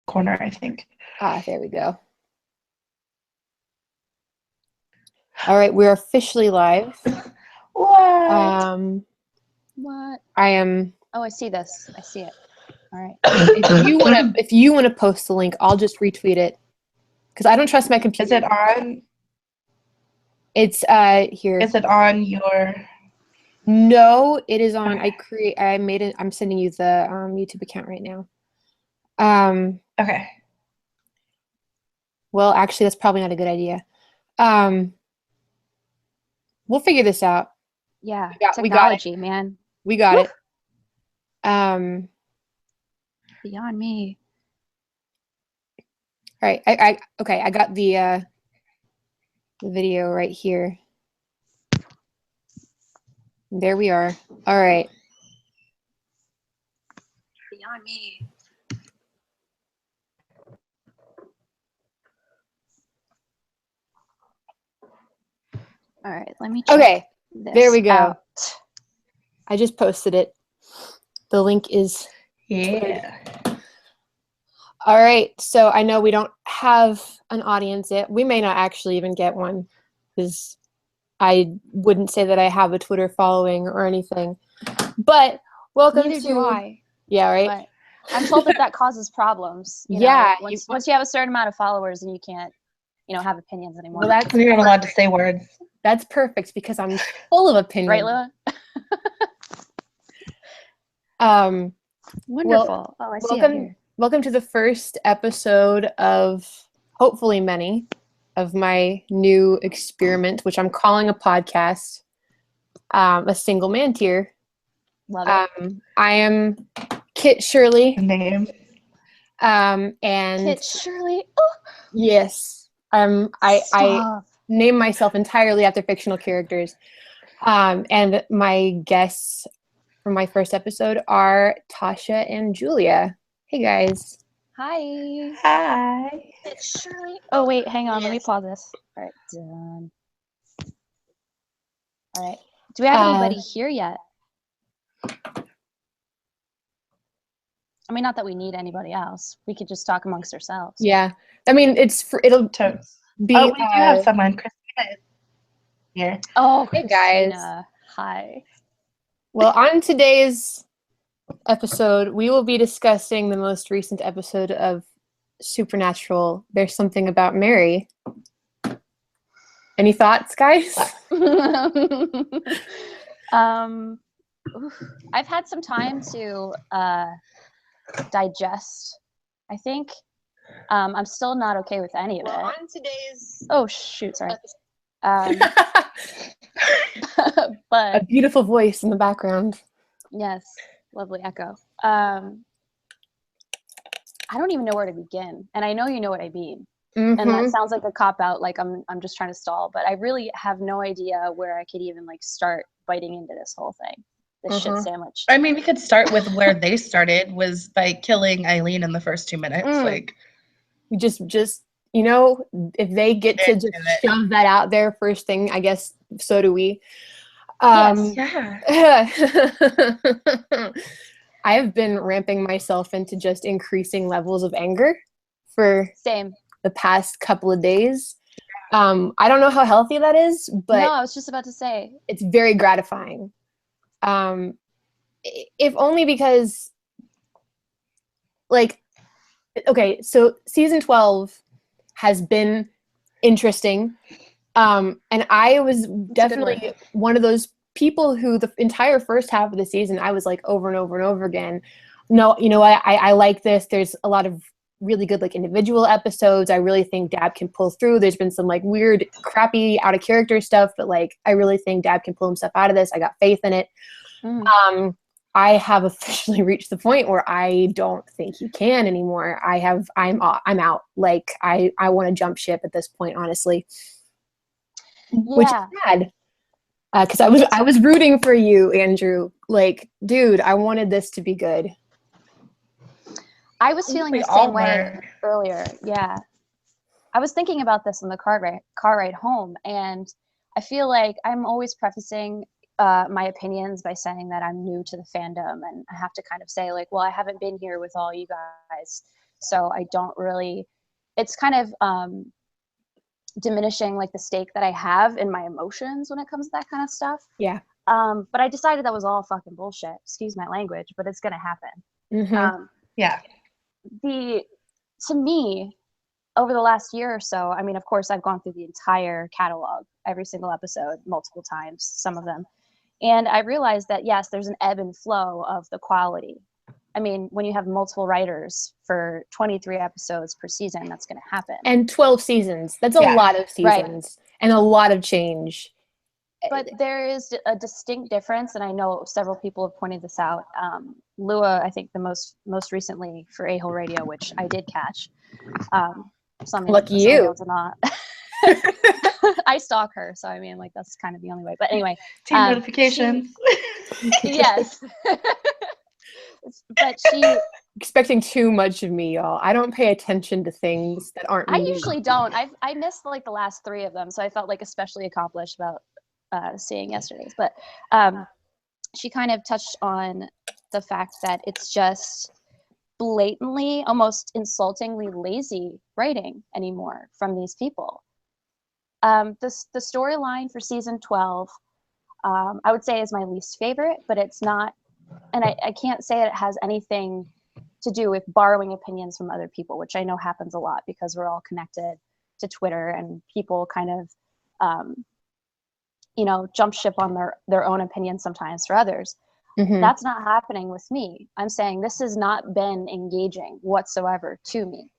corner, I think. Ah, there we go. All right, we're officially live. What? What? I am. Oh, I see this. I see it. All right. If you wanna post the link, I'll just retweet it because I don't trust my computer. Is it on? It's here. Is it on your? No, it is on. I'm sending you the YouTube account right now. Okay. Well, actually, that's probably not a good idea. We'll figure this out. Yeah. We got it. Technology, man. We got Woo! it. Beyond me. All right. I got the video right here. There we are. All right. Beyond me. All right, let me check. Okay. This There we go. out. I just posted it. The link is. Yeah. All right. So I know we don't have an audience yet. We may not actually even get one because I wouldn't say that I have a Twitter following or anything. But welcome Neither to. do I. Yeah, right. But I'm told that causes problems. You Yeah. know, once you have a certain amount of followers, and you can't, have opinions anymore. Well, that's You're not allowed to say words. That's perfect because I'm full of opinions. Right, Lua? Wonderful. Well, I see it here. Welcome to the first episode of hopefully many of my new experiment, which I'm calling a podcast, a single man tier. Love it. I am Kit Shirley. Name. And Kit Shirley. Oh. Yes. I name myself entirely after fictional characters. And my guests from my first episode are Tasha and Julia. Hey guys. Hi. Hi. It's Shirley. Oh wait, hang on. Let me pause this. All right, done. All right. Do we have anybody here yet? I mean, not that we need anybody else. We could just talk amongst ourselves. Yeah. I mean, it'll be. Oh, we do have someone. Christina is here. Oh, hey Christina. guys. Hi. Well, on today's episode, we will be discussing the most recent episode of Supernatural. There's something about Mary. Any thoughts, guys? I've had some time to digest. I think I'm still not okay with any of it. On today's. Oh shoot! Sorry. But a beautiful voice in the background. Yes, lovely echo. I don't even know where to begin, and I know you know what I mean. Mm-hmm. And that sounds like a cop-out, like I'm just trying to stall, but I really have no idea where I could even start biting into this whole thing, this shit sandwich. I mean, we could start with where they started, was by killing Eileen in the first 2 minutes. Just if they get to just shove that out there first thing, I guess so do we. Yes. Yeah. I have been ramping myself into just increasing levels of anger for Same. the past couple of days. I don't know how healthy that is, but no, I was just about to say it's very gratifying. If only because, okay, so season 12 has been interesting. And I was definitely one of those people who the entire first half of the season, I was like over and over and over again. No, you know what? I like this. There's a lot of really good individual episodes. I really think Dab can pull through. There's been some weird, crappy, out of character stuff, but I really think Dab can pull himself out of this. I got faith in it. I have officially reached the point where I don't think he can anymore. I'm out. I want to jump ship at this point, honestly. Yeah. Which is sad. Because I was rooting for you, Andrew. Dude, I wanted this to be good. I was feeling the same way earlier. Yeah. I was thinking about this on the car ride home, and I feel like I'm always prefacing my opinions by saying that I'm new to the fandom, and I have to kind of say well, I haven't been here with all you guys So I don't really, it's kind of diminishing like the stake that I have in my emotions when it comes to that kind of stuff. Yeah. But I decided that was all fucking bullshit. Excuse my language, but it's gonna happen. Yeah. To me, over the last year or so, I mean, of course, I've gone through the entire catalog, every single episode, multiple times, some of them. And I realized that, yes, there's an ebb and flow of the quality. I mean, when you have multiple writers for 23 episodes per season, that's going to happen. And 12 seasons. That's a lot of seasons and a lot of change. But there is a distinct difference, and I know several people have pointed this out. Lua, I think the most recently for A-Hole Radio, which I did catch. Lucky you. Did not. I stalk her, so I mean, like, that's kind of the only way. But anyway, team notifications. Yes. But she expecting too much of me, y'all. I don't pay attention to things that aren't. I usually don't. I missed like the last 3 of them, so I felt like especially accomplished about seeing yesterday's. But she kind of touched on the fact that it's just blatantly, almost insultingly lazy writing anymore from these people. The storyline for season 12, I would say is my least favorite, but it's not, and I can't say it has anything to do with borrowing opinions from other people, which I know happens a lot because we're all connected to Twitter and people kind of, jump ship on their own opinions sometimes for others. Mm-hmm. That's not happening with me. I'm saying this has not been engaging whatsoever to me.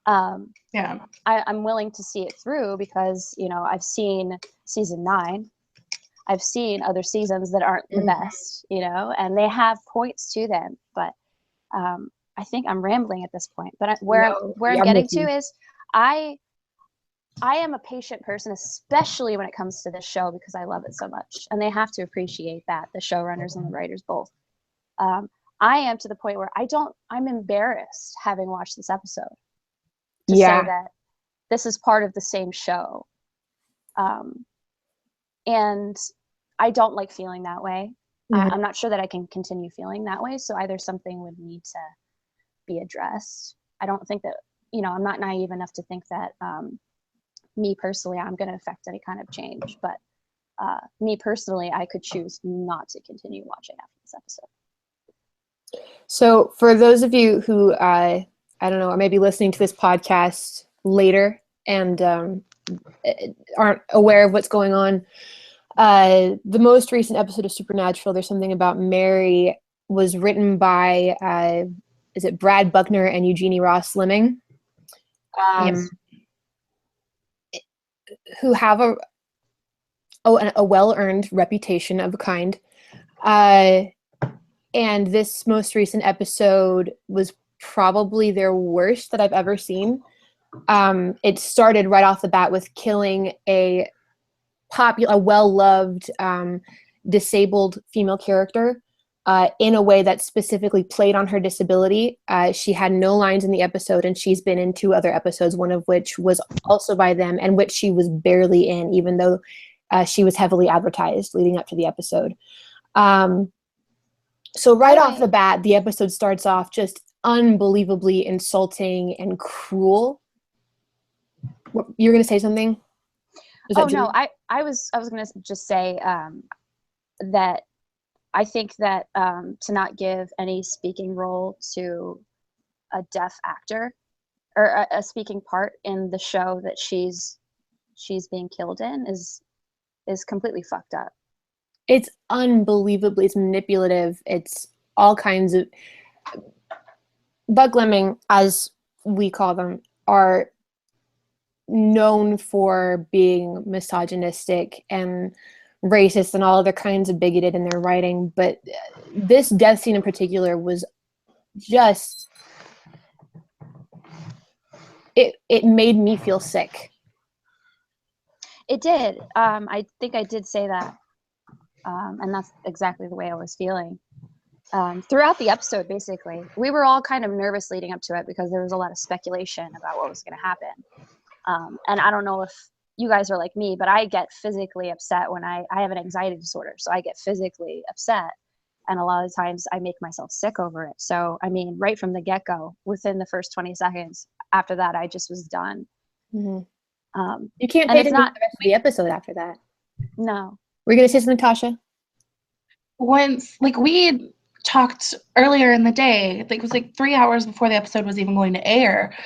I'm willing to see it through because, I've seen season 9. I've seen other seasons that aren't the best, and they have points to them. But I think I'm rambling at this point. But where I'm getting to is I am a patient person, especially when it comes to this show, because I love it so much. And they have to appreciate that, the showrunners and the writers both. I am to the point where I'm embarrassed having watched this episode to say that this is part of the same show. And I don't like feeling that way. Mm-hmm. I'm not sure that I can continue feeling that way. So either something would need to be addressed. I don't think that, I'm not naive enough to think that me personally, I'm going to affect any kind of change. But me personally, I could choose not to continue watching after this episode. So for those of you who, I don't know, are maybe listening to this podcast later and aren't aware of what's going on, the most recent episode of Supernatural, There's Something About Mary, was written by, is it Brad Buckner and Eugenie Ross Lemming? Yes. Who have a well-earned reputation of a kind. And this most recent episode was probably their worst that I've ever seen. It started right off the bat with killing a well-loved, disabled female character in a way that specifically played on her disability. She had no lines in the episode, and she's been in 2 other episodes, one of which was also by them, and which she was barely in, even though she was heavily advertised leading up to the episode. So right off the bat, the episode starts off just unbelievably insulting and cruel. You're going to say something? No, I was going to just say that I think that to not give any speaking role to a deaf actor or a speaking part in the show that she's being killed in is completely fucked up. It's unbelievably, it's manipulative. It's all kinds of BuckLeming, as we call them, are known for being misogynistic and racist and all other kinds of bigoted in their writing, but this death scene in particular was just it made me feel sick. It did. I think I did say that, and that's exactly the way I was feeling throughout the episode. Basically, we were all kind of nervous leading up to it because there was a lot of speculation about what was going to happen, and I don't know if you guys are like me, but I get physically upset when I have an anxiety disorder, so I get physically upset and a lot of times I make myself sick over it. So I mean, right from the get-go, within the first 20 seconds after that, I just was done. Mm-hmm. You can't and pay it's attention not to the rest of the episode after that. No. Were you gonna say something, Tasha? Once, like, we talked earlier in the day, I think it was like 3 hours before the episode was even going to air,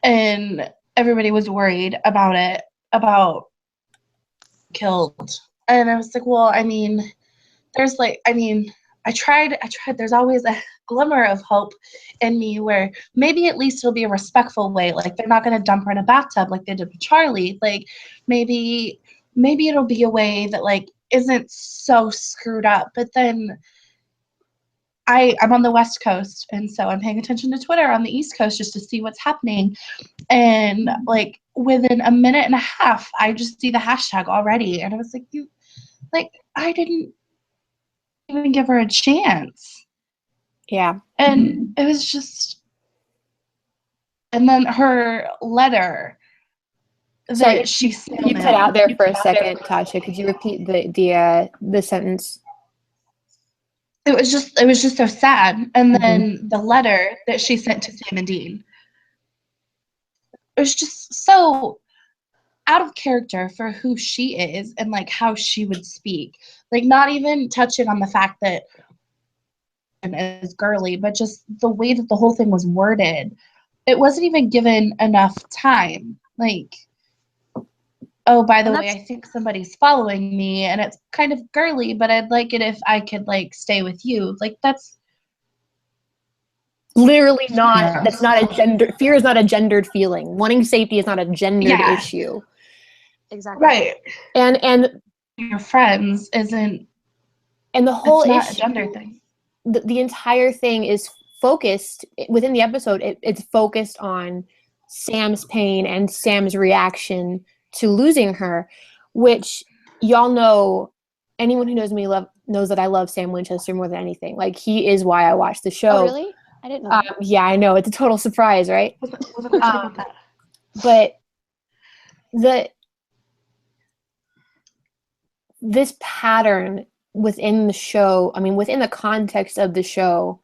and everybody was worried about it, about killed. And I was like, well, I mean, there's like, I mean, I tried, there's always a glimmer of hope in me where maybe at least it'll be a respectful way. Like, they're not going to dump her in a bathtub like they did with Charlie. Like, maybe it'll be a way that, like, isn't so screwed up. But then I'm on the West Coast, and so I'm paying attention to Twitter on the East Coast just to see what's happening. And, like, within a minute and a half, I just see the hashtag already. And I was like, I didn't even give her a chance. Yeah. And it was just, and then her letter that she sent. You cut out there for a second, Tasha. Could you repeat the sentence? It was just so sad. And then the letter that she sent to Sam and Dean. It was just so out of character for who she is and, like, how she would speak. Like, not even touching on the fact that is girly, but just the way that the whole thing was worded. It wasn't even given enough time. Like, oh, by the way, I think somebody's following me, and it's kind of girly, but I'd like it if I could, like, stay with you. Like, that's literally not, that's not a gender, fear is not a gendered feeling. Wanting safety is not a gendered issue. Exactly. Right. And your friends isn't, and the whole it's not issue, a gender thing. The entire thing is focused within the episode. It's focused on Sam's pain and Sam's reaction to losing her, which y'all know. Anyone who knows me knows that I love Sam Winchester more than anything. Like, he is why I watch the show. Oh, really? I didn't know that. Yeah, I know. It's a total surprise, right? Wasn't about that. But this pattern within the show, I mean, within the context of the show,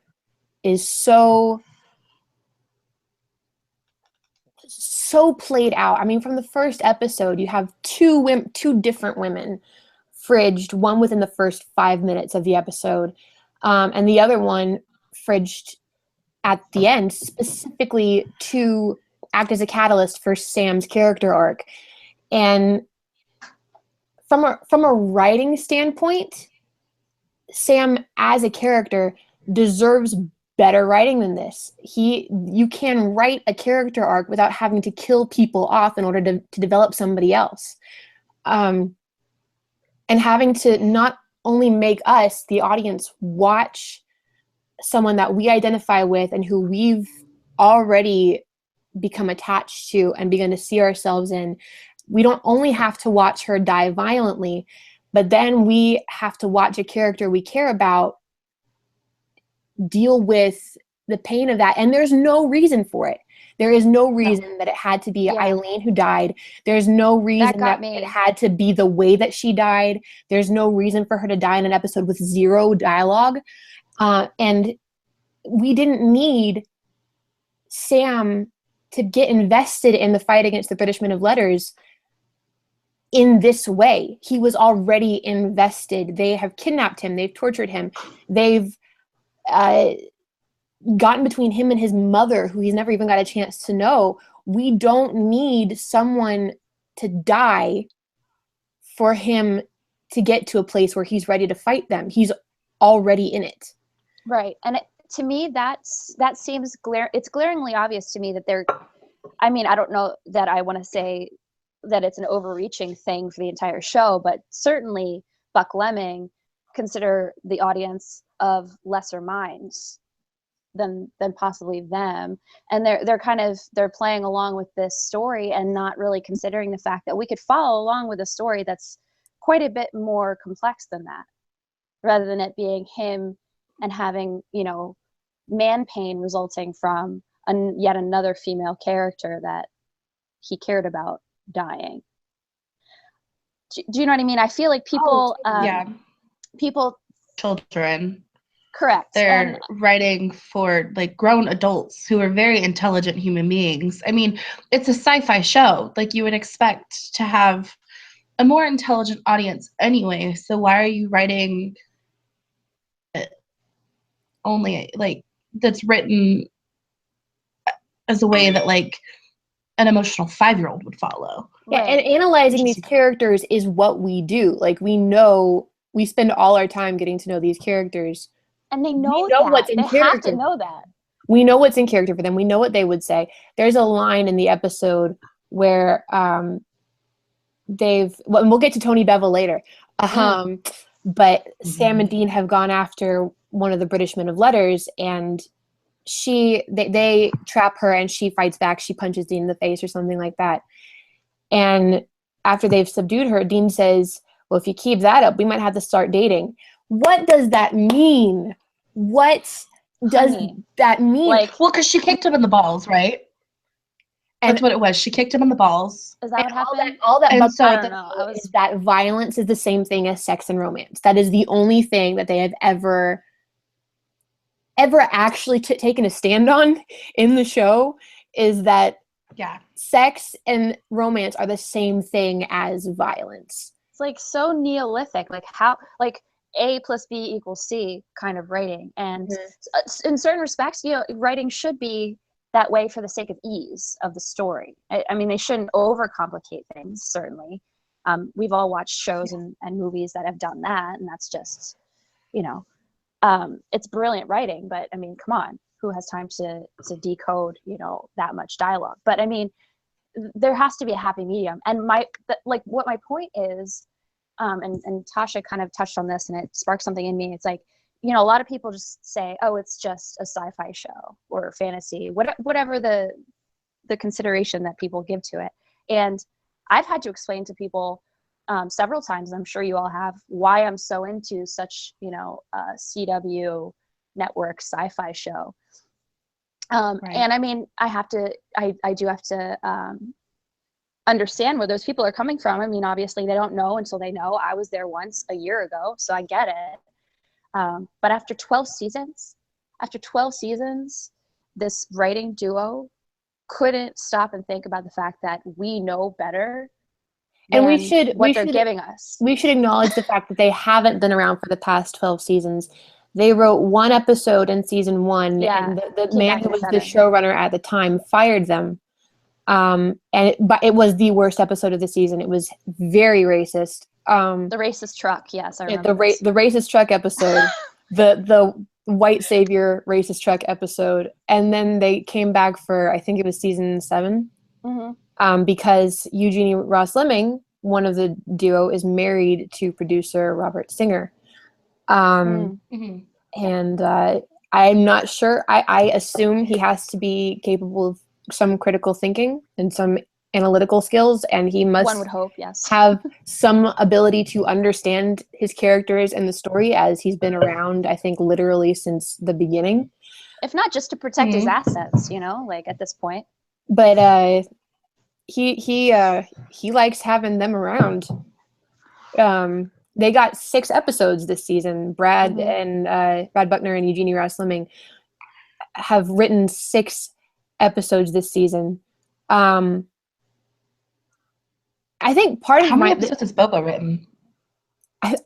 is so played out. I mean, from the first episode, you have two different women fridged, one within the first 5 minutes of the episode, and the other one fridged at the end, specifically to act as a catalyst for Sam's character arc. And from a writing standpoint, Sam as a character deserves better writing than this. You can write a character arc without having to kill people off in order to develop somebody else. And having to not only make us, the audience, watch someone that we identify with and who we've already become attached to and begin to see ourselves in. We don't only have to watch her die violently, but then we have to watch a character we care about deal with the pain of that. And there's no reason for it. There is no reason that it had to be Eileen who died. There's no reason that it had to be the way that she died. There's no reason for her to die in an episode with zero dialogue. And we didn't need Sam to get invested in the fight against the British men of letters in this way. He was already invested. They have kidnapped him. They've tortured him. They've gotten between him and his mother, who he's never even got a chance to know. We don't need someone to die for him to get to a place where he's ready to fight them. He's already in it. Right. And to me, that seems it's glaringly obvious to me that they're, I mean, I don't know that I want to say that it's an overreaching thing for the entire show, but certainly BuckLeming consider the audience of lesser minds than possibly them, and they're playing along with this story and not really considering the fact that we could follow along with a story that's quite a bit more complex than that, rather than it being him and having, you know, man pain resulting from yet another female character that he cared about dying. Do you know what I mean? I feel like people, children. Correct. They're writing for like grown adults who are very intelligent human beings. I mean, it's a sci-fi show. Like you would expect to have a more intelligent audience anyway. So why are you writing only like that's written as a way that like an emotional 5-year-old would follow? Yeah, and analyzing these characters is what we do. Like we spend all our time getting to know these characters. And they know what's in character. Have to know that. We know what's in character for them. We know what they would say. There's a line in the episode where and we'll get to Tony Bevel later. But Sam and Dean have gone after one of the British men of letters, and they trap her, and she fights back. She punches Dean in the face or something like that. And after they've subdued her, Dean says, well, if you keep that up, we might have to start dating. What does that mean? What does that mean? Like, well, because she kicked him in the balls, right? And that's what it was. She kicked him in the balls. Is that what happened? All that and so I don't know. Is that violence is the same thing as sex and romance. That is the only thing that they have ever actually taken a stand on in the show, is that sex and romance are the same thing as violence. It's like so Neolithic, like how, like A plus B equals C kind of writing. And in certain respects, you know, writing should be that way for the sake of ease of the story. I mean, they shouldn't overcomplicate things, certainly. We've all watched shows and movies that have done that, and that's just, you know, it's brilliant writing, but I mean, come on, who has time to decode, you know, that much dialogue? But I mean, there has to be a happy medium. And what my point is, and Tasha kind of touched on this and it sparked something in me. It's like, you know, a lot of people just say, oh, it's just a sci-fi show or fantasy, whatever the consideration that people give to it. And I've had to explain to people several times, and I'm sure you all have, why I'm so into such, you know, CW network sci-fi show. And I mean, I do have to understand where those people are coming from. I mean, obviously they don't know until they know. I was there once a year ago, so I get it. But after 12 seasons, this writing duo couldn't stop and think about the fact that we know better. And they're giving us. We should acknowledge the fact that they haven't been around for the past 12 seasons. They wrote one episode in season 1, and the man who was the showrunner at the time fired them. But it was the worst episode of the season. It was very racist. The racist truck, yes, I remember. The racist truck episode, the white savior racist truck episode, and then they came back for, I think it was season 7, because Eugenie Ross-Leming, one of the duo, is married to producer Robert Singer. And I'm not sure. I assume he has to be capable of some critical thinking and some analytical skills, and he must, one would hope, yes, have some ability to understand his characters and the story, as he's been around, I think, literally since the beginning. If not just to protect his assets, you know, like at this point. But he likes having them around. They got 6 episodes this season. Brad Buckner and Eugenie Ross-Leming have written 6 episodes this season. I think part of how many episodes has Boba written?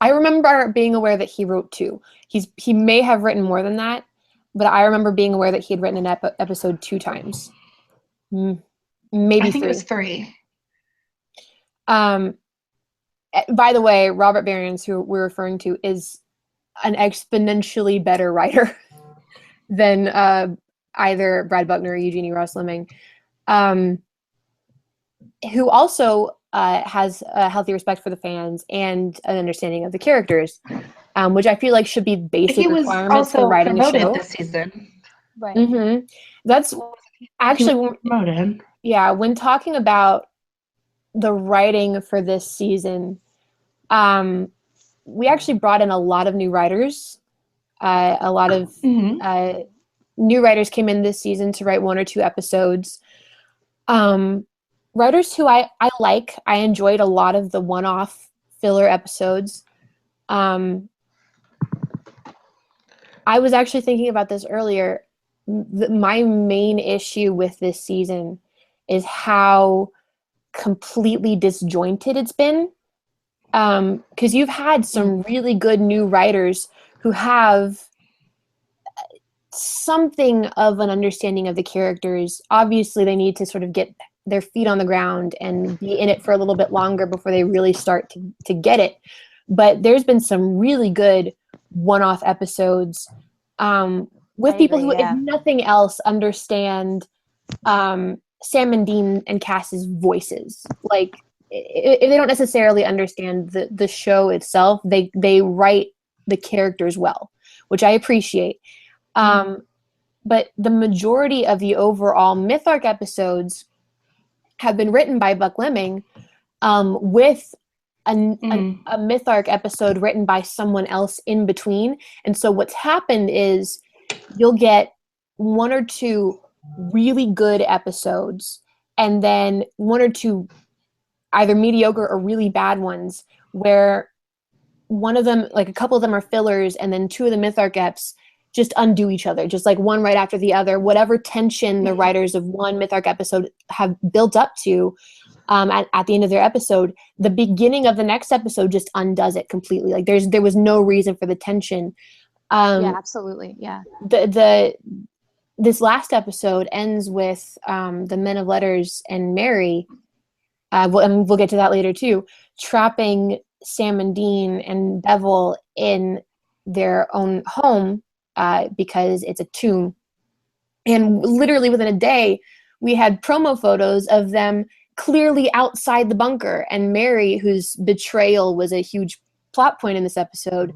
I remember being aware that he wrote 2. He may have written more than that, but I remember being aware that he had written an episode 2 times. Maybe 3. I think it was 3. By the way, Robert Behrens, who we're referring to, is an exponentially better writer than either Brad Buckner or Eugenie Ross-Leming, who also has a healthy respect for the fans and an understanding of the characters, which I feel like should be basic requirements for writing a show. This season. Right. That's actually promoted. Yeah, when talking about the writing for this season, we actually brought in a lot of new writers. A lot of new writers came in this season to write 1 or 2 episodes. Writers who I like. I enjoyed a lot of the one-off filler episodes. I was actually thinking about this earlier. My main issue with this season is how completely disjointed it's been. Because you've had some really good new writers who have something of an understanding of the characters. Obviously, they need to sort of get their feet on the ground and be in it for a little bit longer before they really start to get it. But there's been some really good one-off episodes with people who, if nothing else, understand Sam and Dean and Cass's voices. Like, if they don't necessarily understand the show itself, they write the characters well, which I appreciate. But the majority of the overall Myth Arc episodes have been written by BuckLeming, with a Myth Arc episode written by someone else in between. And so what's happened is you'll get one or two really good episodes and then one or two either mediocre or really bad ones where one of them, like a couple of them are fillers, and then two of the Myth Arc eps just undo each other, just like one right after the other. Whatever tension the writers of one Myth Arc episode have built up to at the end of their episode, the beginning of the next episode just undoes it completely. Like there was no reason for the tension. Yeah, absolutely. Yeah. This last episode ends with the Men of Letters and Mary, and we'll get to that later too, trapping Sam and Dean and Bevel in their own home because it's a tomb. And literally within a day, we had promo photos of them clearly outside the bunker. And Mary, whose betrayal was a huge plot point in this episode,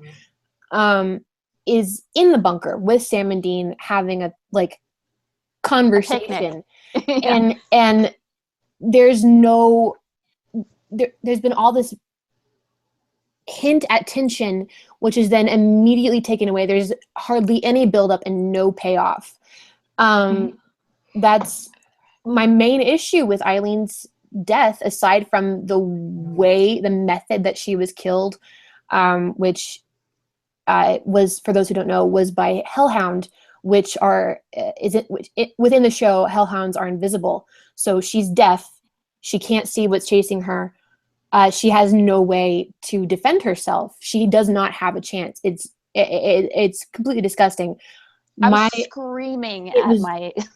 is in the bunker with Sam and Dean having a conversation. Yeah. And there's been all this hint at tension, which is then immediately taken away. There's hardly any buildup and no payoff. That's my main issue with Eileen's death, aside from the method that she was killed, which was, for those who don't know, was by Hellhound, which within the show, Hellhounds are invisible. So she's deaf. She can't see what's chasing her. She has no way to defend herself. She does not have a chance. It's completely disgusting. I was screaming at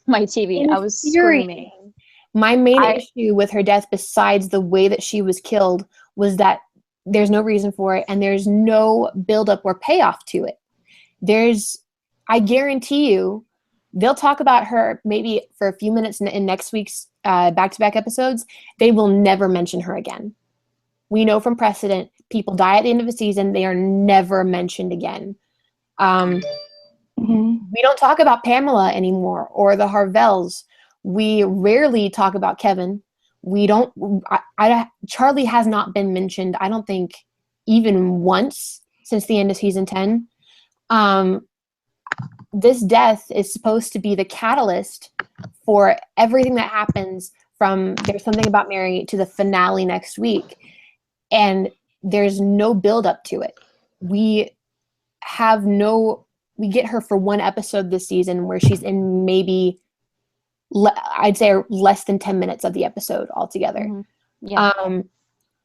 my TV. I was screaming. My main issue with her death, besides the way that she was killed, was that there's no reason for it and there's no buildup or payoff to it. I guarantee you, they'll talk about her maybe for a few minutes in next week's back-to-back episodes. They will never mention her again. We know from precedent, people die at the end of a season. They are never mentioned again. We don't talk about Pamela anymore or the Harvells. We rarely talk about Kevin. We don't. Charlie has not been mentioned, I don't think, even once since the end of season 10. This death is supposed to be the catalyst for everything that happens from There's Something About Mary to the finale next week. And there's no build up to it. We get her for one episode this season where she's in maybe, I'd say, less than 10 minutes of the episode altogether. Yeah.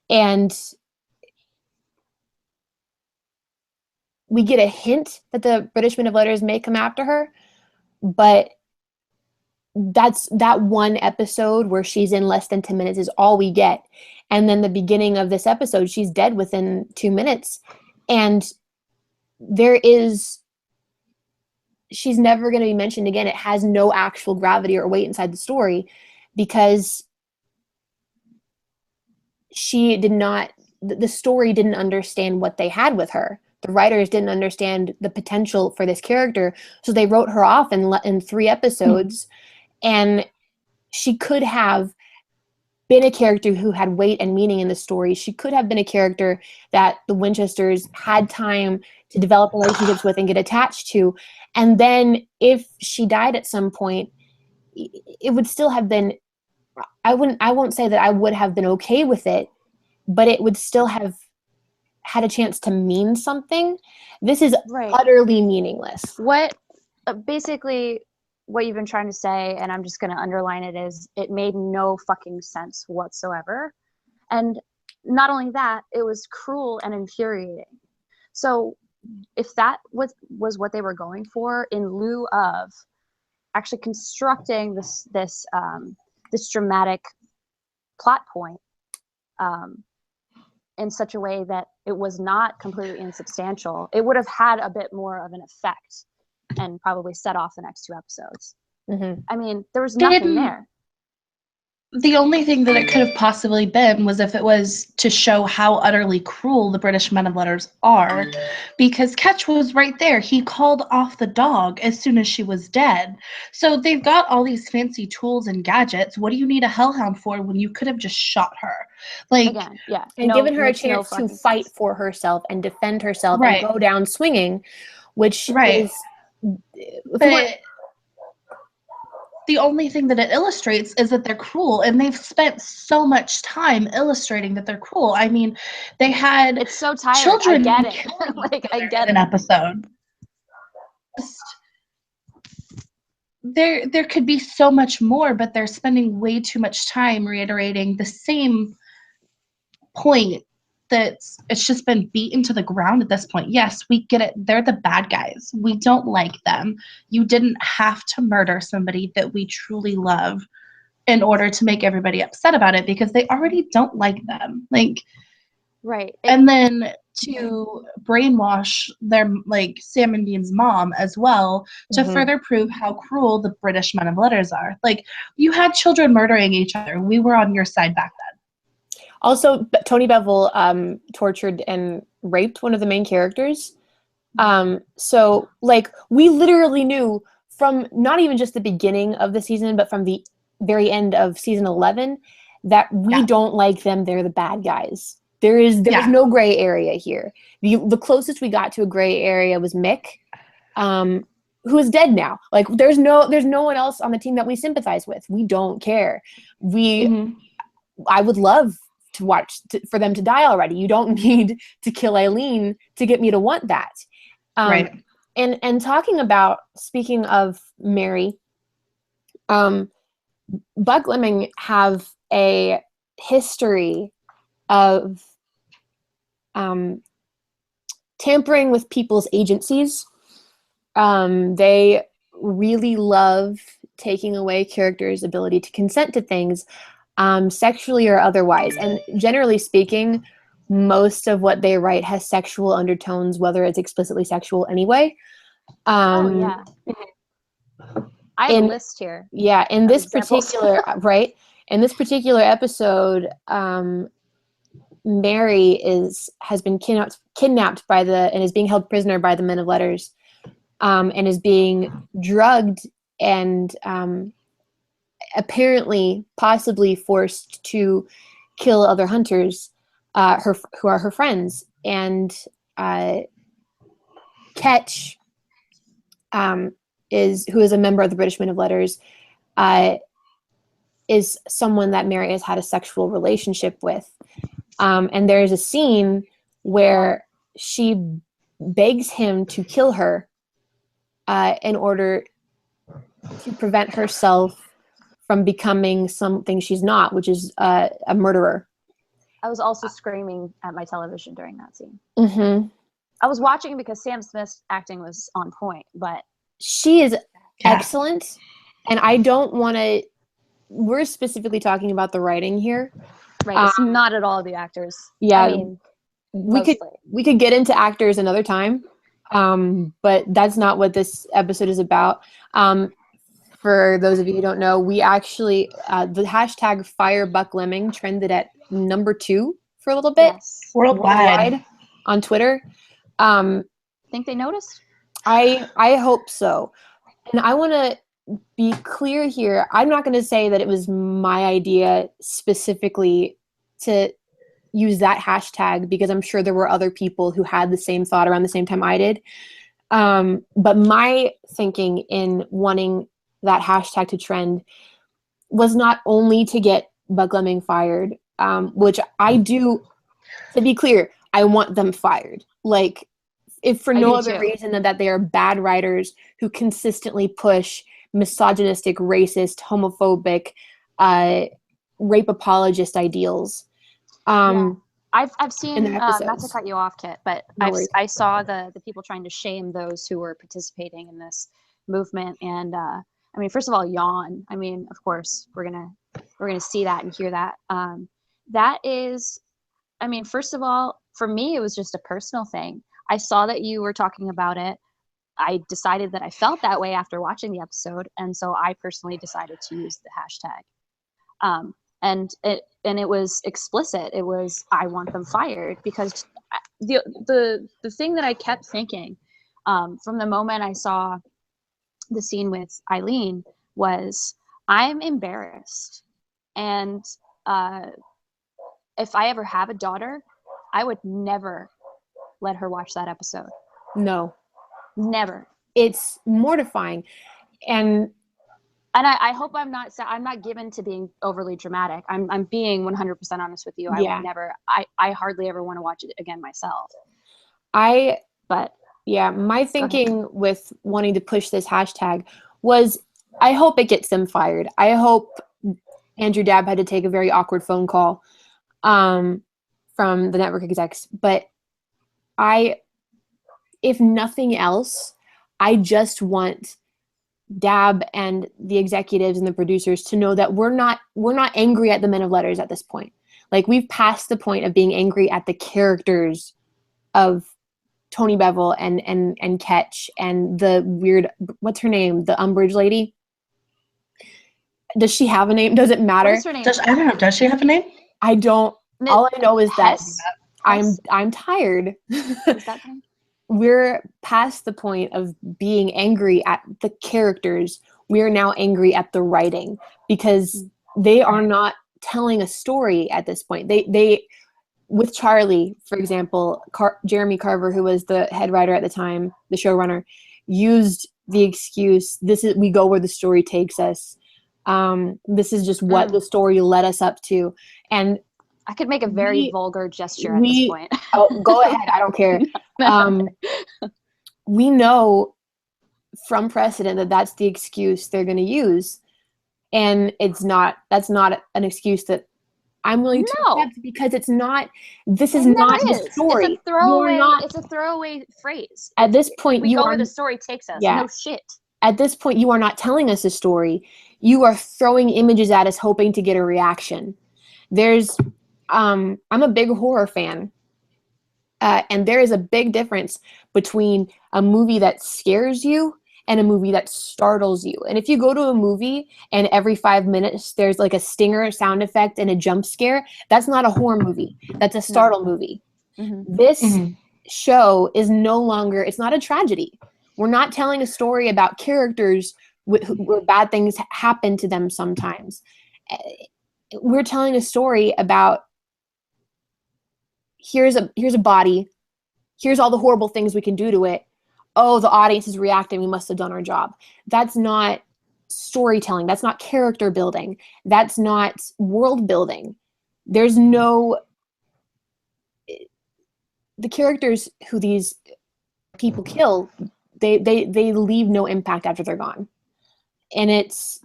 And we get a hint that the British Men of Letters may come after her, but that one episode where she's in less than 10 minutes is all we get. And then the beginning of this episode, she's dead within 2 minutes. And she's never going to be mentioned again. It has no actual gravity or weight inside the story because the story didn't understand what they had with her. The writers didn't understand the potential for this character. So they wrote her off in 3 episodes. And she could have been a character who had weight and meaning in the story. She could have been a character that the Winchesters had time to develop relationships with and get attached to. And then if she died at some point, it would still have been, I won't say that I would have been okay with it, but it would still have had a chance to mean something. This is Right. utterly meaningless. What basically what you've been trying to say, and I'm just going to underline it, is it made no fucking sense whatsoever. And not only that, it was cruel and infuriating. So if that was what they were going for, in lieu of actually constructing this dramatic plot point in such a way that it was not completely insubstantial, it would have had a bit more of an effect and probably set off the next 2 episodes. Mm-hmm. I mean, there was nothing there. The only thing that it could have possibly been was if it was to show how utterly cruel the British men of letters are, because Ketch was right there. He called off the dog as soon as she was dead. So they've got all these fancy tools and gadgets. What do you need a hellhound for when you could have just shot her? Like, again, yeah, and given her a chance to fight for herself and defend herself and go down swinging, which is. But the only thing that it illustrates is that they're cruel, and they've spent so much time illustrating that they're cruel. I mean, they had it's so tired. Children I get it. Like, I get an episode. There could be so much more, but they're spending way too much time reiterating the same point that it's just been beaten to the ground at this point. Yes, we get it. They're the bad guys. We don't like them. You didn't have to murder somebody that we truly love in order to make everybody upset about it, because they already don't like them. Like, right. And then to brainwash their, like, Sam and Dean's mom as well, to further prove how cruel the British men of letters are. Like, you had children murdering each other. We were on your side back then. Also, Tony Bevel tortured and raped one of the main characters. So, like, we literally knew from not even just the beginning of the season, but from the very end of season 11, that we don't like them. They're the bad guys. There is no gray area here. The closest we got to a gray area was Mick, who is dead now. Like, there's no one else on the team that we sympathize with. We don't care. I would love to watch for them to die already. You don't need to kill Eileen to get me to want that. Right. And talking about, speaking of Mary, BuckLeming have a history of tampering with people's agencies. They really love taking away characters' ability to consent to things, sexually or otherwise. And generally speaking, most of what they write has sexual undertones, whether it's explicitly sexual anyway. I have a list here. Yeah, in this particular in this particular episode, Mary has been kidnapped by and is being held prisoner by the men of letters, and is being drugged and apparently possibly forced to kill other hunters who are her friends. And Ketch, who is a member of the British Men of Letters, is someone that Mary has had a sexual relationship with. And there is a scene where she begs him to kill her in order to prevent herself from becoming something she's not, which is a murderer. I was also screaming at my television during that scene. Mm-hmm. I was watching because Sam Smith's acting was on point, but she is excellent. And I don't want to. We're specifically talking about the writing here, right? It's not at all the actors. Yeah, I mean, we could get into actors another time, but that's not what this episode is about. For those of you who don't know, we actually the hashtag #FireBuckLeming trended at number 2 for a little bit worldwide on Twitter. Think they noticed? I hope so. And I want to be clear here. I'm not going to say that it was my idea specifically to use that hashtag, because I'm sure there were other people who had the same thought around the same time I did. But my thinking in wanting that hashtag to trend was not only to get BuckLeming fired, which I do, to be clear, I want them fired. Like, if for no other too. reason than that they are bad writers who consistently push misogynistic, racist, homophobic, rape apologist ideals. I've seen, in the not to episodes. cut you off, Kit, but No worries. I saw the people trying to shame those who were participating in this movement. And I mean, first of all, yawn. I mean, of course, we're gonna see that and hear that. That is, I mean, first of all, for me, it was just a personal thing. I saw that you were talking about it. I decided that I felt that way after watching the episode, and so I personally decided to use the hashtag. And it was explicit. It was, I want them fired, because the thing that I kept thinking from the moment I saw the scene with Eileen was, I'm embarrassed, and if I ever have a daughter, I would never let her watch that episode. No, never. It's mortifying, and I hope I'm not given to being overly dramatic. I'm being 100% honest with you. I would never. I hardly ever want to watch it again myself. My thinking with wanting to push this hashtag was, I hope it gets them fired. I hope Andrew Dabb had to take a very awkward phone call from the network execs. But if nothing else, I just want Dabb and the executives and the producers to know that we're not angry at the men of letters at this point. Like, we've passed the point of being angry at the characters of Tony Bevel and Ketch and the weird, what's her name? The Umbridge lady. Does she have a name? Does it matter? What is her name? I don't know. Does she have a name? I don't. All I know is that Hess? I'm tired. Is that name? We're past the point of being angry at the characters. We're now angry at the writing, because they are not telling a story at this point. They with Charlie, for example, Jeremy Carver, who was the head writer at the time, the showrunner, used the excuse, we go where the story takes us. This is just what the story led us up to. And I could make a very vulgar gesture at this point. Oh, go ahead. I don't care. We know from precedent that that's the excuse they're going to use. And that's not an excuse that I'm willing to accept, because this is not the story. It's a throwaway phrase. At this point, we go where the story takes us. Yeah. No shit. At this point, you are not telling us a story. You are throwing images at us, hoping to get a reaction. I'm a big horror fan. And there is a big difference between a movie that scares you and a movie that startles you. And if you go to a movie and every 5 minutes there's like a stinger sound effect and a jump scare, that's not a horror movie. That's a startle movie. Mm-hmm. This show is no longer, it's not a tragedy. We're not telling a story about characters where bad things happen to them sometimes. We're telling a story about, here's a body, here's all the horrible things we can do to it. Oh, the audience is reacting, we must have done our job. That's not storytelling. That's not character building. That's not world building. There's no... The characters who these people kill, they leave no impact after they're gone. And it's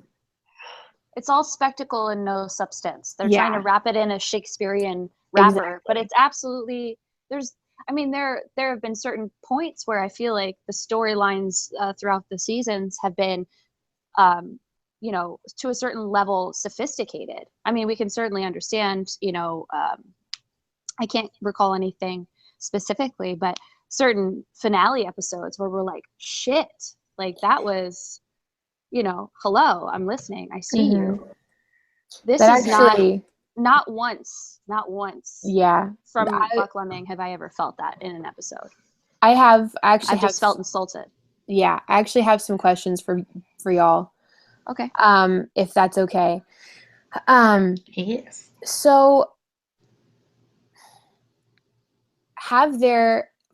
all spectacle and no substance. They're trying to wrap it in a Shakespearean wrapper, but it's absolutely... there have been certain points where I feel like the storylines throughout the seasons have been, to a certain level, sophisticated. I mean, we can certainly understand, I can't recall anything specifically, but certain finale episodes where we're like, shit, like that was, hello, I'm listening, I see you. This is actually not once. Yeah. From BuckLeming have I ever felt that in an episode. I've just felt insulted. Yeah, I actually have some questions for y'all. Okay. If that's okay. Yes. So,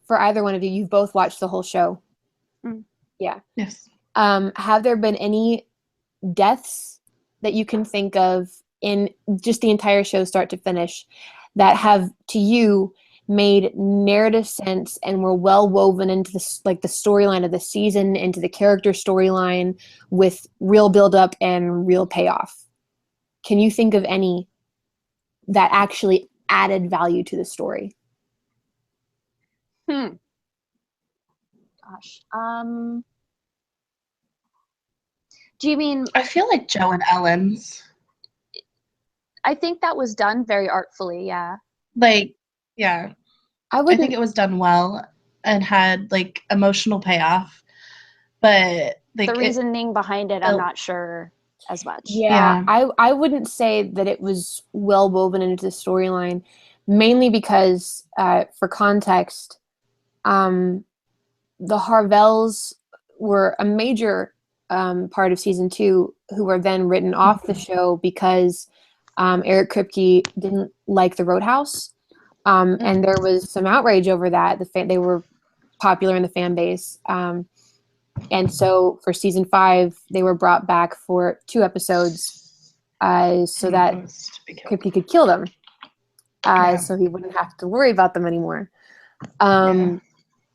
for either one of you, you've both watched the whole show. Yeah. Yes. Have there been any deaths that you can think of in just the entire show, start to finish, that have, to you, made narrative sense and were well woven into the storyline of the season, into the character storyline, with real buildup and real payoff. Can you think of any that actually added value to the story? Gosh. Do you mean? I feel like Joe and Ellen's. I think that was done very artfully. Yeah. Like, yeah. I I think it was done well and had like emotional payoff, but like the reasoning behind it, I'm not sure as much. Yeah, I wouldn't say that it was well woven into the storyline, mainly because, for context, the Harvells were a major part of season 2, who were then written off the show because Eric Kripke didn't like the Roadhouse, and there was some outrage over that. They were popular in the fan base. And so for season 5, they were brought back for 2 episodes so that Kripke could kill them, so he wouldn't have to worry about them anymore.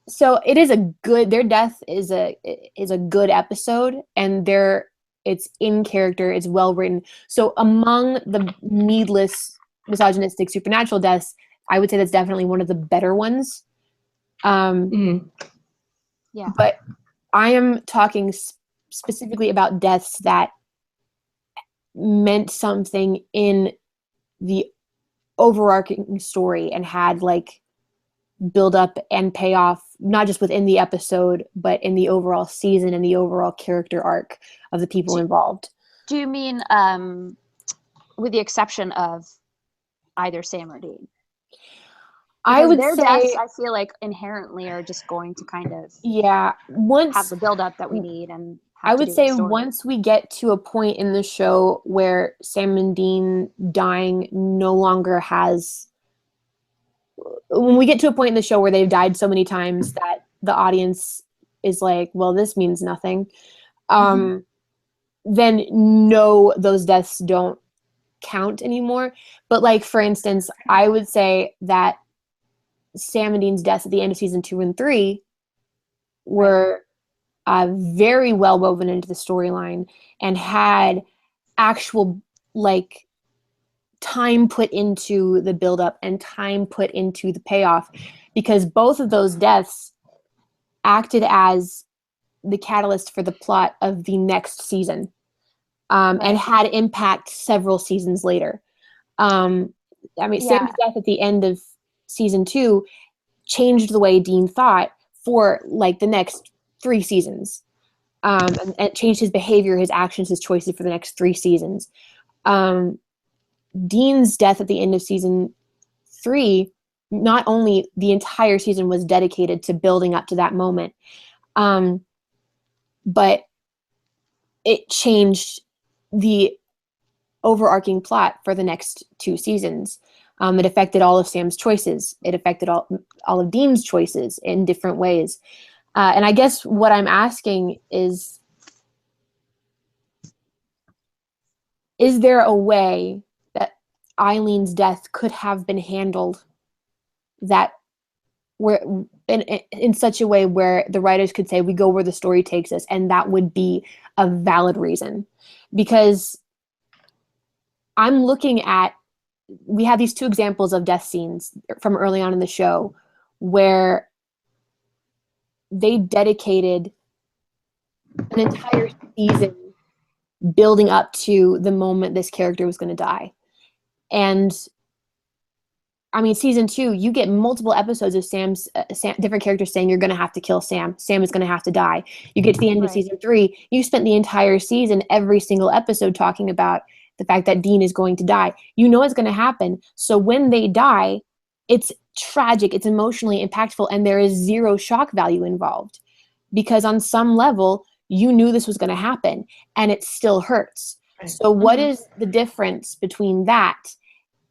So it is their death is a good episode, and it's in character, it's well written. So among the needless, misogynistic supernatural deaths, I would say that's definitely one of the better ones. Yeah. But I am talking specifically about deaths that meant something in the overarching story and had like build up and payoff, not just within the episode, but in the overall season and the overall character arc of the people involved. Do you mean with the exception of either Sam or Dean? I would their say deaths, I feel like inherently are just going to kind of have the build-up that we need, and I would say once we get to a point in the show where Sam and Dean dying no longer has, when we get to a point in the show where they've died so many times that the audience is like, well, this means nothing, then no, those deaths don't count anymore. But like, for instance, I would say that Sam and Dean's deaths at the end of season 2 and 3 were very well woven into the storyline and had actual like time put into the buildup and time put into the payoff, because both of those deaths acted as the catalyst for the plot of the next season, and had impact several seasons later. Sam's death at the end of season 2 changed the way Dean thought for like the next 3 seasons, and it changed his behavior, his actions, his choices for the next 3 seasons. Dean's death at the end of season 3, not only the entire season was dedicated to building up to that moment, but it changed the overarching plot for the next 2 seasons. It affected all of Sam's choices. It affected all of Dean's choices in different ways. And I guess what I'm asking is there a way that Eileen's death could have been handled that where in such a way where the writers could say, we go where the story takes us, and that would be a valid reason? Because I'm looking at, we have these 2 examples of death scenes from early on in the show where they dedicated an entire season building up to the moment this character was going to die. And I mean, season 2, you get multiple episodes of Sam's different characters saying, you're going to have to kill Sam. Sam is going to have to die. You get to the end of season 3, you spent the entire season, every single episode, talking about the fact that Dean is going to die. You know it's going to happen. So when they die, it's tragic, it's emotionally impactful, and there is zero shock value involved. Because on some level, you knew this was going to happen, and it still hurts. So what is the difference between that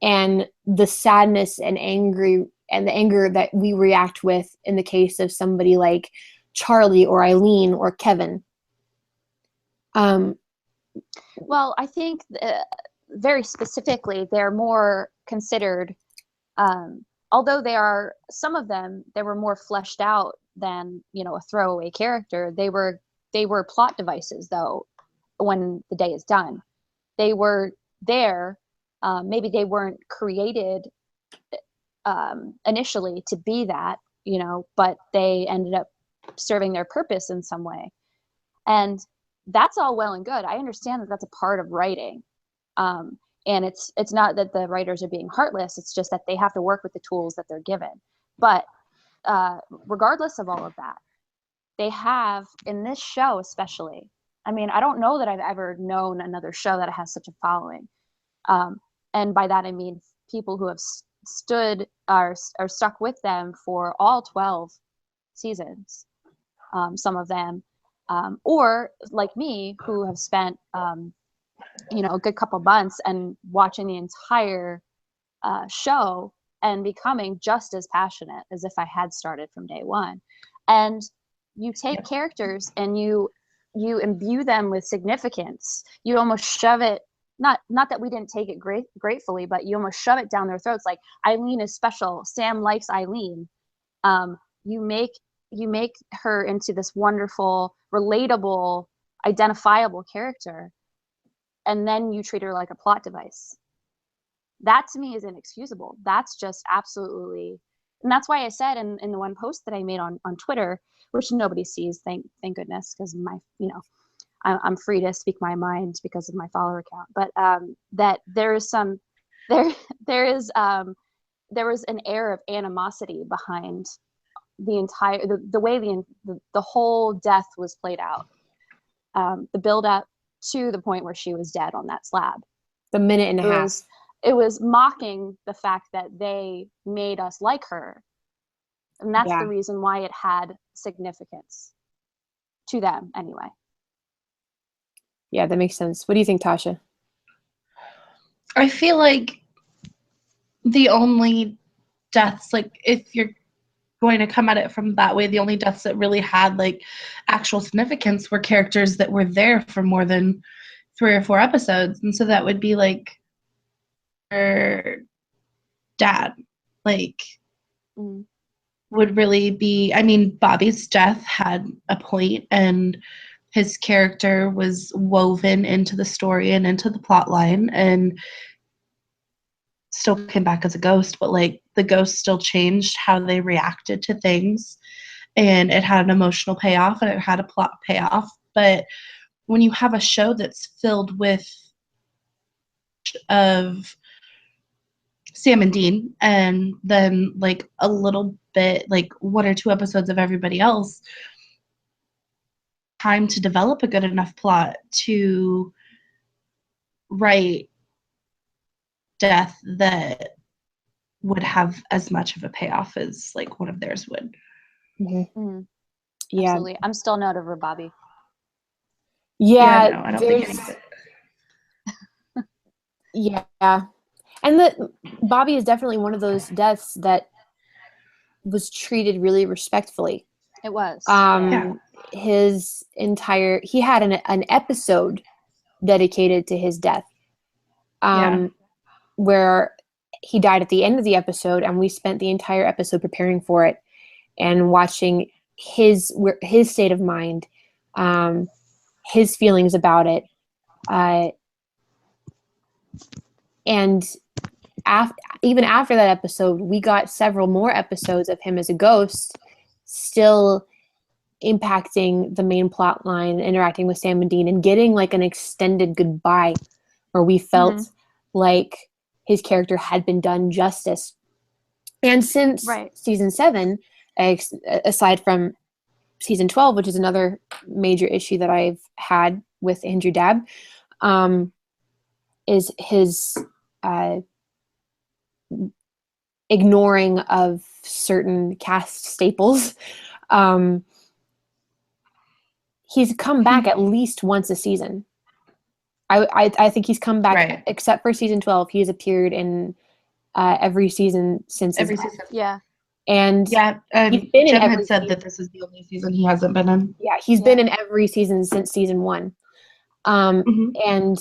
and the sadness and the anger that we react with in the case of somebody like Charlie or Eileen or Kevin? Well, I think very specifically, they're more considered although some of them, they were more fleshed out than, a throwaway character. They were plot devices, though, when the day is done. They were there. Maybe they weren't created initially to be that, but they ended up serving their purpose in some way. And that's all well and good. I understand that that's a part of writing. And it's not that the writers are being heartless. It's just that they have to work with the tools that they're given. But regardless of all of that, they have, in this show especially, I mean, I don't know that I've ever known another show that has such a following. And by that, I mean people who have stood are stuck with them for all 12 seasons, some of them, or like me, who have spent a good couple months and watching the entire show and becoming just as passionate as if I had started from day one. And you take characters and you imbue them with significance. You almost shove it, not that we didn't take it gratefully, but you almost shove it down their throats. Like, Eileen is special. Sam likes Eileen. You make her into this wonderful, relatable, identifiable character, and then you treat her like a plot device. That to me is inexcusable. That's just absolutely, and that's why I said in the one post that I made on Twitter, which nobody sees, thank goodness, because I'm free to speak my mind because of my follower account. But that there was an air of animosity behind the entire the way the whole death was played out, the build up to the point where she was dead on that slab. The minute and a half. It was mocking the fact that they made us like her. And that's the reason why it had significance to them anyway. Yeah, that makes sense. What do you think, Tasha? I feel like the only deaths, like, if you're going to come at it from that way, the only deaths that really had like actual significance were characters that were there for more than 3 or 4 episodes. And so that would be like her dad, like, would really be, I mean, Bobby's death had a point, and his character was woven into the story and into the plot line, and still came back as a ghost, but like the ghost still changed how they reacted to things, and it had an emotional payoff and it had a plot payoff. But when you have a show that's filled with of Sam and Dean, and then like a little bit, like 1 or 2 episodes of everybody else, time to develop a good enough plot to write death that would have as much of a payoff as like one of theirs would. Yeah, absolutely. I'm still not over Bobby. Yeah, no, I don't think anything. Yeah, and Bobby is definitely one of those deaths that was treated really respectfully. It was. His entire, he had an episode dedicated to his death, where he died at the end of the episode, and we spent the entire episode preparing for it and watching his state of mind, his feelings about it, and even after that episode, we got several more episodes of him as a ghost, still impacting the main plot line, interacting with Sam and Dean, and getting like an extended goodbye where we felt like his character had been done justice. And since season 7, aside from season 12, which is another major issue that I've had with Andrew Dabb, is his ignoring of certain cast staples. He's come back at least once a season. I think he's come back, except for season 12. He's appeared in every season since every season. Yeah. And he's been Jim in every had said season. that this is the only season he hasn't been in. Yeah, he's been in every season since season 1. And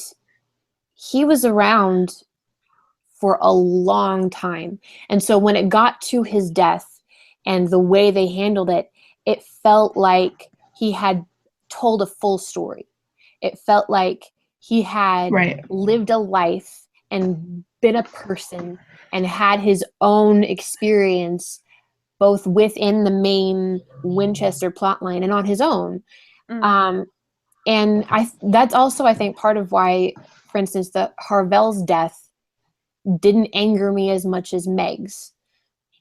he was around for a long time. And so when it got to his death and the way they handled it, it felt like he had told a full story. It felt like he had lived a life and been a person and had his own experience both within the main Winchester plotline and on his own. And that's also, I think, part of why, for instance, the Harvell's death didn't anger me as much as Meg's.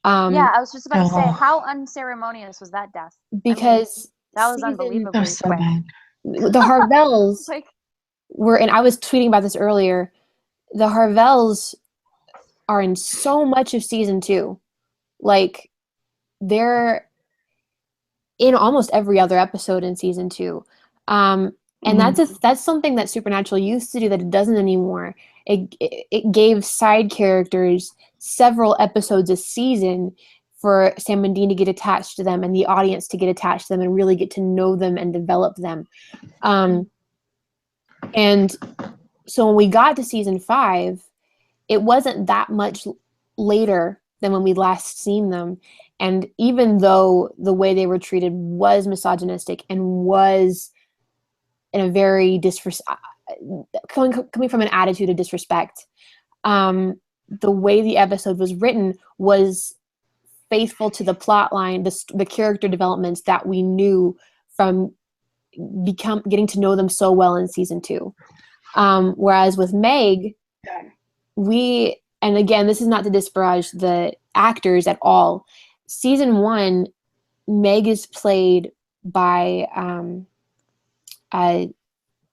Yeah, I was just about to say, how unceremonious was that death? Because that was unbelievably quick. The Harvells were, and I was tweeting about this earlier, the Harvells are in so much of season 2. Like, they're in almost every other episode in season 2. And that's something that Supernatural used to do that it doesn't anymore. It gave side characters several episodes a season for Sam and Dean to get attached to them and the audience to get attached to them and really get to know them and develop them. And so when we got to season 5, it wasn't that much later than when we last seen them. And even though the way they were treated was misogynistic and was in a very coming from an attitude of disrespect, the way the episode was written was faithful to the plot line, the character developments that we knew from getting to know them so well in season 2. Whereas with Meg, and again, this is not to disparage the actors at all. Season 1, Meg is played by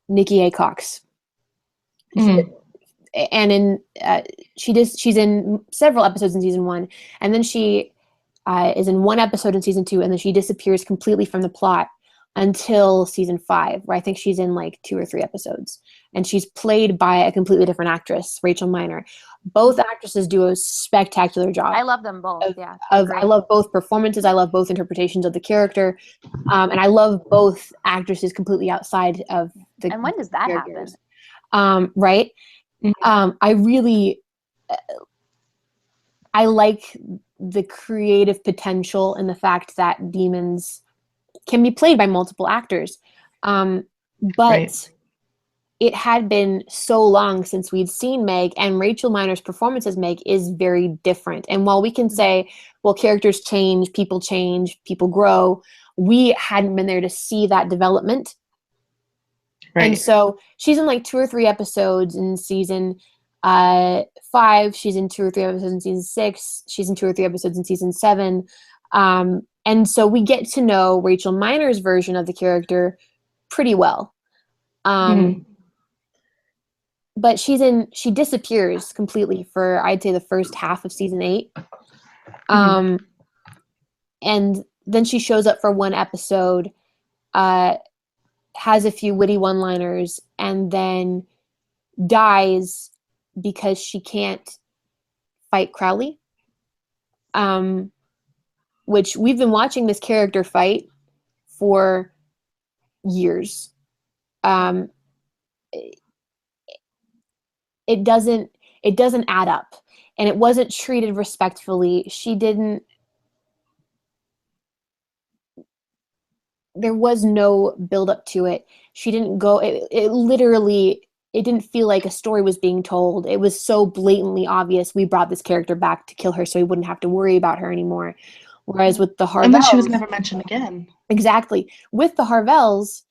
Nikki A. Cox. And she's in several episodes in season 1, and then she is in one episode in season 2, and then she disappears completely from the plot until season 5, where I think she's in like 2 or 3 episodes, and she's played by a completely different actress, Rachel Miner. Both actresses do a spectacular job. I love them both. I love both performances. I love both interpretations of the character, and I love both actresses completely outside of the. And when does that happen? Right. I really, I like the creative potential and the fact that demons can be played by multiple actors. But it had been so long since we'd seen Meg, and Rachel Miner's performance as Meg is very different. And while we can say, well, characters change, people grow, we hadn't been there to see that development. And so she's in like 2 or 3 episodes in season 5. She's in 2 or 3 episodes in season 6. She's in 2 or 3 episodes in season 7. And so we get to know Rachel Miner's version of the character pretty well. But she disappears completely for, I'd say, the first half of season 8. And then she shows up for one episode, has a few witty one-liners, and then dies because she can't fight Crowley. Which we've been watching this character fight for years. It doesn't add up, and it wasn't treated respectfully. There was no build up to it. She didn't go, it literally, it didn't feel like a story was being told. It was so blatantly obvious we brought this character back to kill her so we wouldn't have to worry about her anymore. Whereas with the Harvells, and then she was never mentioned again. Exactly. With the Harvells,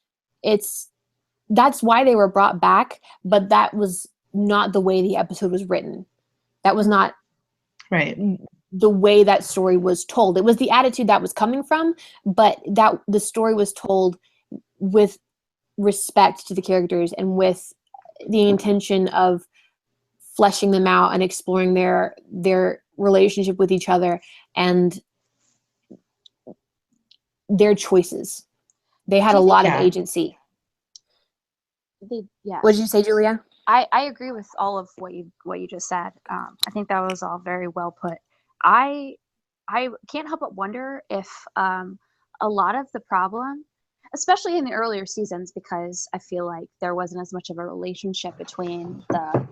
that's why they were brought back, but that was not the way the episode was written. That was not the way that story was told. It was the attitude that was coming from, but that the story was told with respect to the characters and with the intention of fleshing them out and exploring their relationship with each other and their choices. They had a lot of agency. What did you say, Julia? I agree with all of what you just said. I think that was all very well put. I can't help but wonder if a lot of the problem, especially in the earlier seasons, because I feel like there wasn't as much of a relationship between the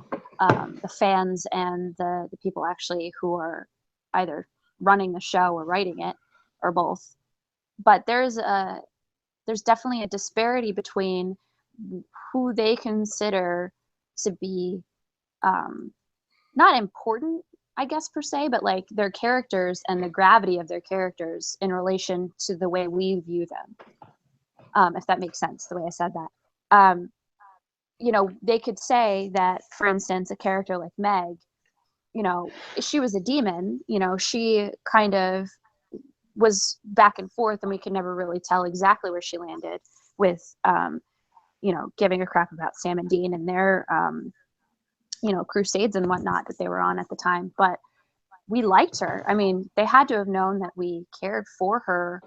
the fans and the people actually who are either running the show or writing it, or both. But there's definitely a disparity between who they consider to be not important, I guess, per se, but like their characters and the gravity of their characters in relation to the way we view them. If that makes sense, the way I said that. You know, they could say that, for instance, a character like Meg, you know, she was a demon, you know, she kind of was back and forth, and we could never really tell exactly where she landed with, you know, giving a crap about Sam and Dean and their, you know, crusades and whatnot that they were on at the time. But we liked her. I mean, they had to have known that we cared for her.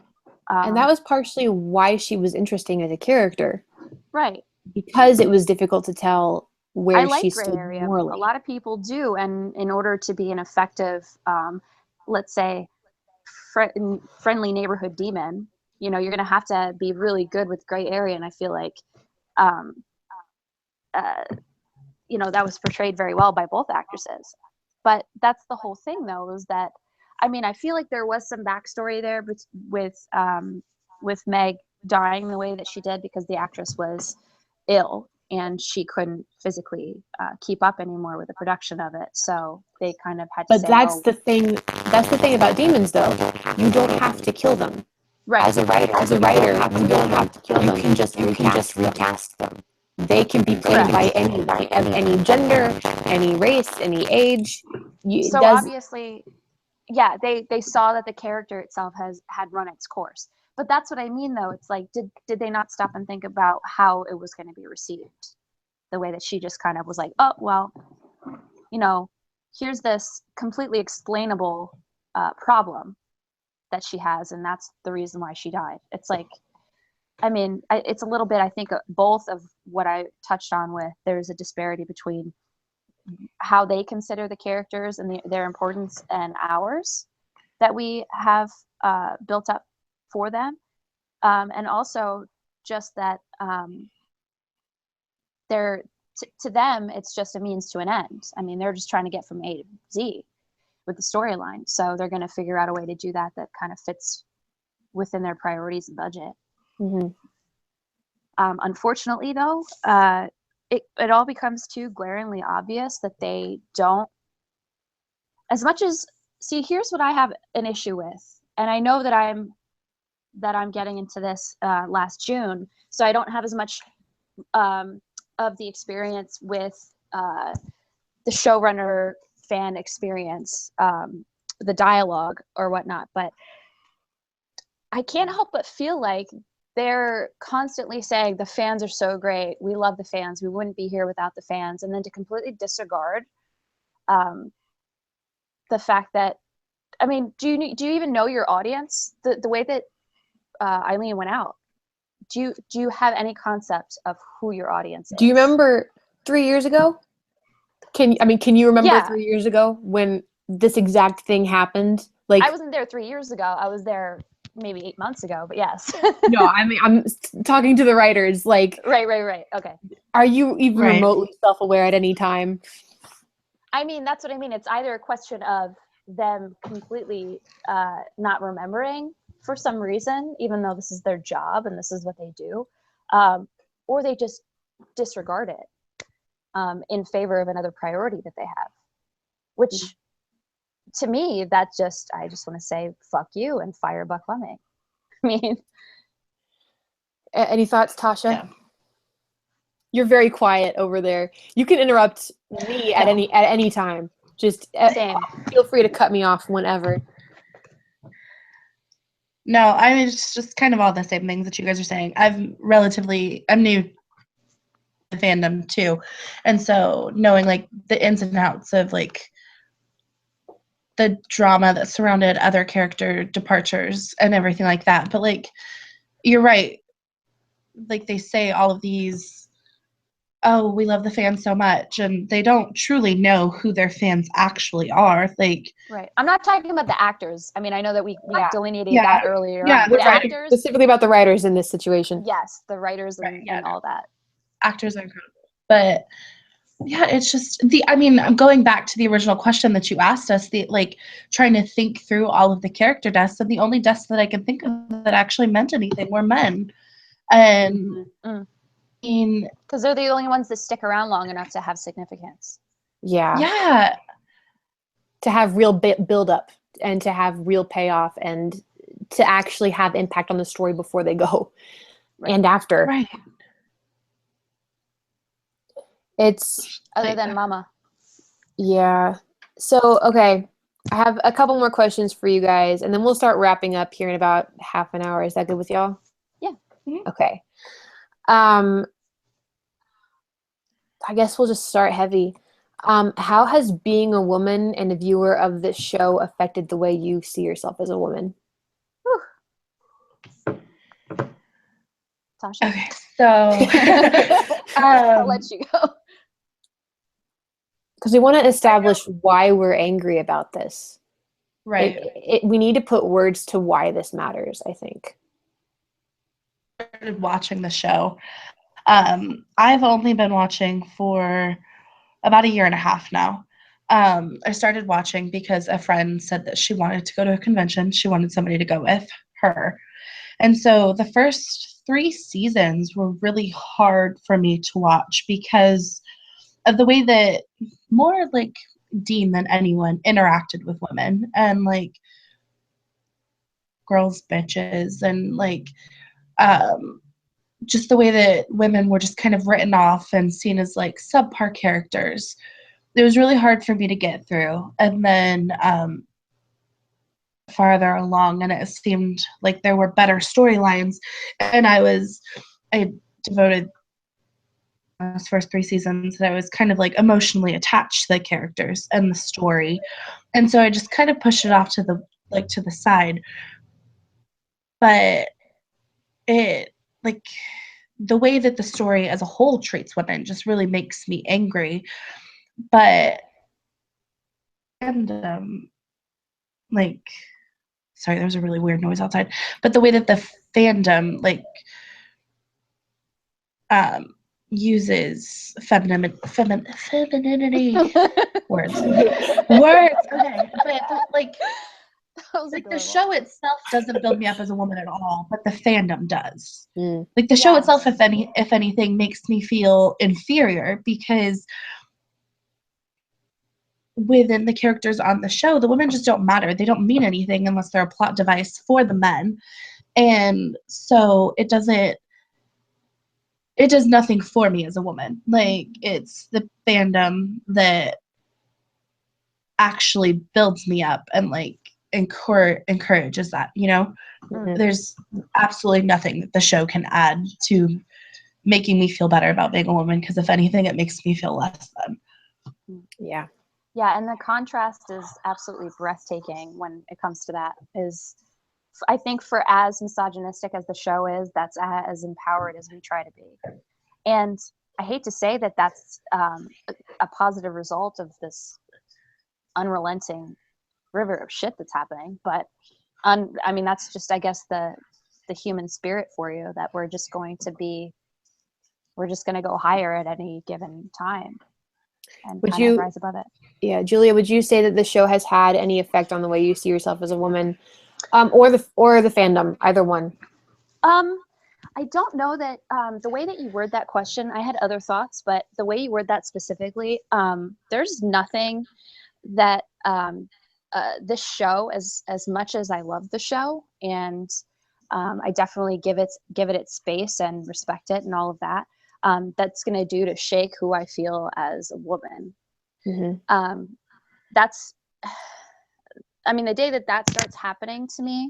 And that was partially why she was interesting as a character. Right. Because it was difficult to tell where she stood morally. A lot of people do, and in order to be an effective, let's say, friendly neighborhood demon, you know, you're going to have to be really good with gray area. And I feel like, you know, that was portrayed very well by both actresses. But that's the whole thing, though, is that, I mean, I feel like there was some backstory there with Meg dying the way that she did because the actress was ill and she couldn't physically keep up anymore with the production of it, so they kind of had to but say, that's the thing about demons, though. You don't have to kill them. Right. As a writer, you don't have to kill them. You can just recast them. They can be played by any gender, any race, any age. Obviously, yeah, they saw that the character itself had run its course. But that's what I mean, though. It's like, did they not stop and think about how it was going to be received? The way that she just kind of was like, oh, well, you know, here's this completely explainable problem that she has, and that's the reason why she died. It's like, I mean, it's a little bit, I think, both of what I touched on with, there's a disparity between how they consider the characters and their importance and ours that we have built up for them, and also just that they're to them it's just a means to an end. I mean, they're just trying to get from A to Z with the storyline, so they're going to figure out a way to do that kind of fits within their priorities and budget. Mm-hmm. Unfortunately, though, it all becomes too glaringly obvious that they don't, as much as, see, here's what I have an issue with, and I know that I'm getting into this last June, so I don't have as much of the experience with the showrunner fan experience, the dialogue or whatnot, but I can't help but feel like they're constantly saying the fans are so great, we love the fans, we wouldn't be here without the fans, and then to completely disregard the fact that, I mean, do you even know your audience? The way that Eileen went out, do you have any concept of who your audience is? Do you remember 3 years ago? Can you remember 3 years ago when this exact thing happened? Like, I wasn't there 3 years ago. I was there maybe 8 months ago, but yes. No, I mean, I'm talking to the writers. Like, right. Okay. Are you even remotely self-aware at any time? I mean, that's what I mean. It's either a question of them completely not remembering for some reason, even though this is their job and this is what they do, or they just disregard it in favor of another priority that they have, which to me, I just want to say, fuck you and fire BuckLeming. I mean, any thoughts, Tasha? Yeah. You're very quiet over there. You can interrupt me at any time. Just feel free to cut me off whenever. No, I mean, it's just kind of all the same things that you guys are saying. I'm new to the fandom too, and so knowing like the ins and outs of like the drama that surrounded other character departures and everything like that. But like, you're right. Like they say all of these, oh, we love the fans so much, and they don't truly know who their fans actually are. Like, right. I'm not talking about the actors. I mean, I know that we delineated that earlier. Yeah, the actors. Specifically about the writers in this situation. Yes, the writers and all that. Actors are incredible. But Yeah, it's just I'm going back to the original question that you asked us, trying to think through all of the character deaths, and the only deaths that I can think of that actually meant anything were men. And because they're the only ones that stick around long enough to have significance. Yeah. To have real build up and to have real payoff and to actually have impact on the story before they go and after. Right. It's other than Mama. Yeah. So, okay. I have a couple more questions for you guys, and then we'll start wrapping up here in about half an hour. Is that good with y'all? Yeah. Mm-hmm. Okay. I guess we'll just start heavy. How has being a woman and a viewer of this show affected the way you see yourself as a woman? Tasha? Okay, so I'll let you go. Because we want to establish why we're angry about this. Right. We need to put words to why this matters, I think. Started watching the show. I've only been watching for about a year and a half now. I started watching because a friend said that she wanted to go to a convention. She wanted somebody to go with her. And so the first 3 seasons were really hard for me to watch because of the way that more like Dean than anyone interacted with women and like girls bitches and like just the way that women were just kind of written off and seen as like subpar characters. It was really hard for me to get through. And then farther along, and it seemed like there were better storylines. And I devoted those first 3 seasons that I was kind of like emotionally attached to the characters and the story. And so I just kind of pushed it off to the side. But it like the way that the story as a whole treats women just really makes me angry. But and sorry, there was a really weird noise outside. But the way that the fandom uses femininity words. Okay, but the show itself doesn't build me up as a woman at all, but the fandom does. Like the show itself, if anything, makes me feel inferior because within the characters on the show, the women just don't matter. They don't mean anything unless they're a plot device for the men. And so it does nothing for me as a woman. Like it's the fandom that actually builds me up and like encourages that, you know? Mm-hmm. There's absolutely nothing that the show can add to making me feel better about being a woman, because if anything, it makes me feel less than. Yeah. Yeah, and the contrast is absolutely breathtaking when it comes to that. I think for as misogynistic as the show is, that's as empowered as we try to be. And I hate to say that that's a positive result of this unrelenting river of shit that's happening. But I mean, that's just, I guess, the human spirit for you, that we're just going to go higher at any given time and kind of rise above it. Yeah, Julia, would you say that the show has had any effect on the way you see yourself as a woman, or the fandom, either one? I don't know that the way that you word that question, I had other thoughts, but the way you word that specifically, there's nothing that this show, as much as I love the show, and I definitely give it its space and respect it and all of that, that's going to do to shake who I feel as a woman. Mm-hmm. That's, I mean, the day that starts happening to me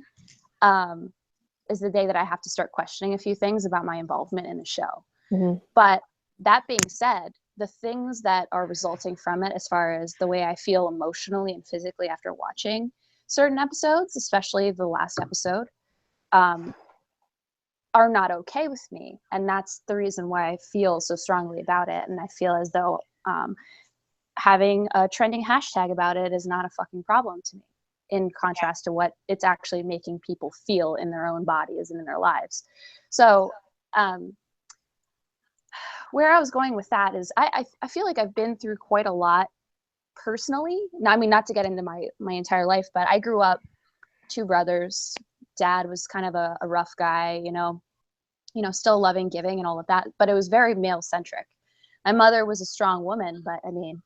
is the day that I have to start questioning a few things about my involvement in the show. Mm-hmm. But that being said, the things that are resulting from it, as far as the way I feel emotionally and physically after watching certain episodes, especially the last episode, are not okay with me. And that's the reason why I feel so strongly about it. And I feel as though having a trending hashtag about it is not a fucking problem to me, in contrast to what it's actually making people feel in their own bodies and in their lives. So where I was going with that is I feel like I've been through quite a lot personally. I mean, not to get into my entire life, but I grew up 2 brothers. Dad was kind of a rough guy, still loving, giving, and all of that, but it was very male centric. My mother was a strong woman, but I mean,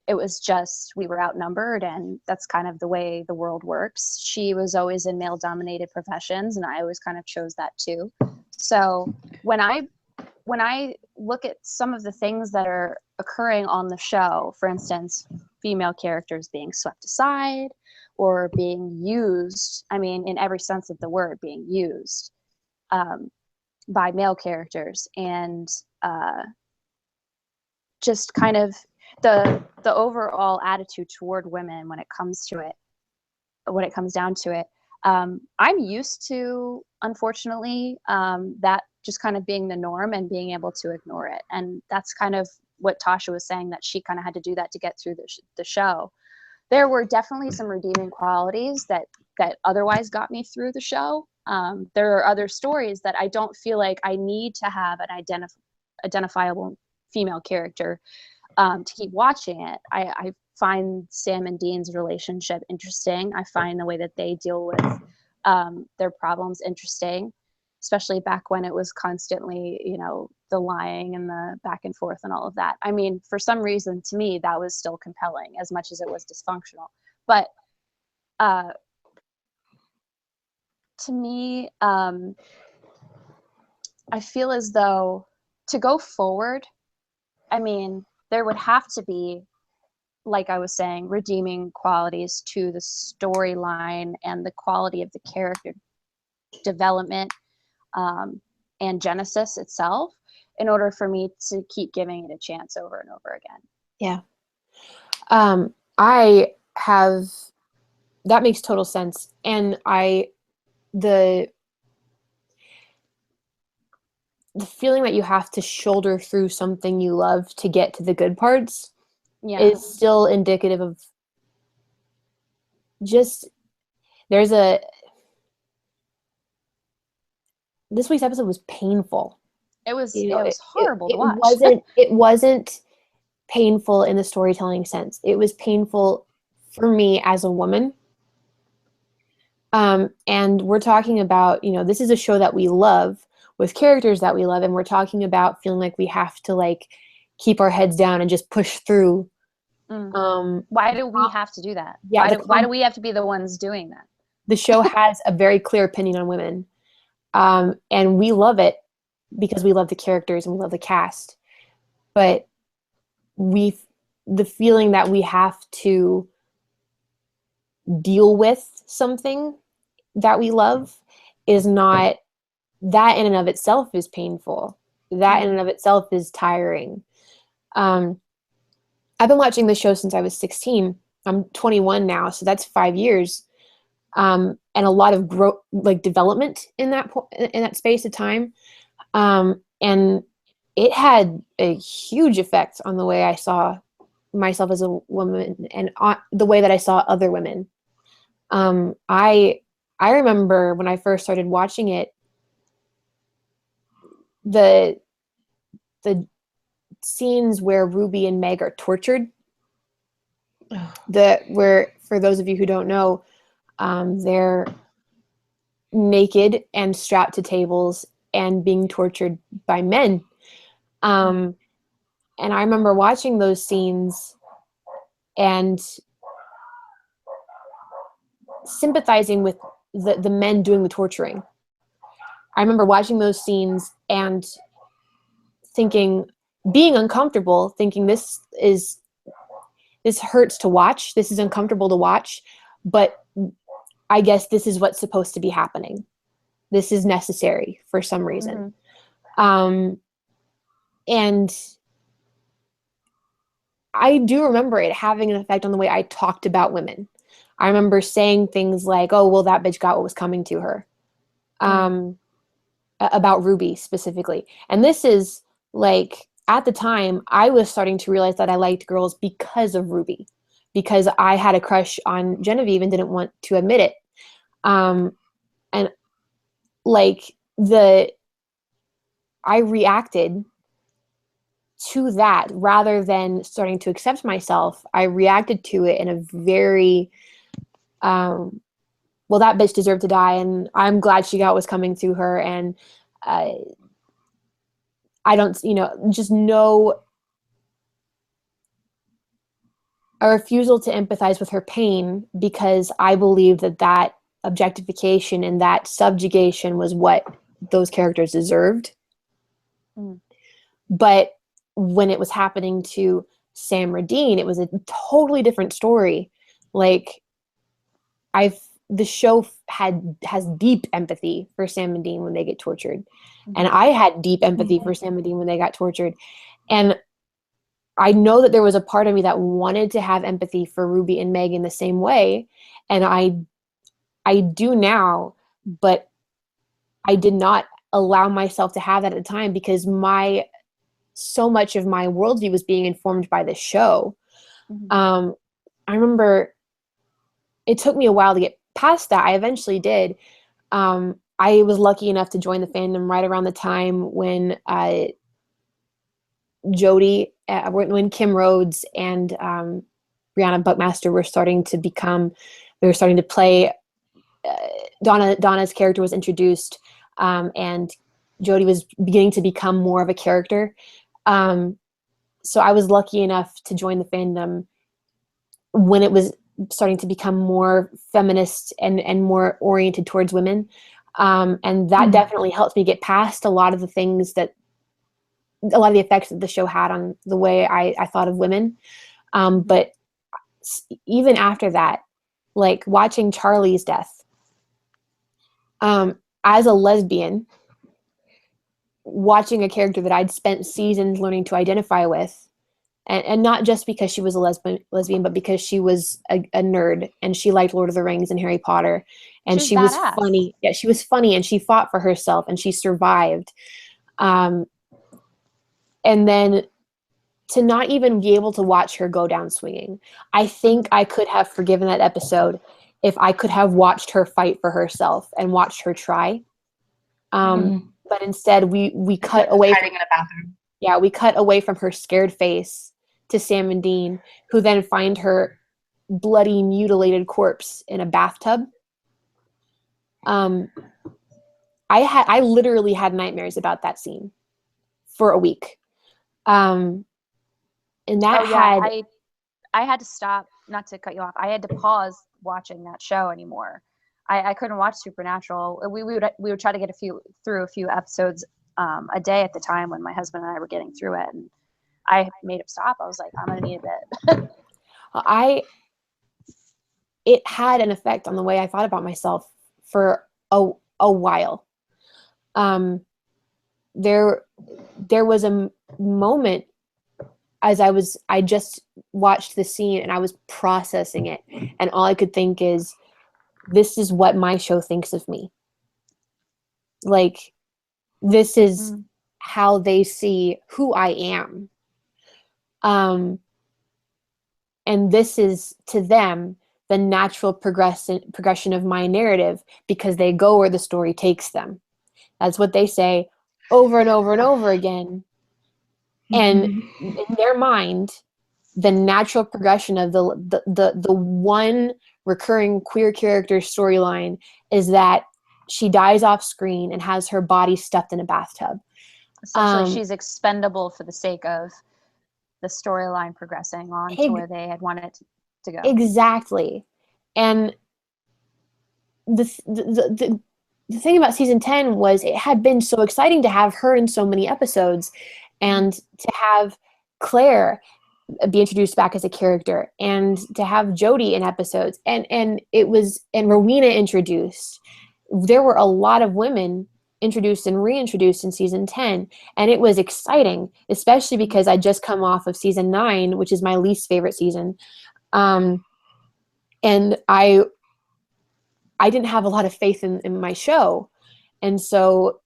it was just we were outnumbered, and that's kind of the way the world works. She was always in male dominated professions, and I always kind of chose that too. So when I look at some of the things that are occurring on the show, for instance, female characters being swept aside or being used, I mean, in every sense of the word, being used by male characters, and just kind of the overall attitude toward women when it comes down to it, I'm used to, unfortunately, that just kind of being the norm and being able to ignore it. And that's kind of what Tasha was saying, that she kind of had to do that to get through the show. There were definitely some redeeming qualities that otherwise got me through the show. There are other stories that I don't feel like I need to have an identifiable female character to keep watching it. I find Sam and Dean's relationship interesting. I find the way that they deal with their problems interesting, especially back when it was constantly, the lying and the back and forth and all of that. I mean, for some reason, to me, that was still compelling as much as it was dysfunctional. But to me, I feel as though to go forward, I mean, there would have to be, like I was saying, redeeming qualities to the storyline and the quality of the character development and genesis itself in order for me to keep giving it a chance over and over again. Yeah. That makes total sense. And the feeling that you have to shoulder through something you love to get to the good parts is still indicative of just, this week's episode was painful. It was horrible to watch. It wasn't painful in the storytelling sense. It was painful for me as a woman. And we're talking about, this is a show that we love with characters that we love, and we're talking about feeling like we have to keep our heads down and just push through. Why do we have to do that? Yeah, why do we have to be the ones doing that? The show has a very clear opinion on women, and we love it because we love the characters and we love the cast. But the feeling that we have to deal with something that we love is not, that in and of itself is painful. That in and of itself is tiring. I've been watching this show since I was 16. I'm 21 now, so that's 5 years. And a lot of growth, development in that space of time. And it had a huge effect on the way I saw myself as a woman and the way that I saw other women. I remember when I first started watching it, the scenes where Ruby and Meg are tortured, where, for those of you who don't know, they're naked and strapped to tables and being tortured by men. And I remember watching those scenes and sympathizing with the men doing the torturing. I remember watching those scenes and being uncomfortable, thinking this hurts to watch. This is uncomfortable to watch, but I guess this is what's supposed to be happening. This is necessary for some reason. And I do remember it having an effect on the way I talked about women. I remember saying things like, oh, well, that bitch got what was coming to her. About Ruby specifically. And this is at the time, I was starting to realize that I liked girls because of Ruby, because I had a crush on Genevieve and didn't want to admit it. And I reacted to that, rather than starting to accept myself, I reacted to it in a very, well, that bitch deserved to die, and I'm glad she got what's coming to her, and I don't, just no, a refusal to empathize with her pain, because I believe that objectification and that subjugation was what those characters deserved. Mm. But when it was happening to Sam Radine, it was a totally different story. Like, the show has deep empathy for Sam and Dean when they get tortured. Mm-hmm. And I had deep empathy for Sam and Dean when they got tortured. And I know that there was a part of me that wanted to have empathy for Ruby and Meg in the same way. And I do now, but I did not allow myself to have that at the time, because so much of my worldview was being informed by the show. Mm-hmm. I remember it took me a while to get past that. I eventually did. I was lucky enough to join the fandom right around the time when Jodie, when Kim Rhodes and Brianna Buckmaster were starting to play. Donna's character was introduced, and Jodie was beginning to become more of a character. So I was lucky enough to join the fandom when it was starting to become more feminist and more oriented towards women. And that definitely helped me get past a lot of the effects that the show had on the way I thought of women. But even after that, like watching Charlie's death, as a lesbian, watching a character that I'd spent seasons learning to identify with, and not just because she was a lesbian, but because she was a nerd and she liked Lord of the Rings and Harry Potter, and she was funny. Yeah, she was funny, and she fought for herself, and she survived. And then to not even be able to watch her go down swinging. I think I could have forgiven that episode if I could have watched her fight for herself and watched her try. But instead we cut away hiding in a bathroom. Yeah, we cut away from her scared face to Sam and Dean, who then find her bloody, mutilated corpse in a bathtub. I literally had nightmares about that scene for a week. And that I had to stop, not to cut you off. I had to pause watching that show anymore. I couldn't watch Supernatural. We would try to get through a few episodes a day at the time when my husband and I were getting through it, and I made him stop. I was like, I'm gonna need a bit. It had an effect on the way I thought about myself for a while. There was a moment as I just watched the scene and I was processing it, and all I could think is, this is what my show thinks of me. Like, this is how they see who I am. And this is, to them, the natural progression of my narrative, because they go where the story takes them. That's what they say over and over and over again. And in their mind, the natural progression of the one recurring queer character storyline is that she dies off screen and has her body stuffed in a bathtub. Essentially, she's expendable for the sake of the storyline progressing on to where they had wanted to go. Exactly. And the thing about season 10 was it had been so exciting to have her in so many episodes, and to have Claire be introduced back as a character, and to have Jodie in episodes, and Rowena introduced. There were a lot of women introduced and reintroduced in season 10, and it was exciting, especially because I just come off of season 9, which is my least favorite season. And I didn't have a lot of faith in my show, and so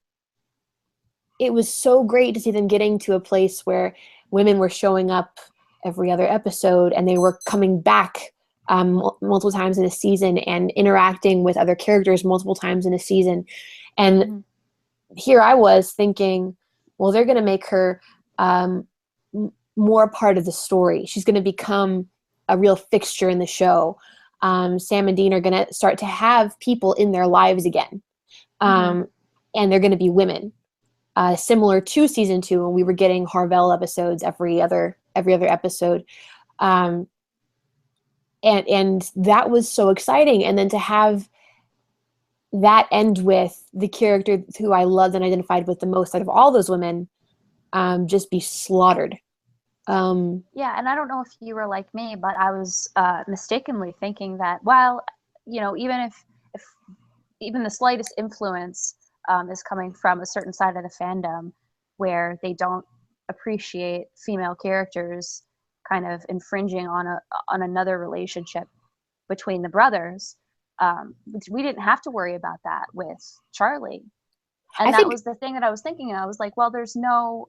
it was so great to see them getting to a place where women were showing up every other episode, and they were coming back multiple times in a season and interacting with other characters multiple times in a season. And here I was thinking, well, they're going to make her more part of the story. She's going to become a real fixture in the show. Sam and Dean are going to start to have people in their lives again. And they're going to be women. Similar to season 2, when we were getting Harvell episodes every other episode. And that was so exciting. And then to have that end with the character who I loved and identified with the most out of all those women, just be slaughtered. Yeah, and I don't know if you were like me, but I was mistakenly thinking that, well, even if even the slightest influence is coming from a certain side of the fandom where they don't appreciate female characters kind of infringing on another relationship between the brothers, we didn't have to worry about that with Charlie. And that was the thing that I was thinking. I was like, well, there's no,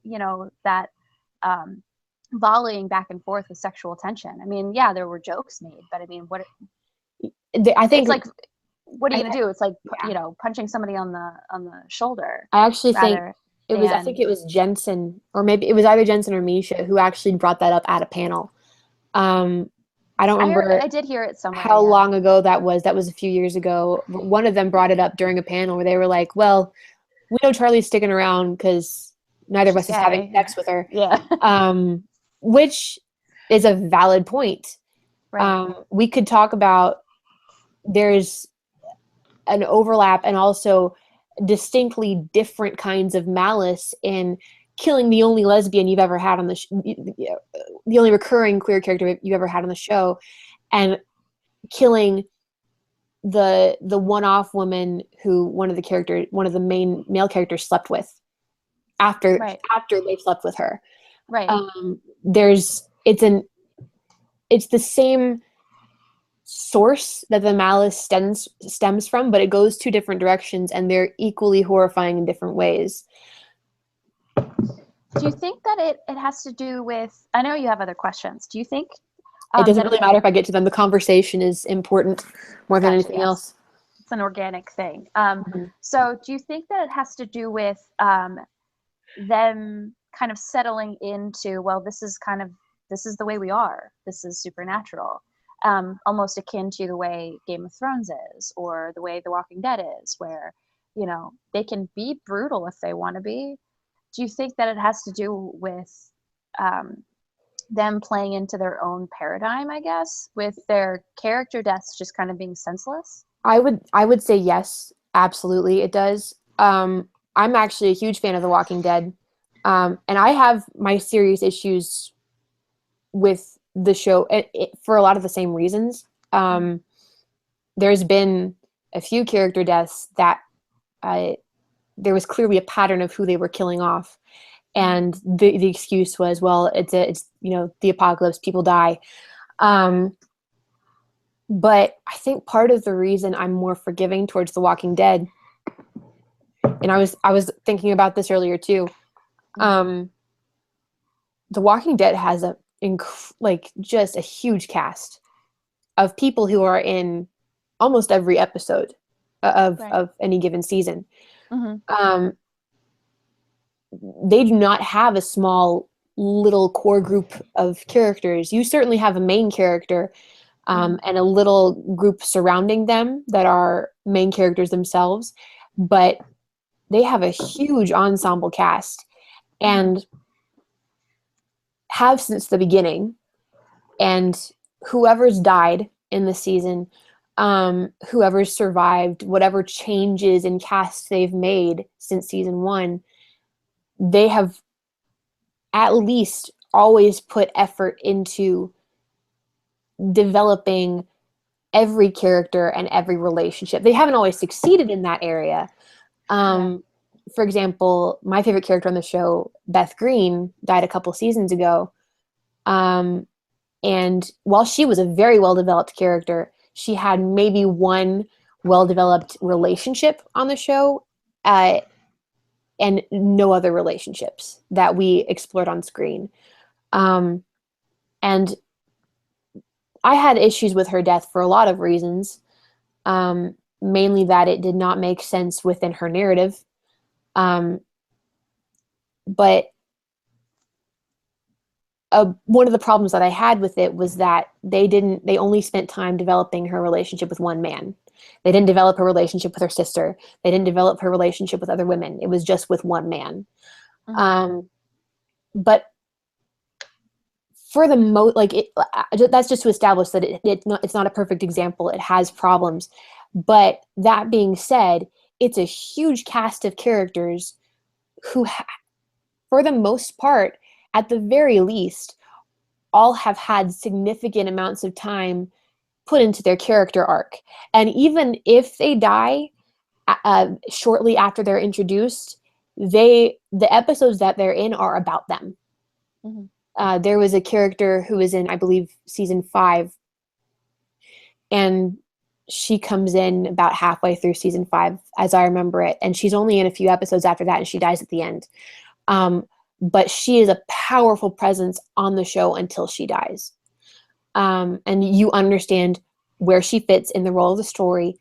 that volleying back and forth with sexual tension. I mean, yeah, there were jokes made, but I mean, I think it's like, what are you gonna do? It's like, punching somebody on the shoulder. I actually think I think it was Jensen, or maybe it was either Jensen or Misha who actually brought that up at a panel. I don't remember. I did hear it somewhere. How long ago that was? That was a few years ago. One of them brought it up during a panel where they were like, "Well, we know Charlie's sticking around because neither of us is having sex with her." Yeah. Which is a valid point. Right. We could talk about there's an overlap and also distinctly different kinds of malice in killing the only lesbian you've ever had on the the only recurring queer character you ever had on the show, and killing the one-off woman who one of the main male characters slept with after they slept with her. Right. It's the same source that the malice stems from, but it goes two different directions, and they're equally horrifying in different ways. Do you think that it has to do with, I know you have other questions, do you think it doesn't really matter if I get to them? The conversation is important more than anything else. It's an organic thing. So do you think that it has to do with them kind of settling into, well, this is the way we are, this is supernatural, almost akin to the way Game of Thrones is, or the way The Walking Dead is, where they can be brutal if they want to be? Do you think that it has to do with them playing into their own paradigm, I guess, with their character deaths just kind of being senseless? I would say yes, absolutely it does. I'm actually a huge fan of The Walking Dead, and I have my serious issues with the show for a lot of the same reasons. There's been a few character deaths that there was clearly a pattern of who they were killing off, and the excuse was, well, it's the apocalypse, people die. But I think part of the reason I'm more forgiving towards The Walking Dead, and I was thinking about this earlier too, The Walking Dead has just a huge cast of people who are in almost every episode of any given season. They do not have a small little core group of characters. You certainly have a main character and a little group surrounding them that are main characters themselves, but they have a huge ensemble cast and have since the beginning. And whoever's died in the season, whoever's survived, whatever changes in cast they've made since season 1, they have at least always put effort into developing every character and every relationship. They haven't always succeeded in that area. For example, my favorite character on the show, Beth Green, died a couple seasons ago. And while she was a very well-developed character, she had maybe one well-developed relationship on the show, and no other relationships that we explored on screen. And I had issues with her death for a lot of reasons, mainly that it did not make sense within her narrative. But one of the problems that I had with it was that they only spent time developing her relationship with one man. They didn't develop her relationship with her sister. They didn't develop her relationship with other women. It was just with one man. But for the most, like, that's just to establish that it's not a perfect example. It has problems. But that being said, it's a huge cast of characters who, for the most part, at the very least, all have had significant amounts of time put into their character arc. And even if they die shortly after they're introduced, the episodes that they're in are about them. There was a character who was in, I believe, season 5, and she comes in about halfway through season 5, as I remember it, and she's only in a few episodes after that, and she dies at the end. But she is a powerful presence on the show until she dies. And you understand where she fits in the role of the story,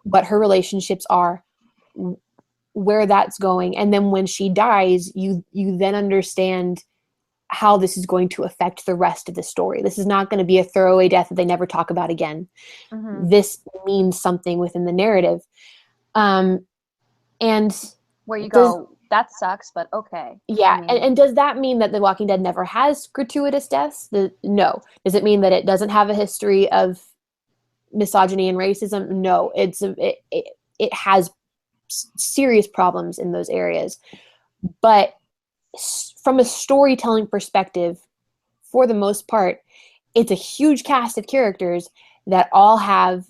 what her relationships are, where that's going. And then when she dies, you then understand how this is going to affect the rest of the story. This is not going to be a throwaway death that they never talk about again. This means something within the narrative. And where you go, that sucks, but okay. Yeah. And does that mean that The Walking Dead never has gratuitous deaths? No. Does it mean that it doesn't have a history of misogyny and racism? No. It has serious problems in those areas. But from a storytelling perspective, for the most part, it's a huge cast of characters that all have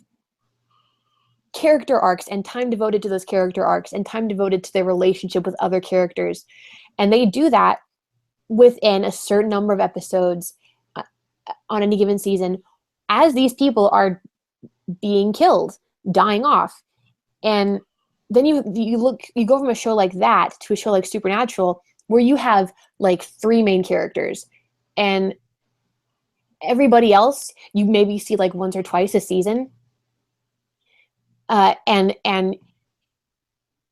character arcs and time devoted to those character arcs and time devoted to their relationship with other characters. And they do that within a certain number of episodes on any given season as these people are being killed, dying off. And then you go from a show like that to a show like Supernatural, where you have like 3 main characters and everybody else you maybe see like once or twice a season. And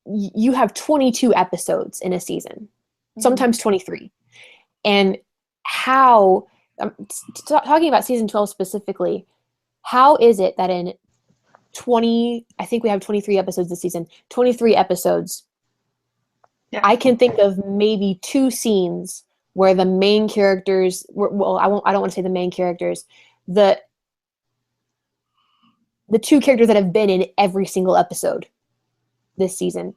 you have 22 episodes in a season, sometimes 23. And how, talking about season 12 specifically, how is it that in I think we have 23 episodes this season, 23 episodes, I can think of maybe 2 scenes where the main characters, I don't want to say the main characters, the 2 characters that have been in every single episode this season,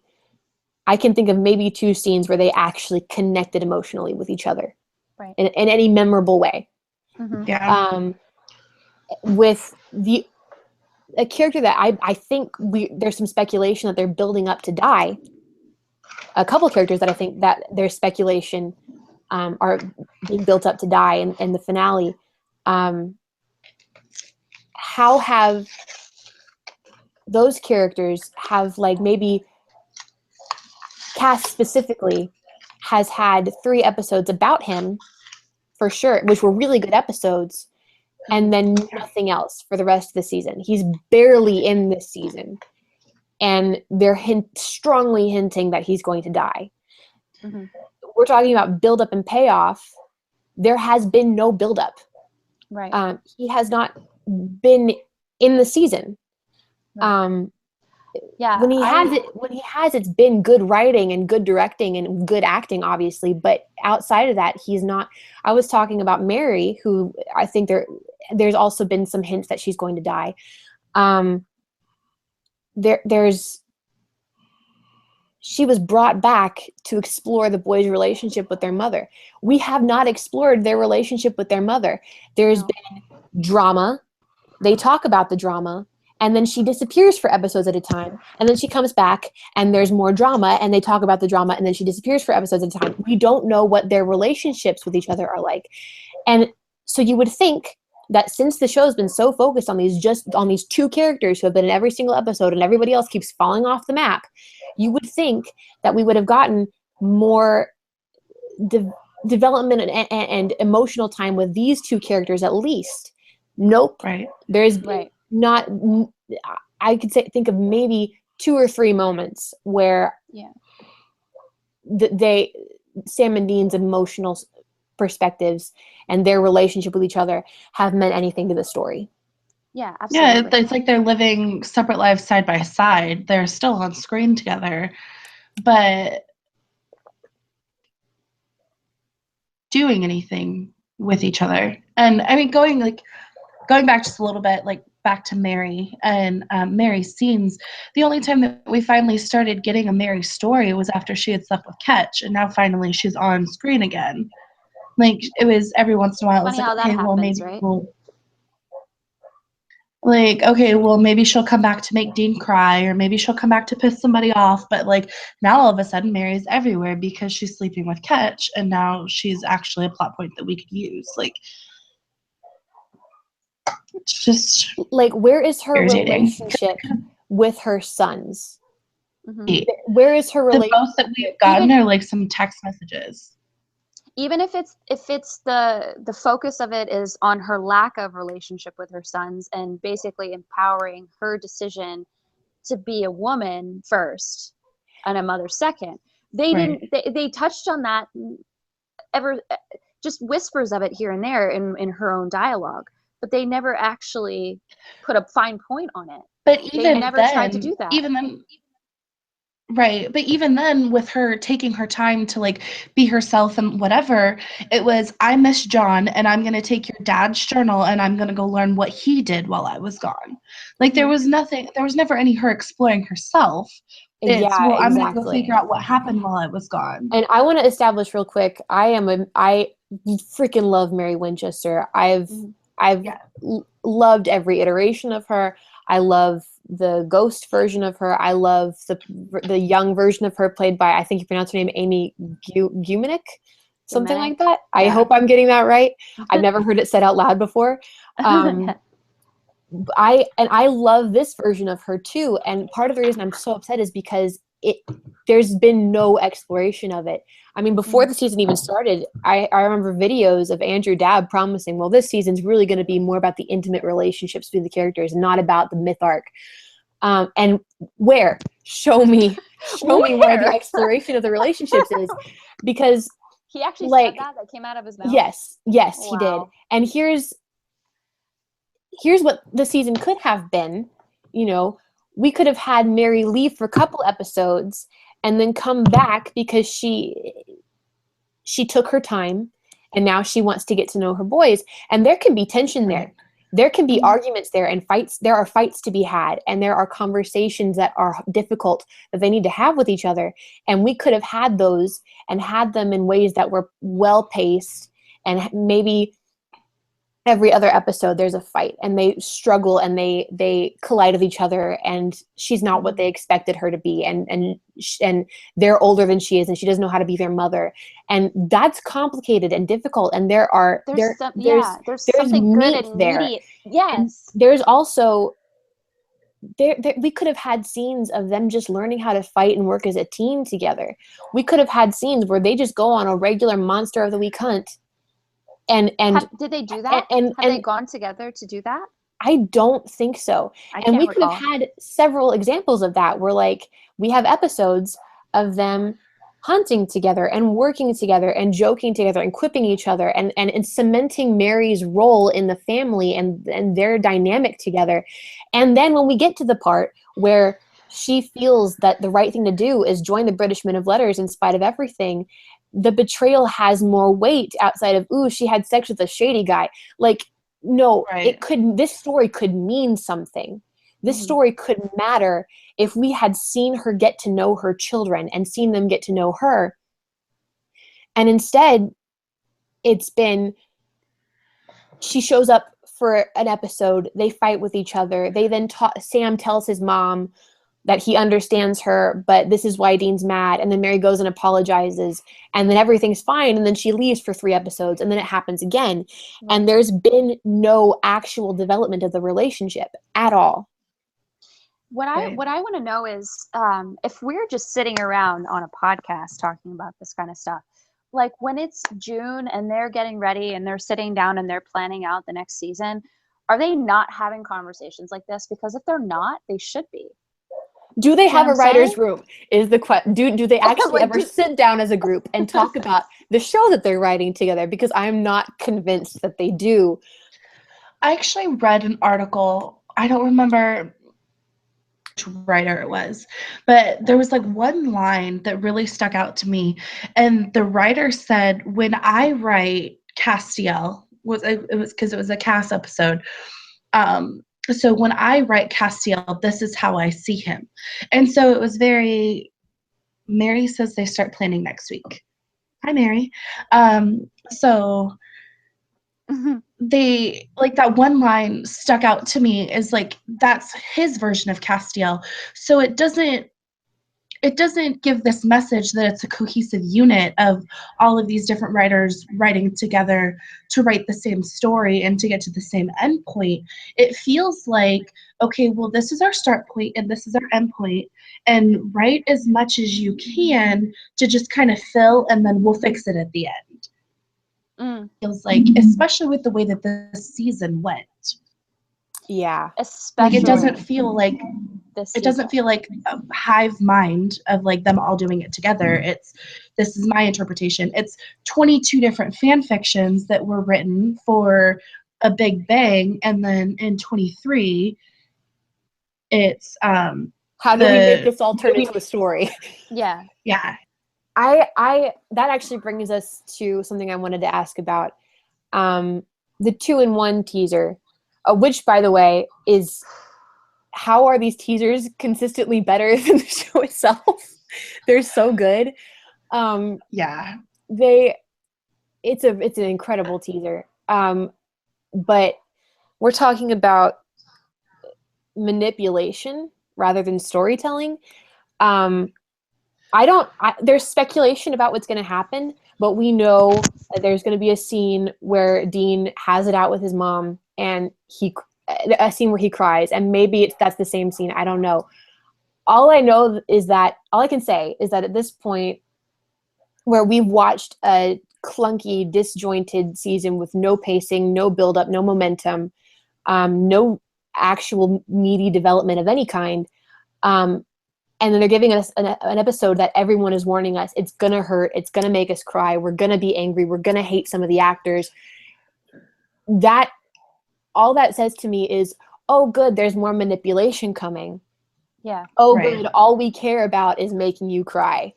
I can think of maybe 2 scenes where they actually connected emotionally with each other, right, in any memorable way. With a character that I think there's some speculation that they're building up to die. A couple characters that I think that there's speculation are being built up to die in the finale. How have those characters have, like, maybe Cass specifically has had 3 episodes about him for sure, which were really good episodes, and then nothing else for the rest of the season. He's barely in this season, and they're strongly hinting that he's going to die. We're talking about build-up and payoff. There has been no build-up. Right. He has not been in the season. Right. When he has, it's been good writing and good directing and good acting, obviously. But outside of that, he's not. I was talking about Mary, who I think there's also been some hints that she's going to die. She was brought back to explore the boys' relationship with their mother. We have not explored their relationship with their mother. There's been drama. They talk about the drama, and then she disappears for episodes at a time, and then she comes back, and there's more drama, and they talk about the drama, and then she disappears for episodes at a time. We don't know what their relationships with each other are like. And so you would think that since the show's been so focused on these 2 characters who have been in every single episode and everybody else keeps falling off the map, you would think that we would have gotten more development and emotional time with these 2 characters at least. Nope. Right. There's not. I could think of maybe 2 or 3 moments where Sam and Dean's emotional perspectives and their relationship with each other have meant anything to the story. Yeah, absolutely. Yeah, it's like they're living separate lives side by side. They're still on screen together, but doing anything with each other. And I mean, going back just a little bit, like back to Mary and Mary's scenes, the only time that we finally started getting a Mary story was after she had slept with Ketch, and now finally she's on screen again. Like, it was every once in a while, it was Funny like, how that okay, well, happens, maybe right? maybe she'll come back to make Dean cry, or maybe she'll come back to piss somebody off. But like, now all of a sudden Mary's everywhere because she's sleeping with Ketch, and now she's actually a plot point that we could use. Like, it's just Like, where is her irritating. relationship with her sons? Mhm. Where is her The relationship? most that we've gotten are like some text messages. Even if it's the focus of it is on her lack of relationship with her sons and basically empowering her decision to be a woman first and a mother second. They Right. didn't they touched on that ever, just whispers of it here and there in her own dialogue, but they never actually put a fine point on it. But They even never then, tried to do that. even then, right. But even then, with her taking her time to like be herself and whatever, it was, I miss John, and I'm gonna take your dad's journal and I'm gonna go learn what he did while I was gone. Like, there was never any her exploring herself. It's, Yeah, well, I'm gonna go exactly. figure out what happened while I was gone. And I want to establish real quick, I freaking love Mary Winchester. I've Yeah. loved every iteration of her. I love the ghost version of her. I love the young version of her played by, I think you pronounce her name, Amy Gumenick, something like that. I hope I'm getting that right. I've never heard it said out loud before. I love this version of her too. And part of the reason I'm so upset is because there's been no exploration of it. I mean, before the season even started, I remember videos of Andrew Dabb promising, well, this season's really going to be more about the intimate relationships between the characters, not about the myth arc. And where? Show me where the exploration of the relationships is, because he actually like, said that came out of his mouth. Yes, Wow. he did. And here's what the season could have been. You know, we could have had Mary leave for a couple episodes and then come back because she took her time and now she wants to get to know her boys. And there can be tension there. There can be arguments there and fights. There are fights to be had, and there are conversations that are difficult that they need to have with each other. And we could have had those and had them in ways that were well paced, and maybe every other episode there's a fight and they struggle and they collide with each other, and she's not what they expected her to be, and they're older than she is and she doesn't know how to be their mother, and that's complicated and difficult, and there's something good and there. Meaty. Yes. And there's also there we could have had scenes of them just learning how to fight and work as a team together. We could have had scenes where they just go on a regular monster of the week hunt. And did they do that? And have they gone together to do that? I don't think so. And we could have had several examples of that where, like, we have episodes of them hunting together and working together and joking together and quipping each other and cementing Mary's role in the family and their dynamic together. And then when we get to the part where she feels that the right thing to do is join the British Men of Letters in spite of everything, the betrayal has more weight outside of, ooh, she had sex with a shady guy. Like, no, this story could mean something. This story could matter if we had seen her get to know her children and seen them get to know her. And instead, it's been, she shows up for an episode, they fight with each other. They then Sam tells his mom that he understands her, but this is why Dean's mad. And then Mary goes and apologizes, and then everything's fine. And then she leaves for 3 episodes, and then it happens again. And there's been no actual development of the relationship at all. What I want to know is, if we're just sitting around on a podcast talking about this kind of stuff, like when it's June and they're getting ready and they're sitting down and they're planning out the next season, are they not having conversations like this? Because if they're not, they should be. Do they have a I'm writer's saying? room? Is the question. Do they actually Like, ever sit down as a group and talk about the show that they're writing together? Because I'm not convinced that they do. I actually read an article. I don't remember which writer it was, but there was like one line that really stuck out to me. And the writer said, when I write Castiel, it was because it was a Cass episode. So when I write Castiel, this is how I see him. And so it was very, Mary says they start planning next week. Hi, Mary. So they, like, that one line stuck out to me is like, that's his version of Castiel. So it doesn't give this message that it's a cohesive unit of all of these different writers writing together to write the same story and to get to the same end point. It feels like, okay, well, this is our start point and this is our end point, and write as much as you can to just kind of fill, and then we'll fix it at the end. Feels like, especially with the way that this season went. Yeah. Especially Like, it doesn't feel like this it doesn't feel like a hive mind of like them all doing it together. It's, this is my interpretation. It's 22 different fan fictions that were written for a big bang, and then in 23 it's How do we make this all turn into a story? Yeah. Yeah. I that actually brings us to something I wanted to ask about. The 2-in-1 teaser, which, by the way, is, how are these teasers consistently better than the show itself? They're so good. Yeah. It's an incredible teaser. But we're talking about manipulation rather than storytelling. There's speculation about what's going to happen, but we know that there's going to be a scene where Dean has it out with his mom, and a scene where he cries, and maybe that's the same scene. I don't know. All I can say is that at this point, where we've watched a clunky, disjointed season with no pacing, no build-up, no momentum, no actual meaty development of any kind, and then they're giving us an episode that everyone is warning us, it's going to hurt, it's going to make us cry, we're going to be angry, we're going to hate some of the actors. All that says to me is, oh, good, there's more manipulation coming. Yeah. Oh, Right. good, all we care about is making you cry.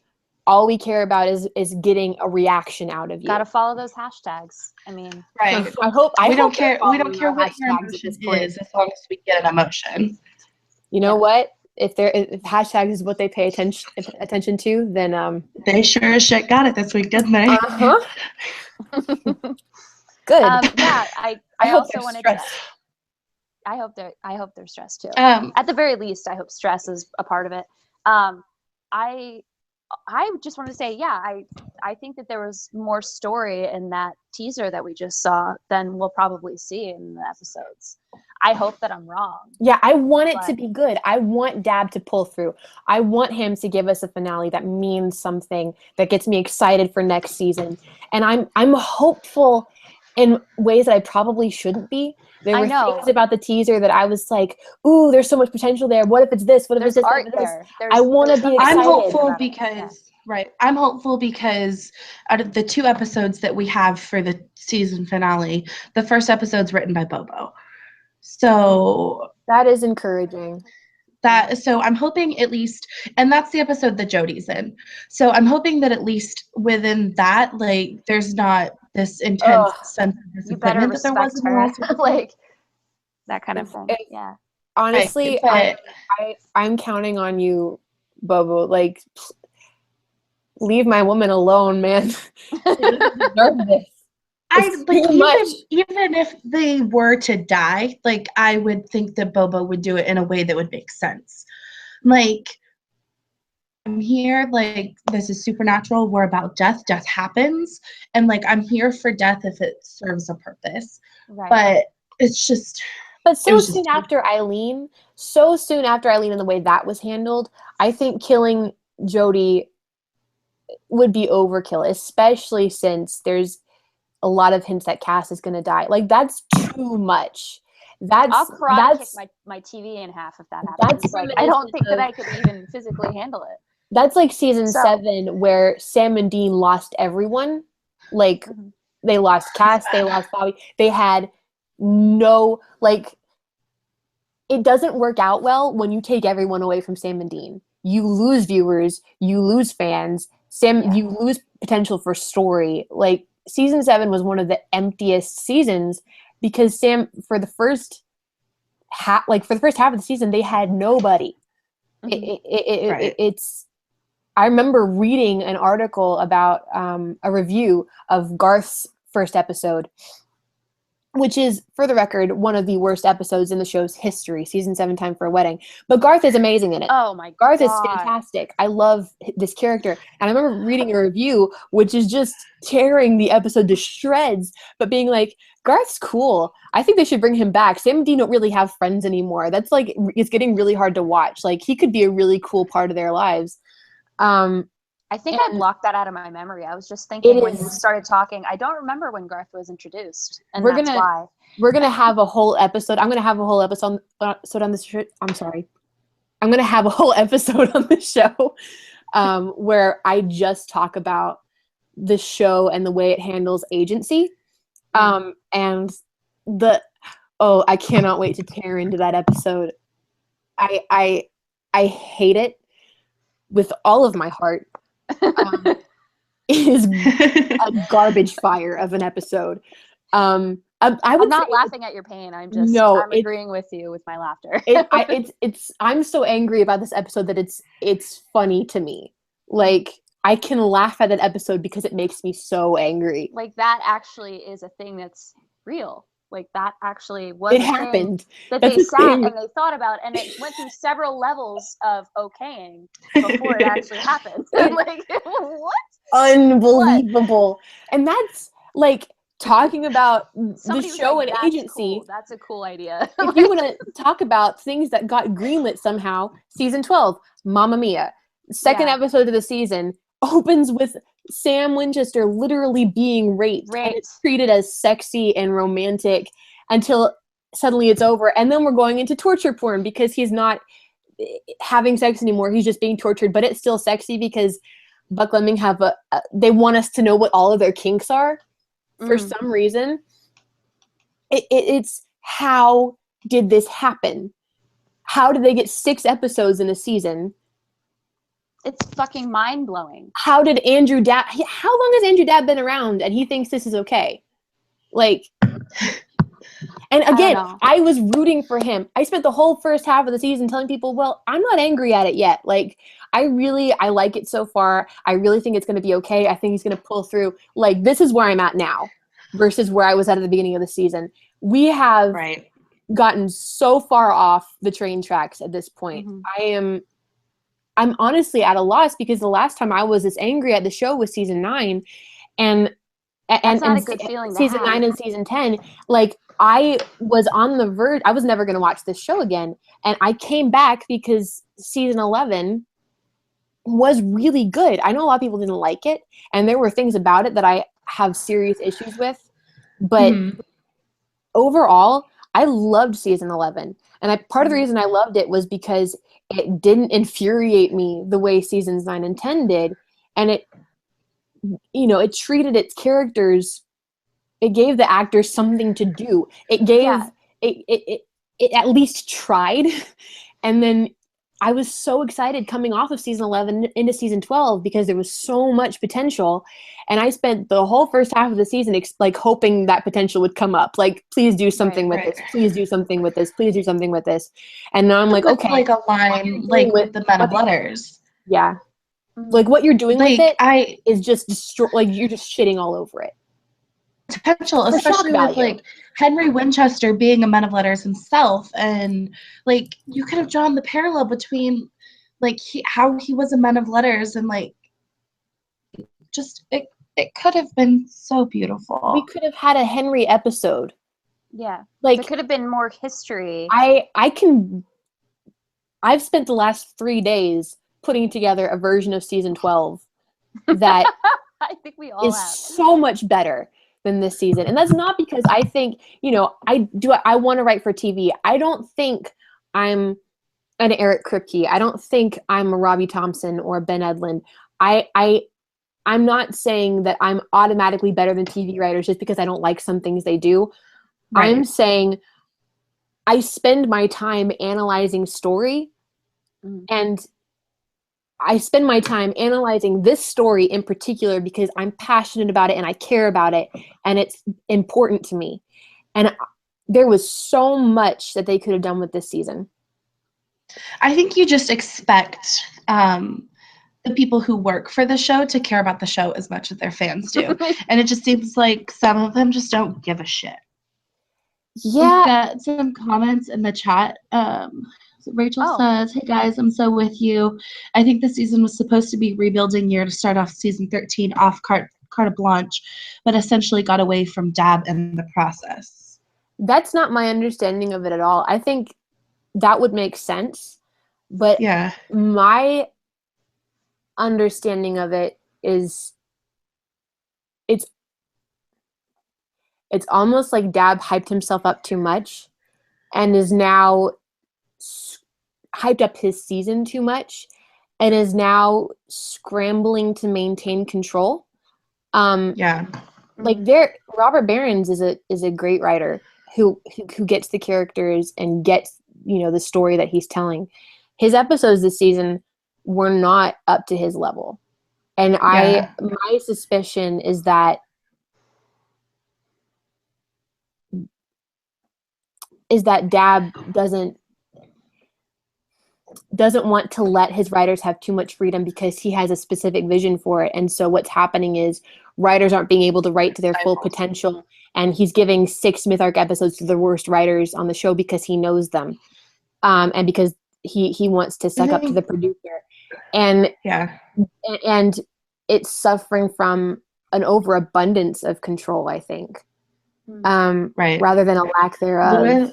All we care about is getting a reaction out of you. Gotta follow those hashtags. I mean, Right. We don't care what your emotion is, as long as we get an emotion. You know what? If hashtags is what they pay attention to, then They sure as shit got it this week, didn't they? uh-huh. Good. yeah, I hope also they're wanted stressed. to. I hope they're stressed too. At the very least, I hope stress is a part of it. I just wanted to say, yeah, I think that there was more story in that teaser that we just saw than we'll probably see in the episodes. I hope that I'm wrong. Yeah, I want it to be good. I want Dab to pull through. I want him to give us a finale that means something, that gets me excited for next season. And I'm hopeful in ways that I probably shouldn't be. There were things about the teaser that I was like, ooh, there's so much potential there. What if it's this? What if it's this? Art there. I want to be excited. I'm hopeful because, I'm hopeful because out of the 2 episodes that we have for the season finale, the first episode's written by Bobo. So that is encouraging. So I'm hoping at least, and that's the episode that Jodie's in. So I'm hoping that at least within that, like, there's not this intense sense of disappointment that there was in the last one. Like that kind of thing. Yeah. Honestly, I'm counting on you, Bobo. Like, leave my woman alone, man. Even if they were to die, like, I would think that Bobo would do it in a way that would make sense. Like, I'm here, like, this is supernatural, we're about death happens, and like, I'm here for death if it serves a purpose. Right. But it's just, but so soon after Eileen, in the way that was handled, I think killing Jodie would be overkill, especially since there's a lot of hints that Cass is going to die. Like, that's too much. I'll cry kick my TV in half if that happens. Like, I don't think that I could even physically handle it. That's like season 7 where Sam and Dean lost everyone. Like, they lost Cass, they lost Bobby. They had no, like, it doesn't work out well when you take everyone away from Sam and Dean. You lose viewers, you lose fans, you lose potential for story. Like, season 7 was one of the emptiest seasons because Sam, for the first half of the season, they had nobody. It's. I remember reading an article about a review of Garth's first episode, which is, for the record, one of the worst episodes in the show's history, season 7, Time for a Wedding. But Garth is amazing in it. Oh my God. Garth is fantastic. I love this character. And I remember reading a review, which is just tearing the episode to shreds, but being like, Garth's cool. I think they should bring him back. Sam and Dean don't really have friends anymore. That's like, it's getting really hard to watch. Like, he could be a really cool part of their lives. I think I blocked that out of my memory. I was just thinking when you started talking, I don't remember when Garth was introduced, and that's why. We're gonna have a whole episode. I'm gonna have a whole episode on this. I'm sorry. I'm gonna have a whole episode on this show where I just talk about the show and the way it handles agency, and I cannot wait to tear into that episode. I hate it with all of my heart. It is a garbage fire of an episode. I'm not laughing at your pain. I'm agreeing with you with my laughter. I'm so angry about this episode that it's funny to me. Like, I can laugh at that episode because it makes me so angry. Like, that actually is a thing that's real. Like, that actually was it happened. That they sat and they thought about, and it went through several levels of okaying before it actually happened. Like, what? Unbelievable. What? And that's like talking about Somebody the show and agency. Cool. That's a cool idea. If you want to talk about things that got greenlit somehow, season 12, Mamma Mia. Second episode of the season opens with Sam Winchester literally being raped. And it's treated as sexy and romantic until suddenly it's over. And then we're going into torture porn because he's not having sex anymore. He's just being tortured, but it's still sexy because BuckLeming they want us to know what all of their kinks are for some reason. It's how did this happen? How did they get 6 episodes in a season? It's fucking mind-blowing. How long has Andrew Dabb been around and he thinks this is okay? Like, and again, I was rooting for him. I spent the whole first half of the season telling people, well, I'm not angry at it yet. Like, I like it so far. I really think it's going to be okay. I think he's going to pull through. Like, this is where I'm at now versus where I was at the beginning of the season. We have gotten so far off the train tracks at this point. I'm honestly at a loss because the last time I was this angry at the show was season 9, and not a good feeling. Season 9 and season 10, like, I was on the verge. I was never going to watch this show again, and I came back because season 11 was really good. I know a lot of people didn't like it, and there were things about it that I have serious issues with, but overall, I loved season 11, and part of the reason I loved it was because it didn't infuriate me the way seasons 9 and 10 did. And it treated its characters, it gave the actors something to do. It gave, it at least tried. And then I was so excited coming off of season 11 into season 12 because there was so much potential. And I spent the whole first half of the season like hoping that potential would come up. Like, please do something with this. Please do something with this. Please do something with this. And now I'm like, okay. Like a line, like with the Men of Letters. Yeah. Like, what you're doing with it is just like, you're just shitting all over it. Potential, especially with like Henry Winchester being a Men of Letters himself, and like you could have drawn the parallel between like how he was a Man of Letters and like just it could have been so beautiful. We could have had a Henry episode. Yeah, like there could have been more history. I've spent the last 3 days putting together a version of season 12 that I think we all is so much better. than this season. And that's not because I think, I want to write for TV. I don't think I'm an Eric Kripke. I don't think I'm a Robbie Thompson or Ben Edlund. I'm not saying that I'm automatically better than TV writers just because I don't like some things they do. Right. I'm saying I spend my time analyzing story, and I spend my time analyzing this story in particular because I'm passionate about it and I care about it and it's important to me. And there was so much that they could have done with this season. I think you just expect the people who work for the show to care about the show as much as their fans do. And it just seems like some of them just don't give a shit. Yeah. We've got some comments in the chat. Rachel says, hey guys, I'm so with you. I think the season was supposed to be rebuilding year to start off season 13 off carte blanche, but essentially got away from Dab in the process. That's not my understanding of it at all. I think that would make sense, but yeah, my understanding of it is it's almost like Dab hyped himself up too much and is now hyped up his season too much and is now scrambling to maintain control. Like Robert Behrens is a great writer who gets the characters and gets, the story that he's telling. His episodes this season were not up to his level. And my suspicion is that Dab doesn't want to let his writers have too much freedom because he has a specific vision for it. And so what's happening is writers aren't being able to write to their full potential. And he's giving 6 Myth Arc episodes to the worst writers on the show because he knows them. And because he wants to suck up to the producer. And it's suffering from an overabundance of control, I think. Rather than a lack thereof.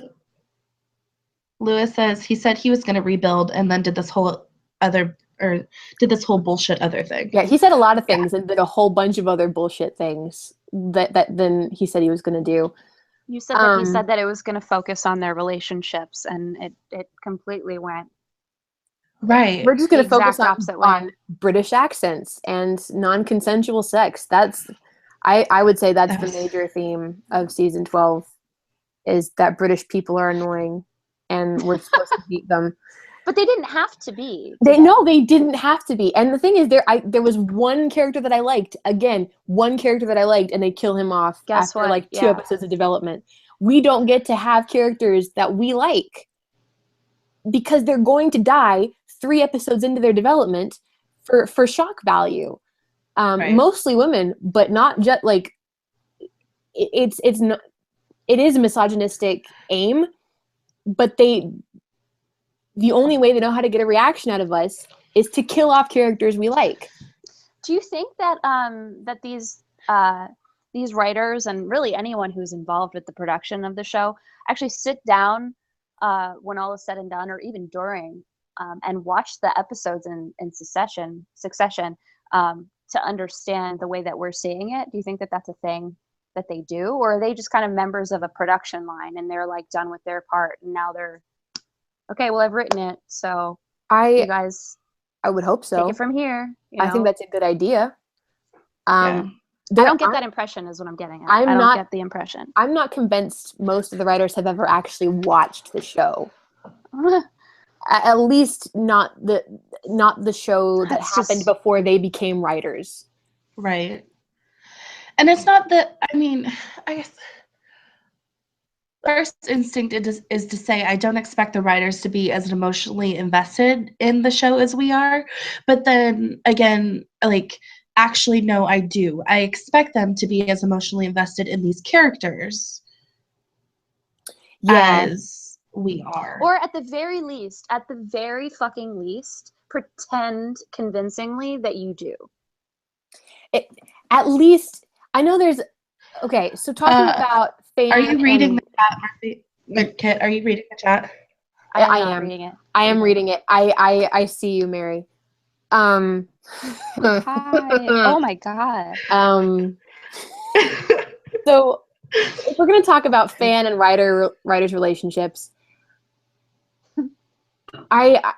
Lewis says he said he was going to rebuild and then did this whole bullshit other thing. Yeah, he said a lot of things and did a whole bunch of other bullshit things that then he said he was going to do. You said that he said that it was going to focus on their relationships, and it completely went. Right. We're just going to focus on British accents and non-consensual sex. I would say that's the major theme of season 12 is that British people are annoying and we're supposed to beat them. But they didn't have to be. They didn't have to be. And the thing is, there was one character that I liked. Again, one character that I liked, and they kill him off after like 2 episodes of development. We don't get to have characters that we like because they're going to die 3 episodes into their development for shock value. Mostly women, but not just like it's not. It is a misogynistic aim, but the only way they know how to get a reaction out of us is to kill off characters we like. Do you think that that these writers and really anyone who's involved with the production of the show actually sit down when all is said and done, or even during, and watch the episodes in succession to understand the way that we're seeing it? Do you think that that's a thing that they do, or are they just kind of members of a production line and they're like done with their part and now they're okay, well, I've written it, so you guys, I would hope so. take it from here. I think that's a good idea. I don't get that impression is what I'm getting at. I don't get the impression. I'm not convinced most of the writers have ever actually watched the show. At least not the show that happened before they became writers. Right. And it's not that, I guess first instinct is to say I don't expect the writers to be as emotionally invested in the show as we are. But then again, like, actually, no, I do. I expect them to be as emotionally invested in these characters as we are. Or at the very fucking least, pretend convincingly that you do. At least, I know there's, okay, so talking about fan. Are you reading the chat, Murphy? Kit, are you reading the chat? I am reading it. I am reading it. I see you, Mary. Hi. Oh my God. So if we're going to talk about fan and writers relationships,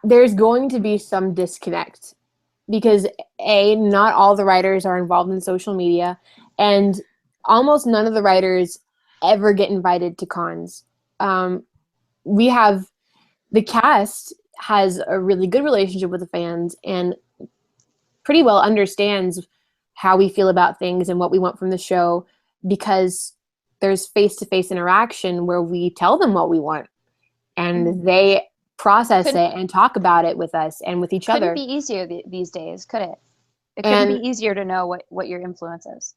there's going to be some disconnect because not all the writers are involved in social media, and almost none of the writers ever get invited to cons. The cast has a really good relationship with the fans and pretty well understands how we feel about things and what we want from the show, because there's face-to-face interaction where we tell them what we want and they process it and talk about it with us and with each other. Couldn't be easier these days, could it? It couldn't be easier to know what your influence is.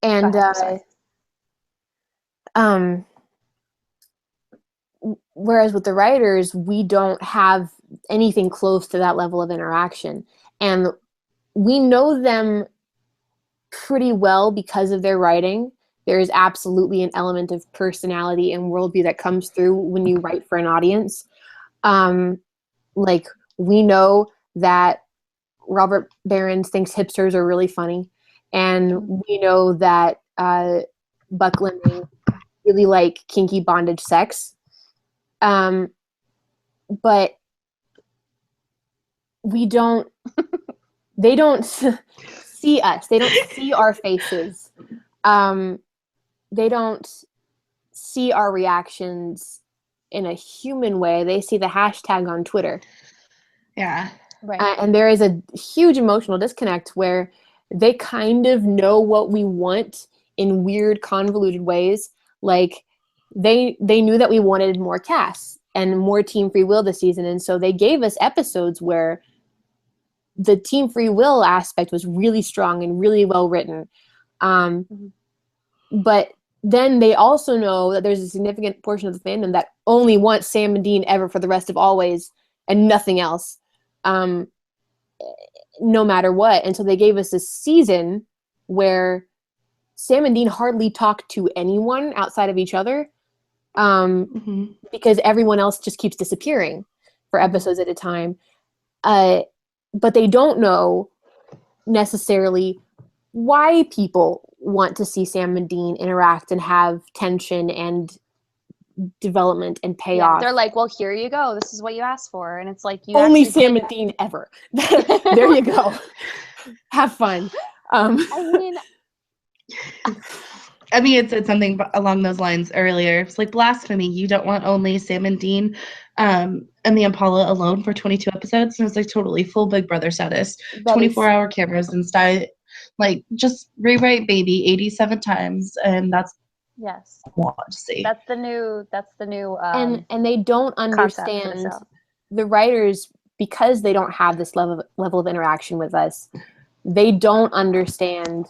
And whereas with the writers, we don't have anything close to that level of interaction. And we know them pretty well because of their writing. There is absolutely an element of personality and worldview that comes through when you write for an audience. Like, we know that Robert Behrens thinks hipsters are really funny. And we know that BuckLeming really like kinky bondage sex. But they don't see us. They don't see our faces. They don't see our reactions in a human way. They see the hashtag on Twitter. Yeah. Right. And there is a huge emotional disconnect where they kind of know what we want in weird, convoluted ways. Like, they knew that we wanted more casts and more Team Free Will this season. And so they gave us episodes where the Team Free Will aspect was really strong and really well written. But then they also know that there's a significant portion of the fandom that only wants Sam and Dean ever for the rest of always and nothing else, no matter what. And so they gave us this season where Sam and Dean hardly talk to anyone outside of each other, because everyone else just keeps disappearing for episodes at a time. But they don't know necessarily why people want to see Sam and Dean interact and have tension and development and payoff. They're like, well, here you go. This is what you asked for. And it's like, you only Sam and Dean ever. There you go. Have fun. I mean, it said something along those lines earlier. It's like blasphemy. You don't want only Sam and Dean and the Impala alone for 22 episodes. And it's like totally full Big Brother status. 24-hour cameras and style. Like, just rewrite baby 87 times, and that's what I want to see. That's the new and they don't understand the writers, because they don't have this level of interaction with us. They don't understand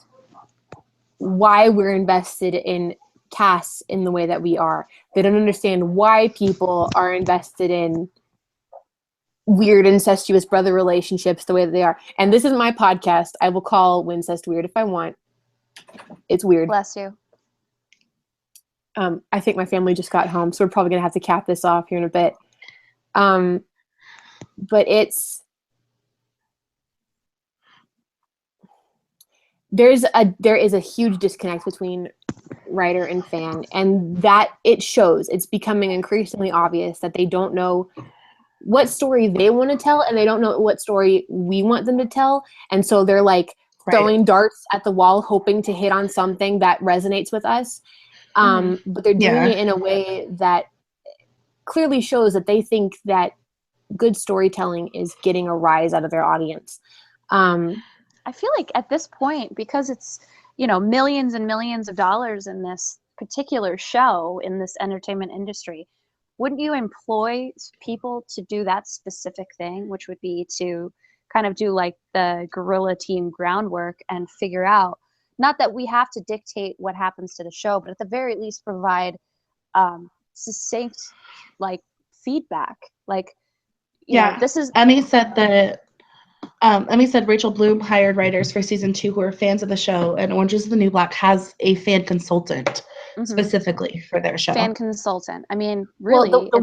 why we're invested in casts in the way that we are. They don't understand why people are invested in weird incestuous brother relationships the way that they are. And this is my podcast. I will call Wincest weird if I want. It's weird. Bless you. I think my family just got home, so we're probably gonna have to cap this off here in a bit. But there is a huge disconnect between writer and fan, and that it shows. It's becoming increasingly obvious that they don't know what story they want to tell, and they don't know what story we want them to tell. And so they're like throwing darts at the wall, hoping to hit on something that resonates with us. But they're doing it in a way that clearly shows that they think that good storytelling is getting a rise out of their audience. I feel like at this point, because it's, millions and millions of dollars in this particular show, in this entertainment industry, wouldn't you employ people to do that specific thing, which would be to kind of do like the guerrilla team groundwork and figure out, not that we have to dictate what happens to the show, but at the very least provide succinct like feedback. Like, this is Emmy said that Emmy said Rachel Bloom hired writers for season 2 who are fans of the show, and Orange is the New Black has a fan consultant specifically for their show. Fan consultant. I mean, really, The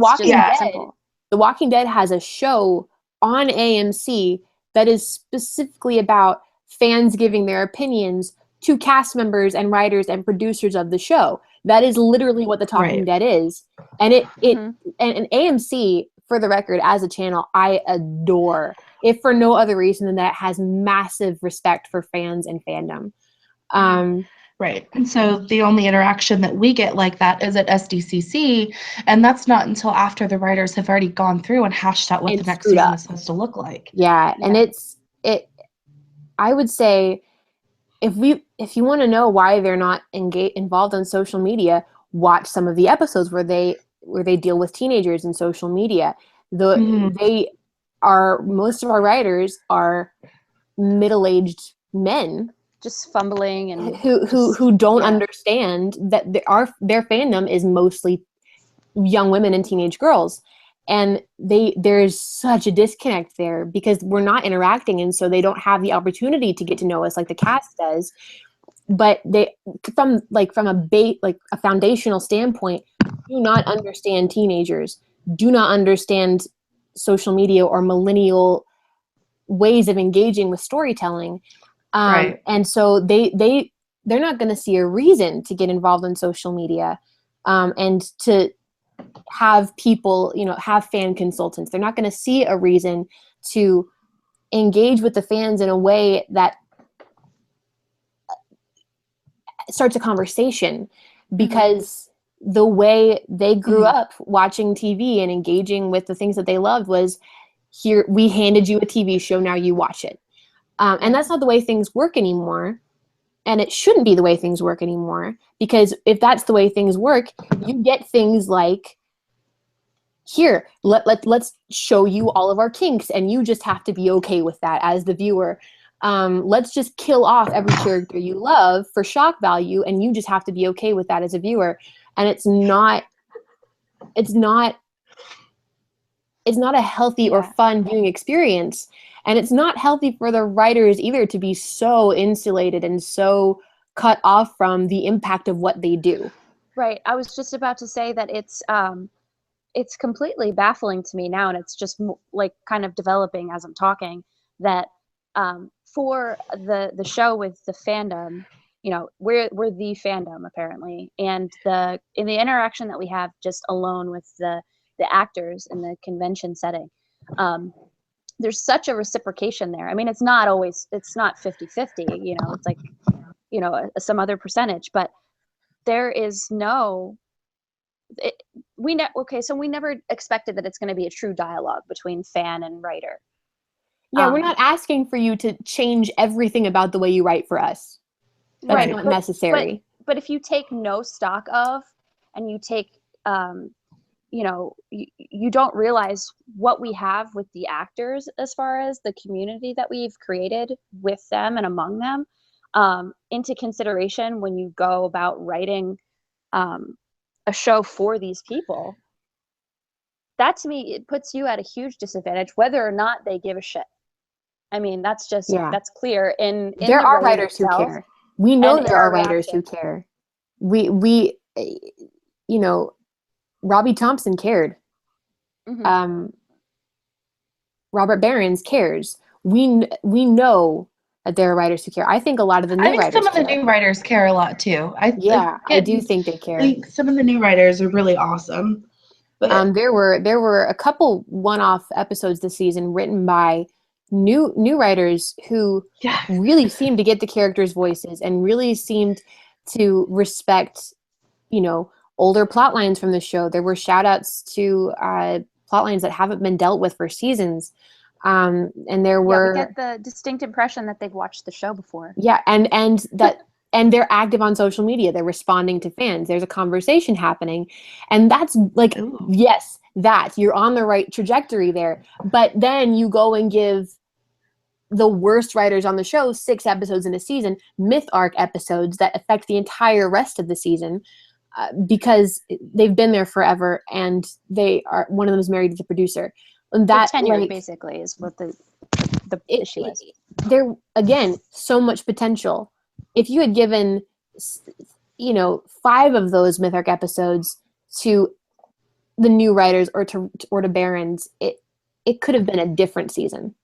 Walking Dead has a show on AMC that is specifically about fans giving their opinions to cast members and writers and producers of the show. That is literally what The Talking Dead is. And and AMC, for the record, as a channel, I adore, if for no other reason than that it has massive respect for fans and fandom. Right. And so the only interaction that we get like that is at SDCC, and that's not until after the writers have already gone through and hashed out what the next season is supposed to look like. Yeah, and I would say if you want to know why they're not involved on social media, watch some of the episodes where they deal with teenagers in social media. Most of our writers are middle-aged men just fumbling and who don't understand that their fandom is mostly young women and teenage girls, and there's such a disconnect there because we're not interacting, and so they don't have the opportunity to get to know us like the cast does. But they from a foundational standpoint do not understand teenagers, do not understand social media or millennial ways of engaging with storytelling. And so they're not going to see a reason to get involved in social media and to have people, have fan consultants. They're not going to see a reason to engage with the fans in a way that starts a conversation, because the way they grew up watching TV and engaging with the things that they loved was, here, we handed you a TV show, now you watch it. And that's not the way things work anymore. And it shouldn't be the way things work anymore, because if that's the way things work, you get things like, here, let's show you all of our kinks, and you just have to be okay with that as the viewer. Let's just kill off every character you love for shock value, and you just have to be okay with that as a viewer. And it's not a healthy or fun viewing experience. And it's not healthy for the writers either to be so insulated and so cut off from the impact of what they do. Right. I was just about to say that it's completely baffling to me now, and it's just like kind of developing as I'm talking, that for the show with the fandom, we're the fandom apparently, and in the interaction that we have just alone with the actors in the convention setting, there's such a reciprocation there. I mean, it's not 50-50, it's like, some other percentage, but there is no, so we never expected that it's going to be a true dialogue between fan and writer. Yeah, we're not asking for you to change everything about the way you write for us. That's not necessary. But if you take no stock of, and you take, you don't realize what we have with the actors as far as the community that we've created with them and among them, into consideration when you go about writing a show for these people. That, to me, it puts you at a huge disadvantage, whether or not they give a shit. I mean, that's just, that's clear. There are writers who care. We know there are writers who care. We Robbie Thompson cared. Robert Behrens cares. We know that there are writers who care. I think a lot of the new writers some of the new writers care a lot too. I do think they care. I think some of the new writers are really awesome. But there were a couple one-off episodes this season written by new writers who really seemed to get the characters' voices and really seemed to respect, older plot lines from the show. There were shout outs to plot lines that haven't been dealt with for seasons. And there were, we get the distinct impression that they've watched the show before. Yeah. And they're active on social media. They're responding to fans. There's a conversation happening. And that's like, yes, that you're on the right trajectory there. But then you go and give the worst writers on the show 6 episodes in a season, myth arc episodes that affect the entire rest of the season, because they've been there forever, and one of them is married to the producer. And that tenure, basically, is what the issue is. There, again, so much potential. If you had given 5 of those myth arc episodes to the new writers or to Behrens, it could have been a different season.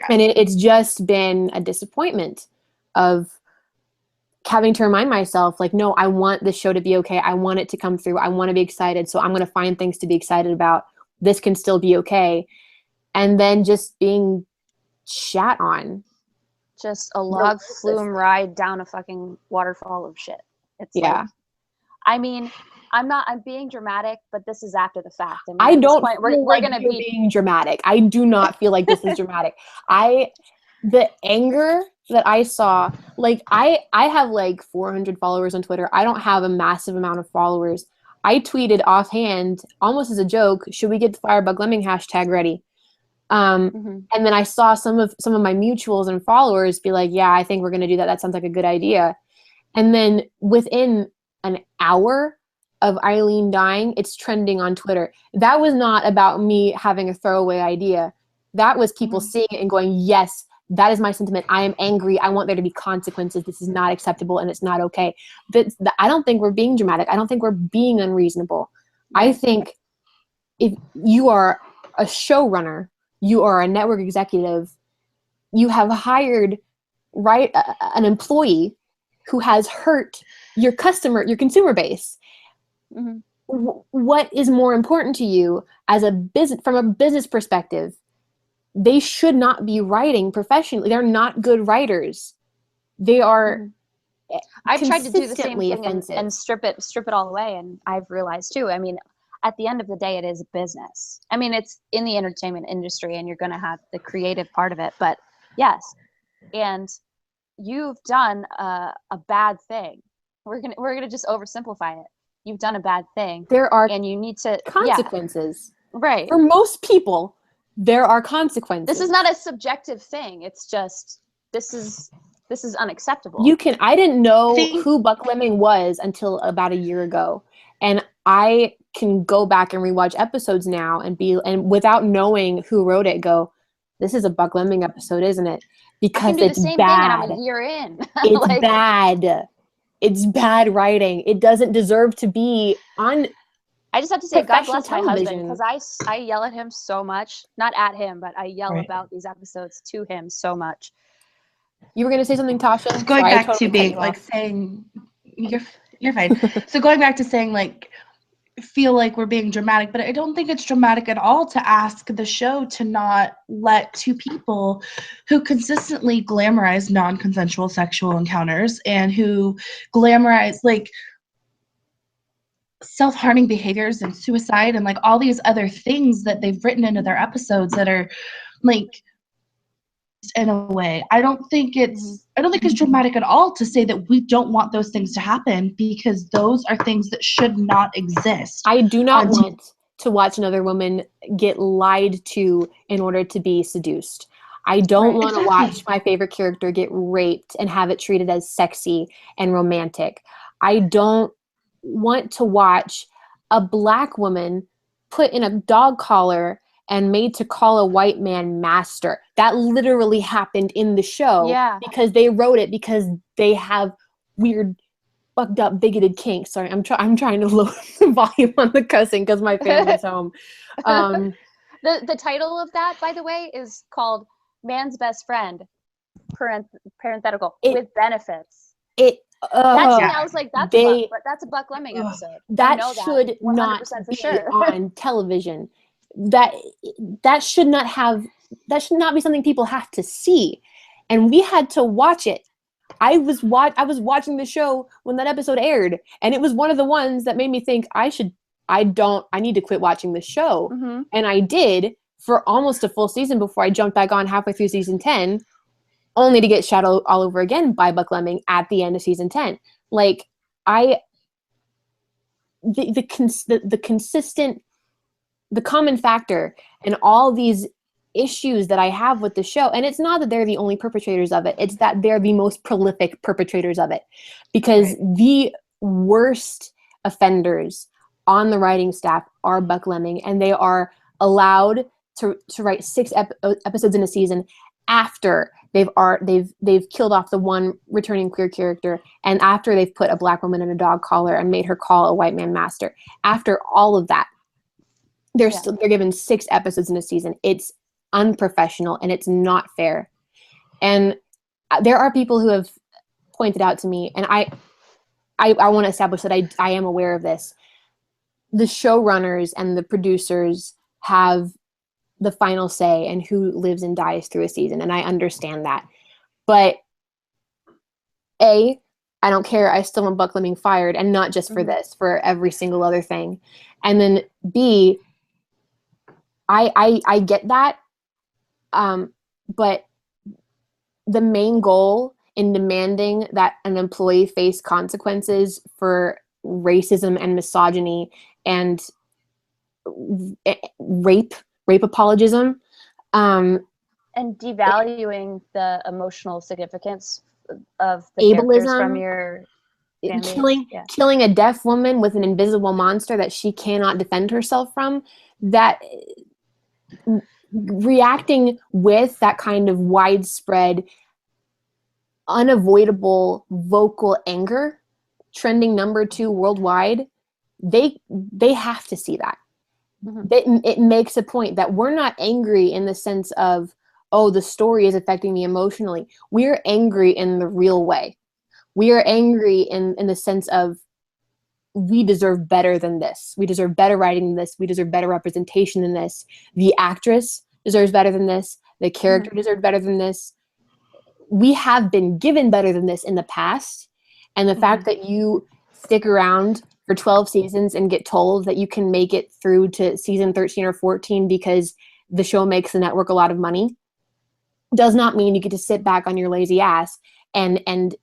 And it's just been a disappointment. of having to remind myself, like, no, I want this show to be okay. I want it to come through. I want to be excited. So I'm going to find things to be excited about. This can still be okay. And then just being shat on. Just a log flume ride down a fucking waterfall of shit. It's like, I mean, I'm being dramatic, but this is after the fact. I mean, I don't point, feel we're like gonna you're being dramatic. I do not feel like this is dramatic. The anger that I saw, like, I have like 400 followers on Twitter. I don't have a massive amount of followers. I tweeted offhand, almost as a joke, should we get the Fire BuckLeming hashtag ready? And then I saw some of my mutuals and followers be like, yeah, I think we're going to do that. That sounds like a good idea. And then within an hour of Eileen dying, it's trending on Twitter. That was not about me having a throwaway idea. That was people seeing it and going, yes, that is my sentiment. I am angry. I want there to be consequences. This is not acceptable and it's not okay. I don't think we're being dramatic. I don't think we're being unreasonable. I think if you are a showrunner, you are a network executive, you have hired an employee who has hurt your consumer base. What is more important to you as from a business perspective? They should not be writing professionally. They're not good writers. They are I've tried to do the same thing offensive. and strip it all away, and I've realized too, I mean, at the end of the day, it is a business. I mean, it's in the entertainment industry and you're going to have the creative part of it, but yes. And you've done a bad thing. We're going to just oversimplify it. You've done a bad thing. There are and you need to consequences. Yeah, right. For most people, there are consequences. This is not a subjective thing. It's just, this is unacceptable. I didn't know who BuckLeming was until about a year ago. And I can go back and rewatch episodes now and without knowing who wrote it, go, this is a BuckLeming episode, isn't it? Because I can do the same bad. thing and I'm a year in. It's bad. It's bad writing. It doesn't deserve to be on. I just have to say, God bless television. my husband, because I yell at him so much. Not at him, but I yell about these episodes to him so much. You were going to say something, Tasha? Going back to being like saying, you're fine. So going back to saying like, feel like we're being dramatic, but I don't think it's dramatic at all to ask the show to not let two people who consistently glamorize non-consensual sexual encounters and who glamorize like self-harming behaviors and suicide and like all these other things that they've written into their episodes that are like, in a way, I don't think it's dramatic at all to say that we don't want those things to happen, because those are things that should not exist. I do not want to watch another woman get lied to in order to be seduced. I don't want to watch my favorite character get raped and have it treated as sexy and romantic. I don't want to watch a Black woman put in a dog collar and made to call a white man master. That literally happened in the show because they wrote it because they have weird, fucked up, bigoted kinks. Sorry, I'm trying to lower the volume on the cussing because my family's home. The title of that, by the way, is called "Man's Best Friend," parenthetical, with benefits. I was like, that's a BuckLeming episode. That should not be on television. That should not be something people have to see, and we had to watch it. I was watching the show when that episode aired, and it was one of the ones that made me think I need to quit watching the show. And I did for almost a full season before I jumped back on halfway through season 10, only to get shot all over again by BuckLeming at the end of season 10. Like the consistent, the common factor in all these issues that I have with the show, and it's not that they're the only perpetrators of it, it's that they're the most prolific perpetrators of it, because the worst offenders on the writing staff are BuckLeming, and they are allowed to write 6 episodes in a season after they've killed off the one returning queer character, and after they've put a Black woman in a dog collar and made her call a white man master. After all of that, they're given 6 episodes in a season. It's unprofessional and it's not fair. And there are people who have pointed out to me, and I want to establish that I am aware of this. The showrunners and the producers have the final say in who lives and dies through a season, and I understand that. But A, I don't care. I still want BuckLeming fired, and not just for this, for every single other thing. And then B, I get that, but the main goal in demanding that an employee face consequences for racism and misogyny and rape apologism, and devaluing the emotional significance of the ableism, characters from your family. killing a deaf woman with an invisible monster that she cannot defend herself from, that reacting with that kind of widespread, unavoidable vocal anger, trending number 2 worldwide, they have to see that. It makes a point that we're not angry in the sense of, oh, the story is affecting me emotionally. We're angry in the real way. We are angry in the sense of, we deserve better than this. We deserve better writing than this. We deserve better representation than this. The actress deserves better than this. The character deserves better than this. We have been given better than this in the past. And the fact that you stick around for 12 seasons and get told that you can make it through to season 13 or 14 because the show makes the network a lot of money does not mean you get to sit back on your lazy ass and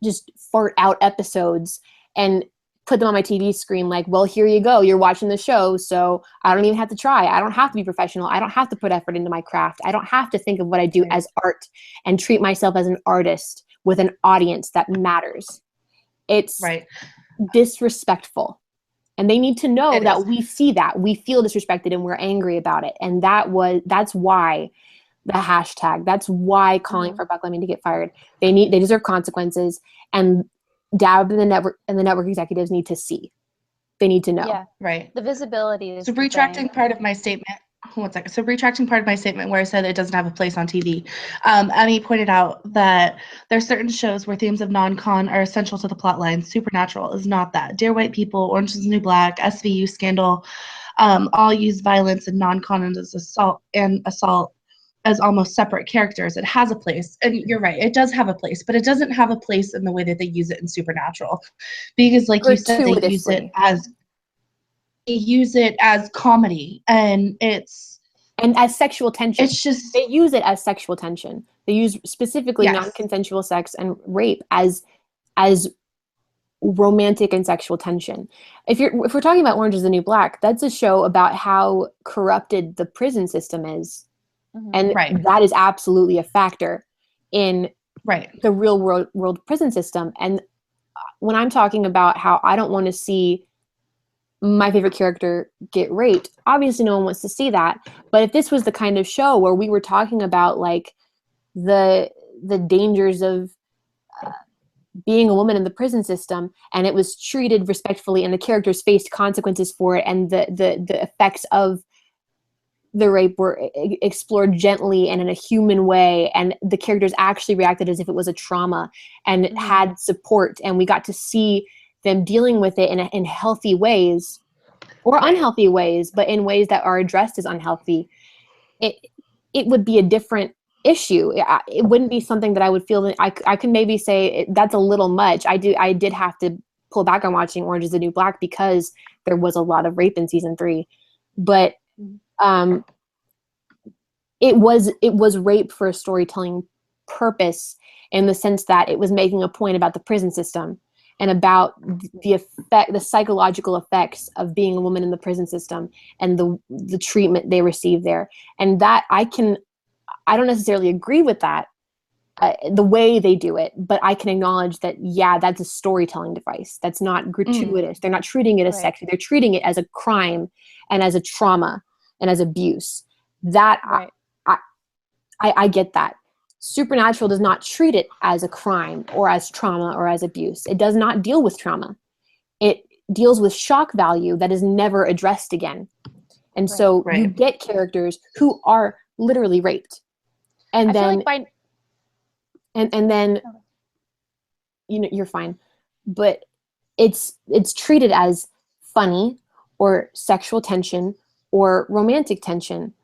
just fart out episodes and put them on my TV screen like, well, here you go. You're watching the show, so I don't even have to try. I don't have to be professional. I don't have to put effort into my craft. I don't have to think of what I do as art and treat myself as an artist with an audience that matters. It's disrespectful. And they need to know that we see that. We feel disrespected and we're angry about it. And that's why the hashtag, that's why calling for BuckLeming to get fired. They deserve consequences, and Dab and the network executives need to see. They need to know. Yeah, right. The visibility is so retracting part of my statement. One second. So retracting part of my statement where I said it doesn't have a place on TV. Annie pointed out that there are certain shows where themes of non-con are essential to the plot line. Supernatural is not that. Dear White People, Orange is the New Black, SVU, Scandal, all use violence and non-con as assault as almost separate characters. It has a place, and you're right, it does have a place, but it doesn't have a place in the way that they use it in Supernatural, because like you said, they use it as comedy, and as sexual tension. It's just, they use it as sexual tension. They use specifically non-consensual sex and rape as romantic and sexual tension. If we're talking about Orange is the New Black, that's a show about how corrupted the prison system is. And that is absolutely a factor in the real world prison system. And when I'm talking about how I don't want to see my favorite character get raped, obviously no one wants to see that. But if this was the kind of show where we were talking about like the dangers of being a woman in the prison system, and it was treated respectfully, and the characters faced consequences for it, and the effects of the rape were explored gently and in a human way, and the characters actually reacted as if it was a trauma and had support, and we got to see them dealing with it in healthy ways or unhealthy ways, but in ways that are addressed as unhealthy, it would be a different issue. It wouldn't be something that I would feel that I can maybe say that's a little much. I did have to pull back on watching Orange is the New Black because there was a lot of rape in season 3, but it was rape for a storytelling purpose, in the sense that it was making a point about the prison system and about the psychological effects of being a woman in the prison system and the treatment they receive there. And that I don't necessarily agree with that, the way they do it, but I can acknowledge that, that's a storytelling device. That's not gratuitous. They're not treating it as sexy. They're treating it as a crime and as a trauma and as abuse. That I get that. Supernatural does not treat it as a crime or as trauma or as abuse. It does not deal with trauma. It deals with shock value that is never addressed again. And so you get characters who are literally raped. And then you're fine. But it's treated as funny or sexual tension or romantic tension.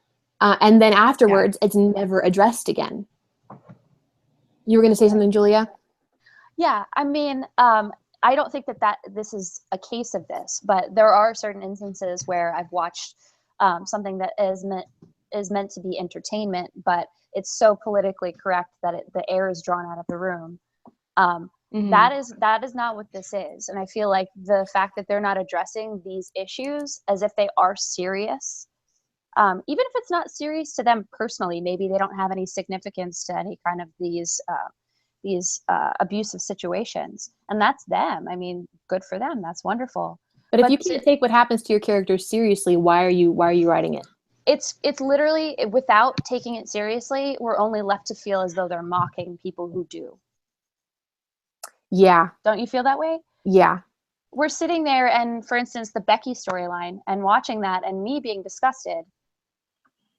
And then afterwards, it's never addressed again. You were going to say something, Julia? Yeah, I mean, I don't think that this is a case of this, but there are certain instances where I've watched something that is meant to be entertainment, but it's so politically correct that the air is drawn out of the room. That is not what this is, and I feel like the fact that they're not addressing these issues as if they are serious, even if it's not serious to them personally, maybe they don't have any significance to any kind of these abusive situations, and that's them. I mean, good for them. That's wonderful. But if you can't take what happens to your character seriously, why are you writing it? It's literally, without taking it seriously, we're only left to feel as though they're mocking people who do. Yeah. Don't you feel that way? Yeah. We're sitting there and, for instance, the Becky storyline, and watching that and me being disgusted,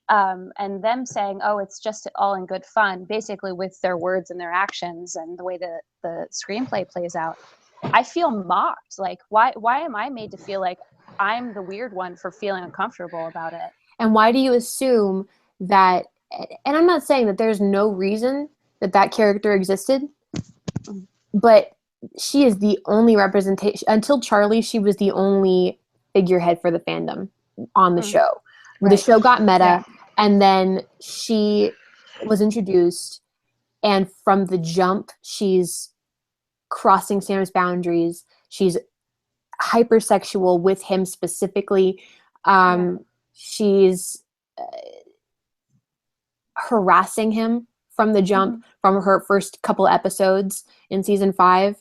and them saying, oh, it's just all in good fun, basically with their words and their actions and the way the screenplay plays out. I feel mocked. Like, why am I made to feel like I'm the weird one for feeling uncomfortable about it? And why do you assume that, and I'm not saying that there's no reason that character existed, but she is the only representation. Until Charlie, she was the only figurehead for the fandom on the show. Right. The show got meta, and then she was introduced, and from the jump, she's crossing Sam's boundaries. She's hypersexual with him specifically. She's harassing him from the jump, from her first couple episodes in season 5.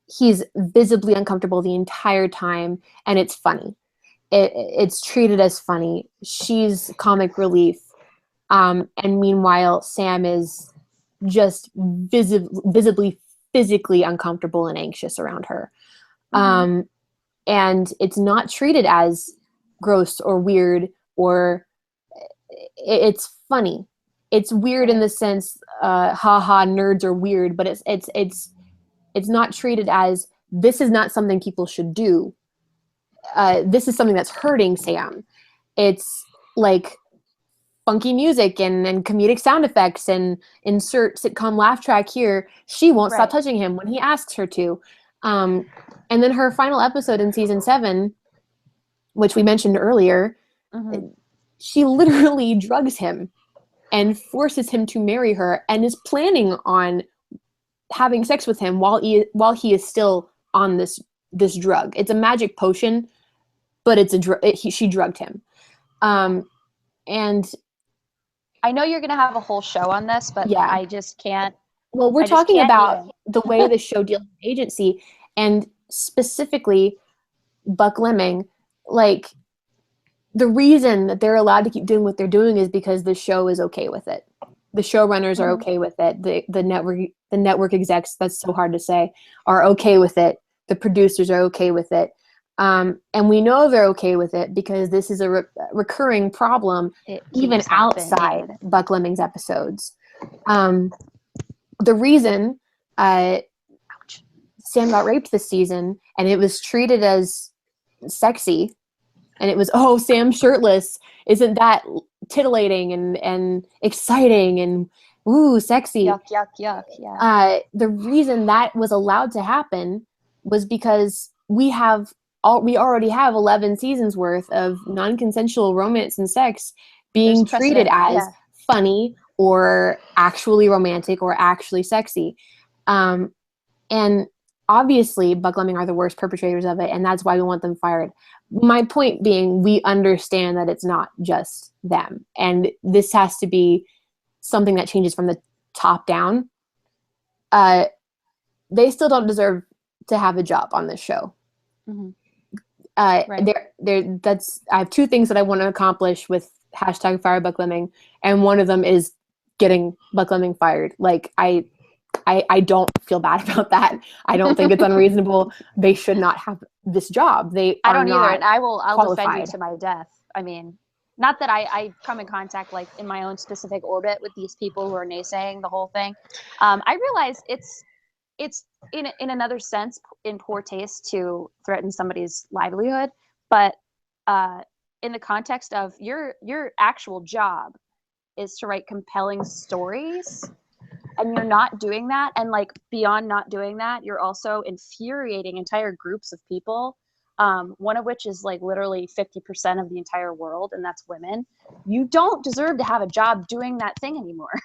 He's visibly uncomfortable the entire time, and it's funny. It's treated as funny. She's comic relief. And meanwhile, Sam is just visibly, physically uncomfortable and anxious around her. And it's not treated as gross or weird, or it's funny. It's weird in the sense, haha, nerds are weird, but it's not treated as, this is not something people should do. This is something that's hurting Sam. It's like funky music and comedic sound effects and insert sitcom laugh track here. She won't stop touching him when he asks her to. And then her final episode in season 7, which we mentioned earlier, she literally drugs him and forces him to marry her, and is planning on having sex with him while he is still on this drug. It's a magic potion, but it's she drugged him. And I know you're going to have a whole show on this, but I just can't. Well, we're talking about the way the show deals with agency, and specifically BuckLeming. Like, the reason that they're allowed to keep doing what they're doing is because the show is okay with it. The showrunners are okay with it. The network execs, that's so hard to say, are okay with it. The producers are okay with it. And we know they're okay with it because this is a recurring problem even outside BuckLeming's episodes. The reason Sam got raped this season, and it was treated as sexy, and it was, oh, Sam shirtless, isn't that titillating and exciting and ooh, sexy. Yuck, yuck, yuck. Yeah. The reason that was allowed to happen was because we already have 11 seasons worth of non-consensual romance and sex being treated as funny or actually romantic or actually sexy. And obviously BuckLeming are the worst perpetrators of it, and that's why we want them fired. My point being, we understand that it's not just them, and this has to be something that changes from the top down. They still don't deserve to have a job on this show. I have 2 things that I want to accomplish with #FireBuckLeming, and one of them is getting BuckLeming fired. Like, I don't feel bad about that. I don't think it's unreasonable. They should not have this job. I don't either, and I'll defend you to my death. I mean, not that I come in contact, like, in my own specific orbit with these people who are naysaying the whole thing. I realize it's in another sense in poor taste to threaten somebody's livelihood, but in the context of your actual job is to write compelling stories, and you're not doing that, and like beyond not doing that, you're also infuriating entire groups of people, one of which is like literally 50% of the entire world, and that's women. You don't deserve to have a job doing that thing anymore.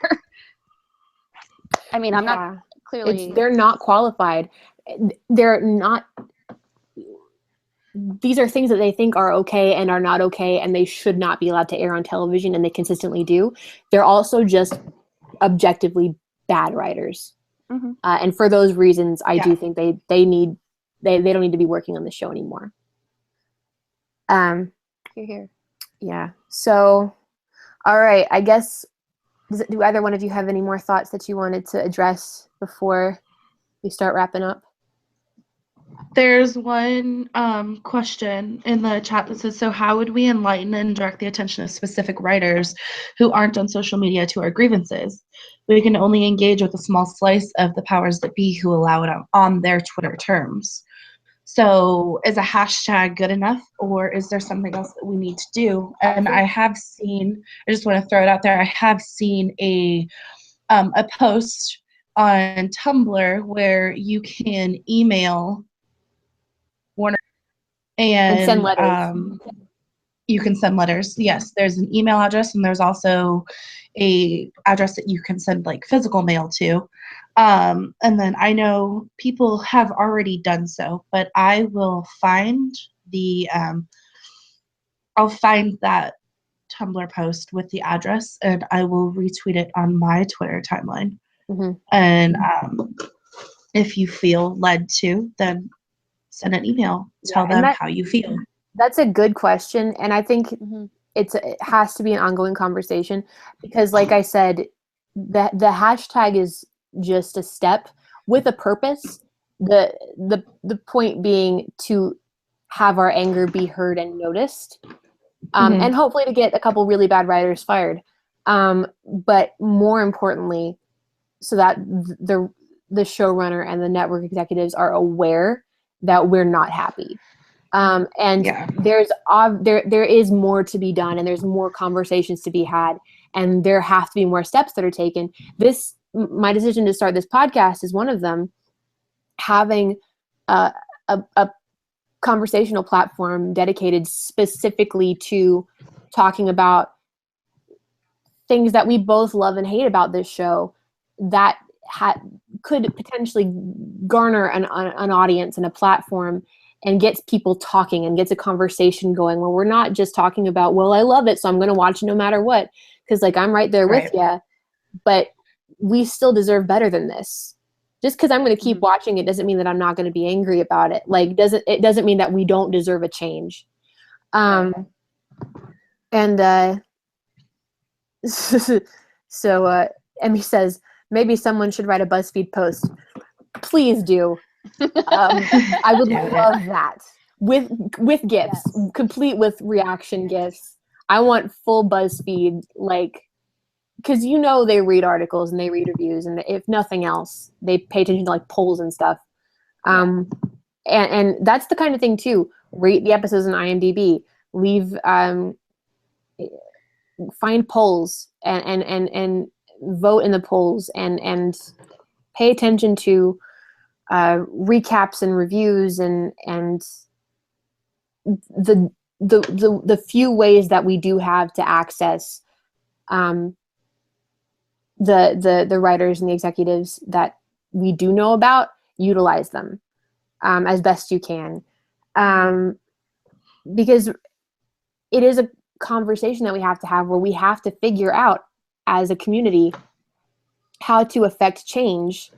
I mean, I'm not clearly. They're not qualified. They're not. These are things that they think are okay and are not okay, and they should not be allowed to air on television, and they consistently do. They're also just objectively bad writers. Mhm. And for those reasons, I do think they don't need to be working on the show anymore. Here. Yeah. So, all right. I guess, do either one of you have any more thoughts that you wanted to address before we start wrapping up? There's one question in the chat that says, so how would we enlighten and direct the attention of specific writers who aren't on social media to our grievances? We can only engage with a small slice of the powers that be who allow it on their Twitter terms. So is a hashtag good enough, or is there something else that we need to do? And I have seen, I just want to throw it out there, I have seen a post on Tumblr where you can email Warner and send letters. You can send letters. Yes, there's an email address, and there's also a address that you can send like physical mail to. And then I know people have already done so, but I will find the I'll find that Tumblr post with the address, and I will retweet it on my Twitter timeline. Mm-hmm. And if you feel led to, then send an email. Tell them how you feel. That's a good question, and I think it has to be an ongoing conversation, because, like I said, the hashtag is just a step with a purpose. The point being to have our anger be heard and noticed, and hopefully to get a couple really bad writers fired. But more importantly, so that the showrunner and the network executives are aware that we're not happy. There is more to be done, and there's more conversations to be had, and there have to be more steps that are taken. My decision to start this podcast is one of them. Having a conversational platform dedicated specifically to talking about things that we both love and hate about this show, that could potentially garner an audience and a platform, and gets people talking and gets a conversation going, where we're not just talking about, well, I love it, so I'm going to watch no matter what, because like I'm right there with you, but we still deserve better than this. Just because I'm going to keep watching it doesn't mean that I'm not going to be angry about it. Like, it doesn't mean that we don't deserve a change. So Emmy says, maybe someone should write a BuzzFeed post. Please do. I would love that with gifs, complete with reaction gifs. I want full BuzzFeed, like, because they read articles and they read reviews, and if nothing else, they pay attention to like polls and stuff. And that's the kind of thing too. Rate the episodes on IMDb. Leave find polls and vote in the polls, and pay attention to recaps and reviews and the few ways that we do have to access the writers and the executives that we do know about. Utilize them as best you can, because it is a conversation that we have to have, where we have to figure out as a community how to affect change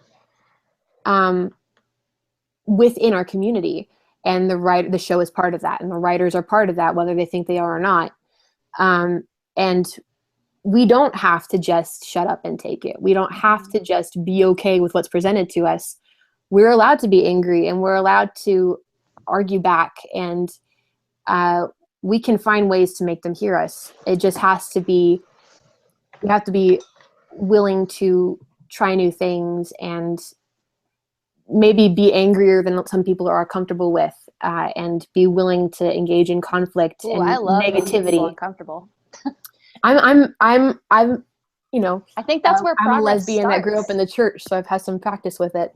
within our community, and the show is part of that, and the writers are part of that, whether they think they are or not. And we don't have to just shut up and take it. We don't have to just be okay with what's presented to us. We're allowed to be angry, and we're allowed to argue back, and we can find ways to make them hear us. It just has to be, we have to be willing to try new things and maybe be angrier than some people are comfortable with, and be willing to engage in conflict and I love making people negativity. uncomfortable. I'm you know, I think that's where I'm a progress lesbian starts. that grew up in the church, so I've had some practice with it.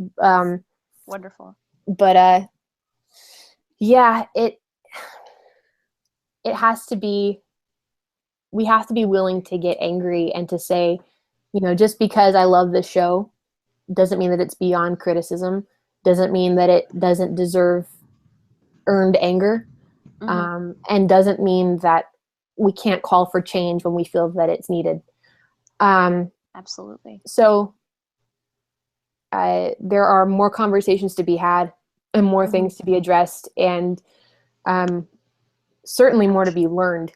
Wonderful. But yeah, it has to be, we have to be willing to get angry and to say, you know, just because I love this show doesn't mean that it's beyond criticism, doesn't mean that it doesn't deserve earned anger, and doesn't mean that we can't call for change when we feel that it's needed. Absolutely. So there are more conversations to be had and more things to be addressed, and certainly more to be learned.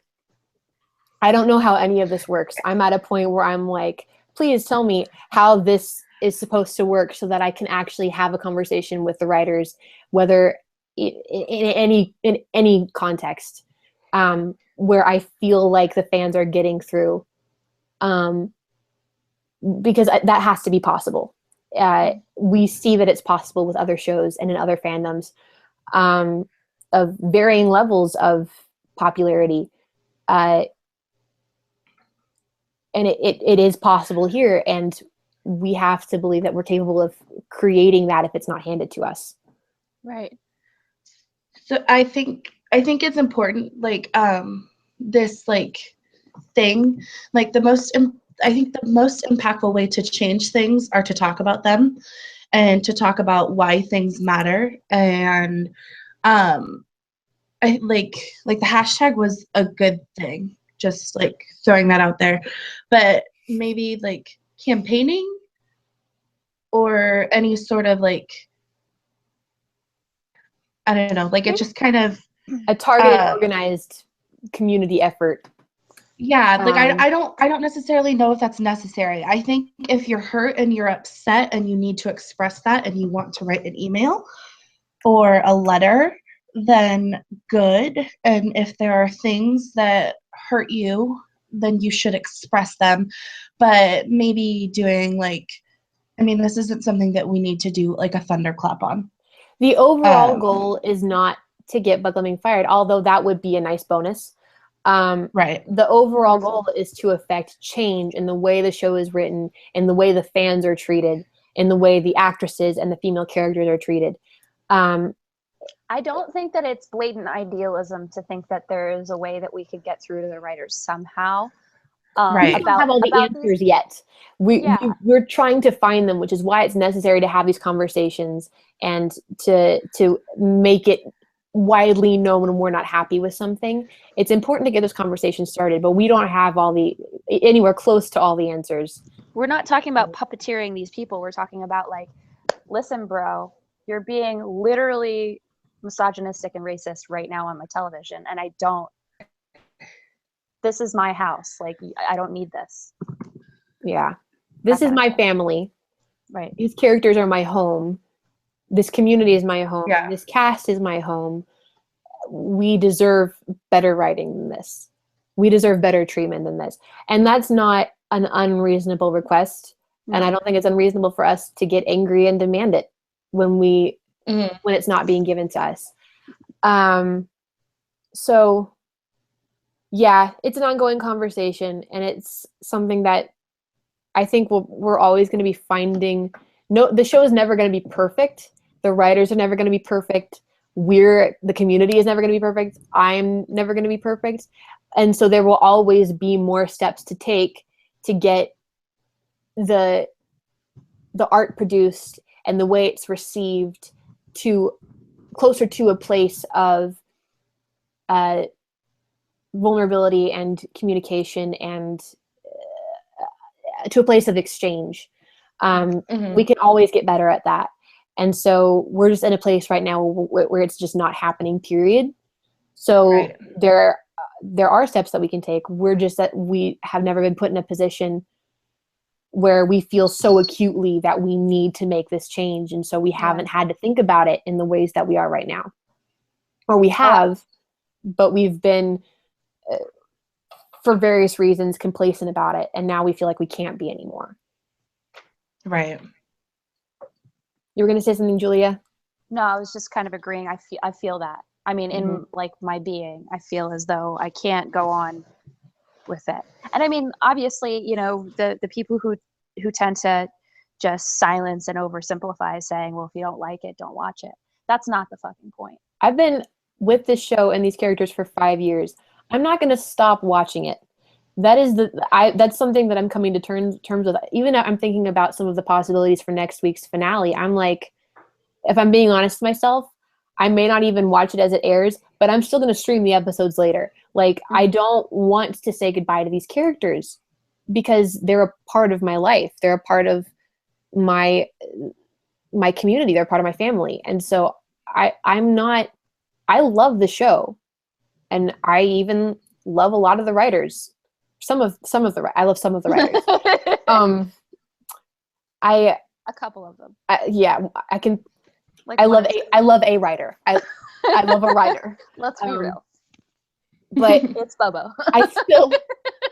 I don't know how any of this works. I'm at a point where I'm like, please tell me how this is supposed to work so that I can actually have a conversation with the writers, whether in any context, where I feel like the fans are getting through, because that has to be possible. We see that it's possible with other shows and in other fandoms, of varying levels of popularity. And it is possible here, and we have to believe that we're capable of creating that if it's not handed to us. Right. So I think it's important, like, this, like, thing, like, I think the most impactful way to change things are to talk about them and to talk about why things matter. And I like the hashtag was a good thing, just like throwing that out there, but maybe like campaigning or any sort of, like, I don't know, like, it just kind of a targeted, organized community effort. Yeah, like, I don't necessarily know if that's necessary. I think if you're hurt and you're upset and you need to express that and you want to write an email or a letter, then good. And if there are things that hurt you, then you should express them. But maybe doing, like, I mean, this isn't something that we need to do like a thunderclap on. The overall goal is not to get BuckLeming fired, although that would be a nice bonus. Right. The overall goal is to affect change in the way the show is written, in the way the fans are treated, in the way the actresses and the female characters are treated. I don't think that it's blatant idealism to think that there is a way that we could get through to the writers somehow. Right. We don't have all the answers yet. We're trying to find them, which is why it's necessary to have these conversations and to make it widely known when we're not happy with something. It's important to get those conversations started, but we don't have anywhere close to all the answers. We're not talking about puppeteering these people. We're talking about, like, listen, bro, you're being literally misogynistic and racist right now on my television, and this is my house. Like, I don't need this. Yeah. This is my family. Right. These characters are my home. This community is my home. Yeah. This cast is my home. We deserve better writing than this. We deserve better treatment than this. And that's not an unreasonable request. No. And I don't think it's unreasonable for us to get angry and demand it when when it's not being given to us. So yeah, it's an ongoing conversation, and it's something that I think we're always going to be finding. No, the show is never going to be perfect. The writers are never going to be perfect. The community is never going to be perfect. I'm never going to be perfect. And so there will always be more steps to take to get the art produced and the way it's received to closer to a place of vulnerability and communication, and to a place of exchange. We can always get better at that. And so we're just in a place right now where it's just not happening, period. So there are steps that we can take. We're just that we have never been put in a position where we feel so acutely that we need to make this change. And so we haven't had to think about it in the ways that we are right now. Or we have, but we've been, for various reasons, complacent about it. And now we feel like we can't be anymore. Right. You were going to say something, Julia? No, I was just kind of agreeing. I feel that. I mean, in like my being, I feel as though I can't go on with it. And I mean, obviously, you know, the people who tend to just silence and oversimplify, saying, well, if you don't like it, don't watch it. That's not the fucking point. I've been with this show and these characters for 5 years. I'm not going to stop watching it. That's something that I'm coming to terms with. Even I'm thinking about some of the possibilities for next week's finale. I'm like, if I'm being honest with myself, I may not even watch it as it airs, but I'm still going to stream the episodes later. Like, I don't want to say goodbye to these characters because they're a part of my life. They're a part of my community. They're part of my family. And so I love the show, and I even love a lot of the writers. I love some of the writers. A couple of them. I can. Like I love a writer. I love a writer. Let's be real. But it's Bobo. That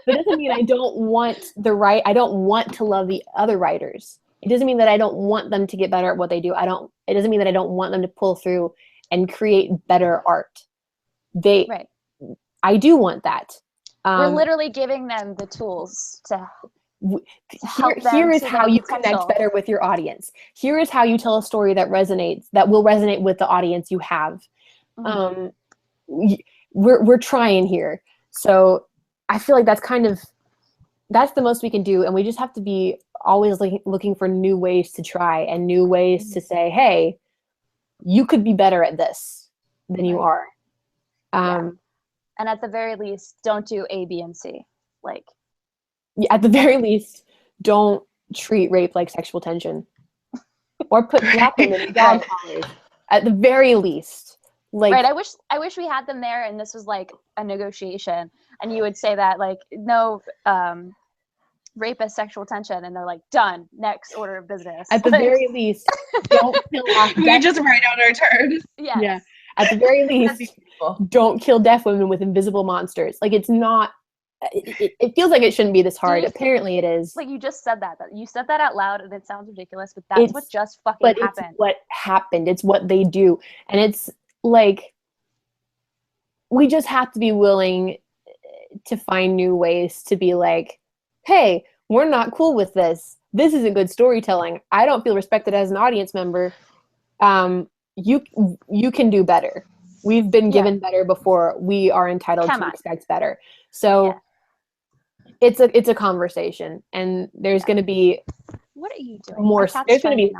doesn't mean I don't want I don't want to love the other writers. It doesn't mean that I don't want them to get better at what they do. It doesn't mean that I don't want them to pull through and create better art. I do want that. We're literally giving them the tools to help them. Here is how you connect better with your audience. Here is how you tell a story that will resonate with the audience you have. We're trying here. So I feel like that's the most we can do. And we just have to be always looking for new ways to try and new ways to say, hey, you could be better at this than you are. And at the very least, don't do A, B, and C. At the very least, don't treat rape like sexual tension. Or put black women in dog collars. At the very least. Right. I wish we had them there and this was like a negotiation and you would say that no, rape is sexual tension, and they're like, done, next order of business. At the very least, don't kill off we just write out our terms. Yes. Yeah. At the very least, don't kill deaf women with invisible monsters. Like, it's not, it feels like it shouldn't be this hard. Apparently it is. Like, you just said that. You said that out loud and it sounds ridiculous, but that's what just fucking happened. It's what happened. It's what they do. And it's like, we just have to be willing to find new ways to be like, hey, we're not cool with this. This isn't good storytelling. I don't feel respected as an audience member. You can do better. We've been given better before. We are entitled to expect better. So it's a conversation, and there's going to be what are you doing? More. There's going to be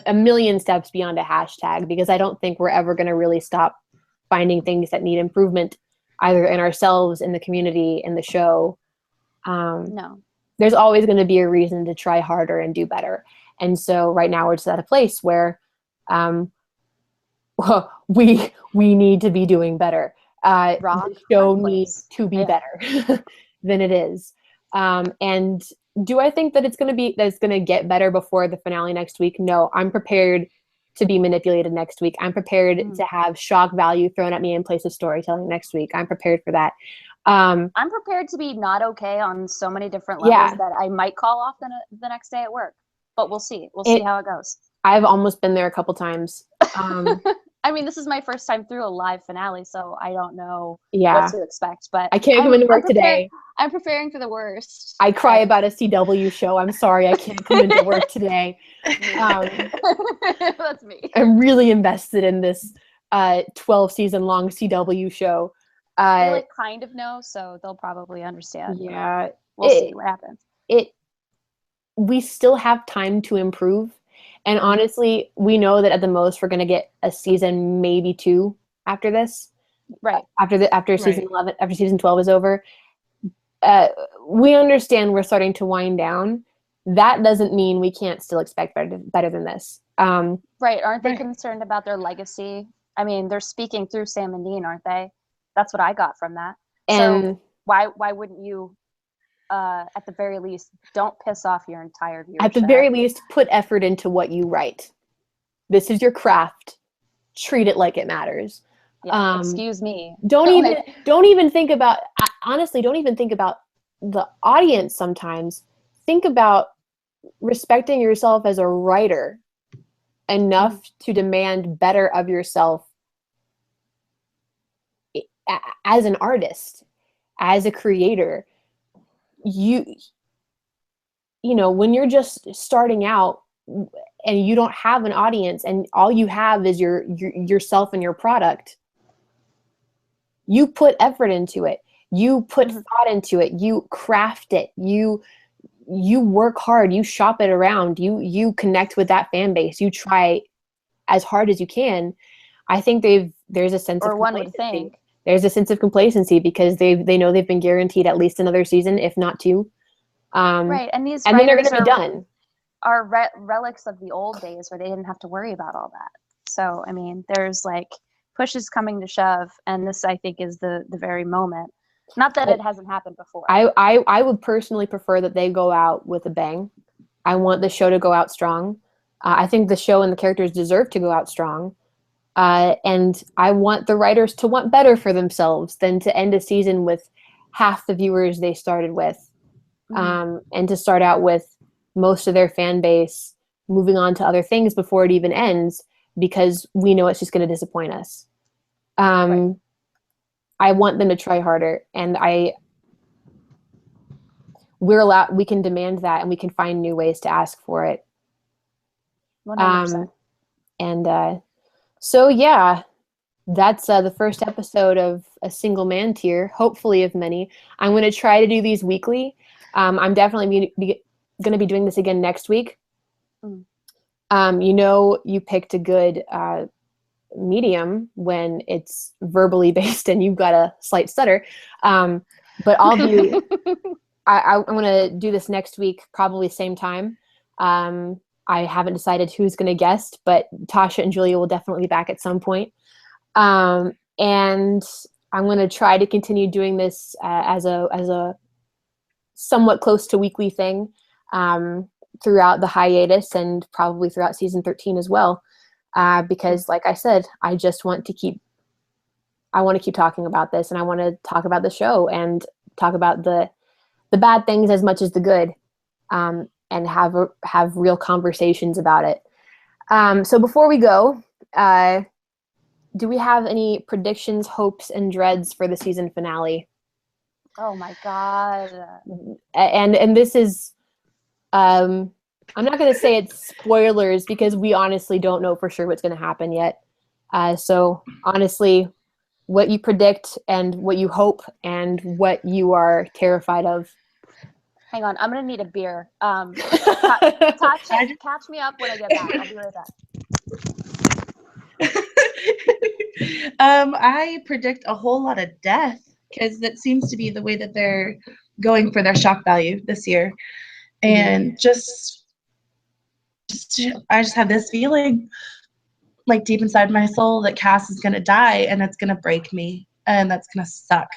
a million steps beyond a hashtag, because I don't think we're ever going to really stop finding things that need improvement, either in ourselves, in the community, in the show. No. There's always going to be a reason to try harder and do better. And so right now we're just at a place where we need to be doing better. The show needs to be better than it is. And do I think that it's going to get better before the finale next week? No, I'm prepared to be manipulated next week. I'm prepared to have shock value thrown at me in place of storytelling next week. I'm prepared for that. I'm prepared to be not okay on so many different levels that I might call off the next day at work. But we'll see. We'll see how it goes. I've almost been there a couple times. I mean, this is my first time through a live finale, so I don't know what to expect. But I can't come into work today. I'm preparing for the worst. I cry about a CW show. I'm sorry, I can't come into work today. That's me. I'm really invested in this 12-season-long CW show. They kind of know, so they'll probably understand. Yeah. We'll see what happens. We still have time to improve. And honestly, we know that at the most we're going to get a season, maybe 2 after this. Right. After season 11, after season 12 is over. We understand we're starting to wind down. That doesn't mean we can't still expect better than this. Right. Aren't they concerned about their legacy? I mean, they're speaking through Sam and Dean, aren't they? That's what I got from that. And so why wouldn't you, at the very least, don't piss off your entire viewership? At the very least, put effort into what you write. This is your craft. Treat it like it matters. Yeah, excuse me. Don't even think about, honestly, don't even think about the audience sometimes. Think about respecting yourself as a writer. enough to demand better of yourself as an artist, as a creator. You know, when you're just starting out and you don't have an audience and all you have is yourself and your product, you put effort into it. You put thought into it. You craft it. You work hard. You shop it around. You connect with that fan base. You try as hard as you can. I think there's a sense of complacency. One would think. There's a sense of complacency because they know they've been guaranteed at least another season, if not two. Right, and these and then they're going to be done. Are relics of the old days where they didn't have to worry about all that. So I mean, there's like push is coming to shove, and this I think is the very moment. Not that it hasn't happened before. I would personally prefer that they go out with a bang. I want the show to go out strong. I think the show and the characters deserve to go out strong. And I want the writers to want better for themselves than to end a season with half the viewers they started with. And to start out with most of their fan base moving on to other things before it even ends, because we know it's just going to disappoint us. Right. I want them to try harder, and we can demand that, and we can find new ways to ask for it. 100%. So yeah, that's the first episode of a single man tier, hopefully of many. I'm going to try to do these weekly. I'm definitely going to be doing this again next week. You know, you picked a good medium when it's verbally based and you've got a slight stutter. But I'll do, I'm going to do this next week, probably same time. I haven't decided who's going to guest, but Tasha and Julia will definitely be back at some point. And I'm going to try to continue doing this as a somewhat close to weekly thing throughout the hiatus and probably throughout season 13 as well. Because like I said, I want to keep talking about this, and I want to talk about the show and talk about the bad things as much as the good, and have real conversations about it. So before we go, do we have any predictions, hopes, and dreads for the season finale? Oh my God. And this is, I'm not going to say it's spoilers because we honestly don't know for sure what's going to happen yet. So honestly, what you predict and what you hope and what you are terrified of. Hang on, I'm going to need a beer. Tasha, catch me up when I get back. I'll be right back. I predict a whole lot of death because that seems to be the way that they're going for their shock value this year. And I just have this feeling like deep inside my soul that Cass is going to die, and it's going to break me, and that's going to suck.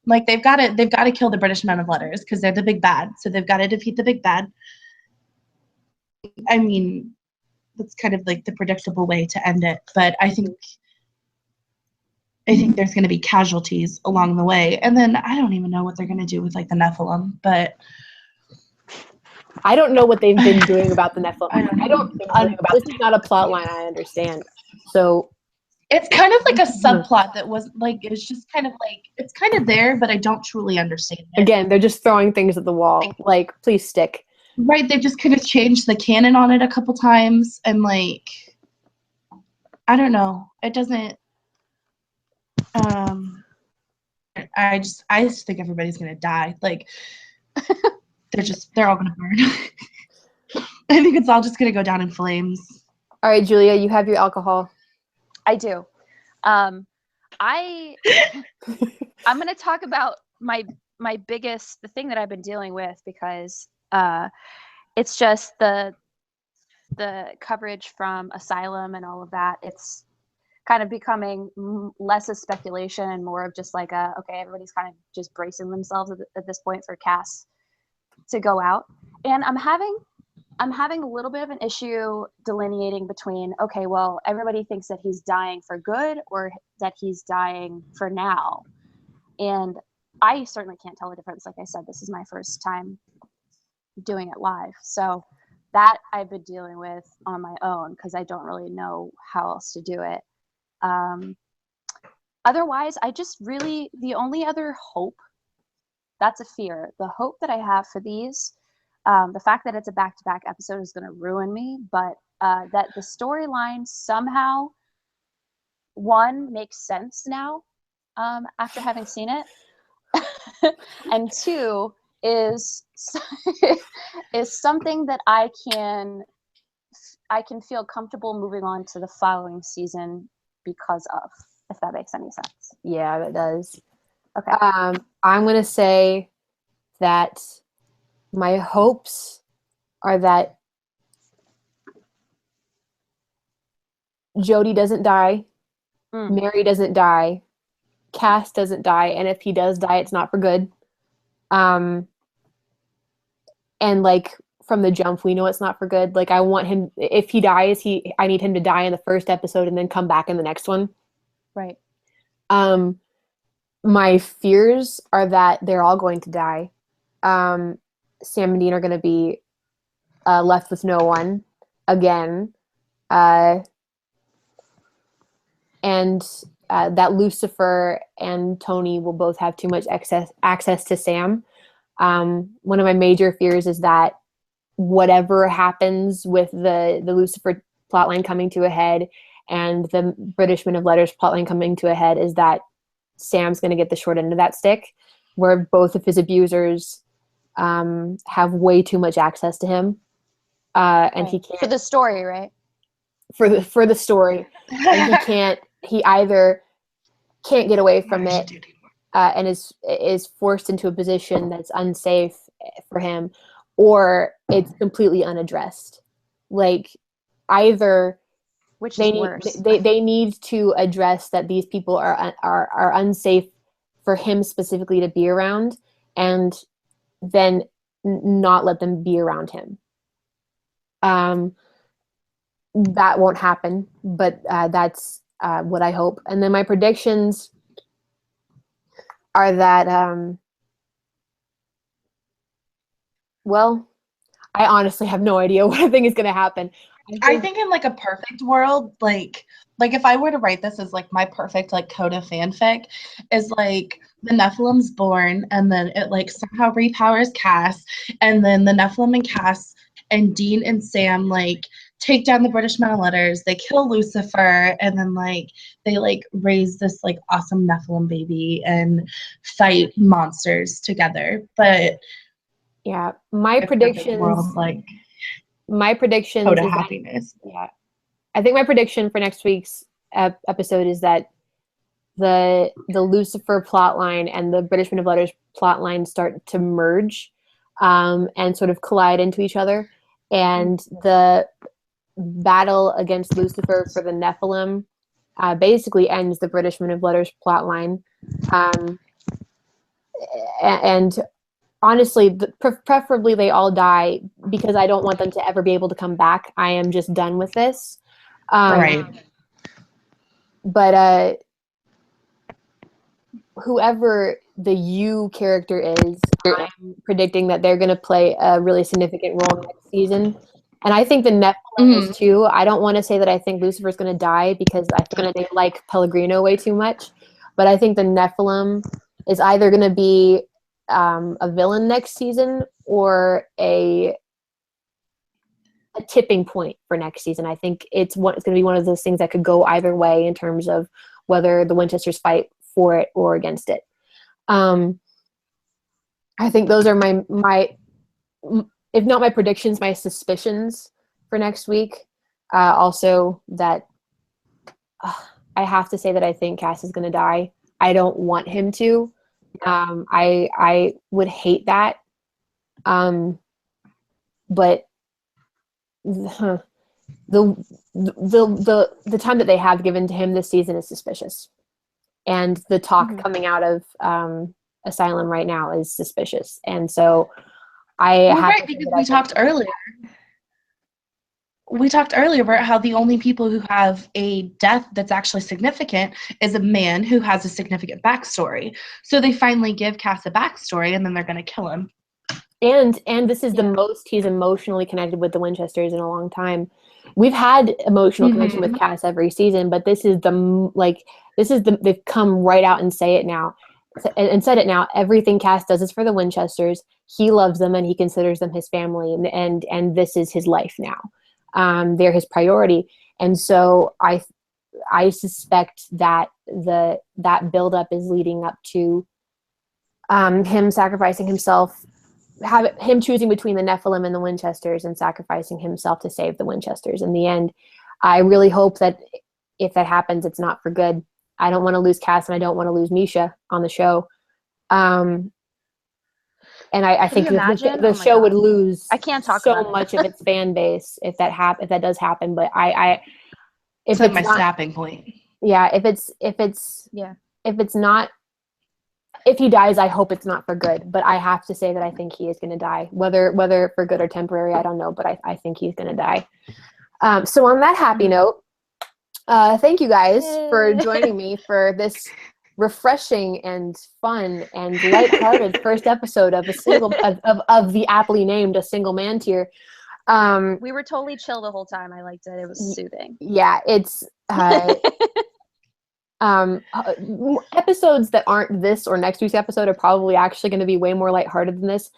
Like they've got to kill the British Men of Letters because they're the big bad. So they've got to defeat the big bad. I mean, that's kind of like the predictable way to end it, but I think there's going to be casualties along the way, and then I don't even know what they're going to do with like the Nephilim, but I don't know what they've been doing about the Nephilim. I don't know about this. Is not a plot line I understand. So it's kind of like a subplot that was like, it's just kind of like, it's kind of there, but I don't truly understand it. Again, they're just throwing things at the wall. Like, please stick. Right, they've just kind of changed the canon on it a couple times, and like, I don't know. It doesn't. I just think everybody's gonna die. Like, they're all gonna burn. I think it's all just gonna go down in flames. All right, Julia, you have your alcohol. I do. I'm gonna talk about my biggest, the thing that I've been dealing with, because it's just the coverage from Asylum and all of that. It's kind of becoming less of speculation and more of just like okay, everybody's kind of just bracing themselves at this point for Cass to go out. And I'm having a little bit of an issue delineating between, okay, well, everybody thinks that he's dying for good or that he's dying for now. And I certainly can't tell the difference. Like I said, this is my first time doing it live. So that I've been dealing with on my own because I don't really know how else to do it. Otherwise, I just really, the only other hope, that's a fear. The hope that I have for these, the fact that it's a back-to-back episode is going to ruin me, but that the storyline somehow, one, makes sense now after having seen it, and two, is is something that I can feel comfortable moving on to the following season because of, if that makes any sense. Yeah, that does. Okay. I'm going to say that my hopes are that Jody doesn't die, Mary doesn't die, Cass doesn't die, and if he does die, it's not for good. And like from the jump, we know it's not for good. Like I want him, if he dies, I need him to die in the first episode and then come back in the next one. Right. My fears are that they're all going to die. Sam and Dean are going to be left with no one again. And that Lucifer and Tony will both have too much access to Sam. One of my major fears is that whatever happens with the Lucifer plotline coming to a head and the British Men of Letters plotline coming to a head is that Sam's going to get the short end of that stick, where both of his abusers have way too much access to him, and he can't, for the story, right? For the story, and he either can't get away from it and is forced into a position that's unsafe for him, or it's completely unaddressed. Like either. Which is worse. They need to address that these people are unsafe for him specifically to be around, and then not let them be around him. That won't happen, but that's what I hope. And then my predictions are that, well, I honestly have no idea what I think is going to happen. I think in like a perfect world, like if I were to write this as like my perfect like coda fanfic, is like the Nephilim's born and then it like somehow repowers Cass, and then the Nephilim and Cass and Dean and Sam like take down the British Men of Letters, they kill Lucifer, and then like they like raise this like awesome Nephilim baby and fight monsters together. But yeah, my predictions world, like my predictions coda is happiness. Yeah, I think my prediction for next week's episode is that the Lucifer plotline and the British Men of Letters plotline start to merge and sort of collide into each other, and the battle against Lucifer for the Nephilim basically ends the British Men of Letters plotline, and honestly, preferably they all die, because I don't want them to ever be able to come back. I am just done with this. Right. But whoever the you character is, I'm predicting that they're going to play a really significant role next season. And I think the Nephilim is too. I don't want to say that I think Lucifer's going to die, because I think they like Pellegrino way too much. But I think the Nephilim is either going to be a villain next season or a tipping point for next season. I think it's going to be one of those things that could go either way in terms of whether the Winchesters fight for it or against it. I think those are my if not my predictions, my suspicions for next week. Also that I have to say that I think Cass is going to die. I don't want him to. I would hate that. But the time that they have given to him this season is suspicious, and the talk coming out of Asylum right now is suspicious, and so because we talked earlier. We talked earlier about how the only people who have a death that's actually significant is a man who has a significant backstory. So they finally give Cass a backstory, and then they're going to kill him. And this is the most he's emotionally connected with the Winchesters in a long time. We've had emotional connection with Cass every season, but this is they've come right out and say it now and said it now. Everything Cass does is for the Winchesters. He loves them and he considers them his family, and this is his life now. They're his priority. And so I suspect that that buildup is leading up to him sacrificing himself, him choosing between the Nephilim and the Winchesters and sacrificing himself to save the Winchesters. In the end, I really hope that if that happens, it's not for good. I don't want to lose Cass and I don't want to lose Misha on the show. And I think the show would lose I can't talk so much of its fan base if that does happen. But if it's my not, snapping point. Yeah, if he dies, I hope it's not for good. But I have to say that I think he is going to die, whether for good or temporary, I don't know. But I think he's going to die. So on that happy note, thank you guys for joining me for this refreshing and fun and lighthearted first episode of of the aptly named A Single Man Tier. We were totally chill the whole time. I liked it. It was soothing. Yeah, it's episodes that aren't this or next week's episode are probably actually going to be way more lighthearted than this.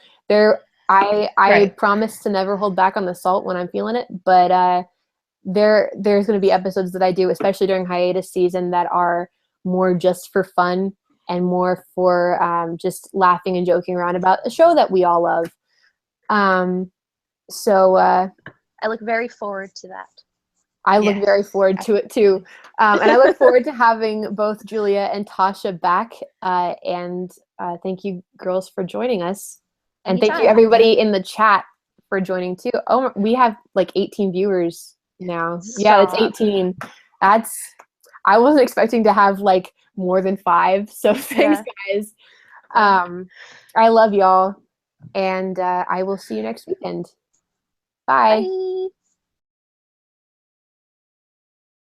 I promise to never hold back on the salt when I'm feeling it, but there's going to be episodes that I do, especially during hiatus season, that are more just for fun and more for just laughing and joking around about a show that we all love. So I look very forward to that. I look very forward to it too. And I look forward to having both Julia and Tasha back. And thank you girls for joining us. And thank you everybody in the chat for joining too. Oh, we have like 18 viewers now. Stop. Yeah, it's 18. I wasn't expecting to have like more than 5. So thanks guys. I love y'all. And I will see you next weekend. Bye. Bye.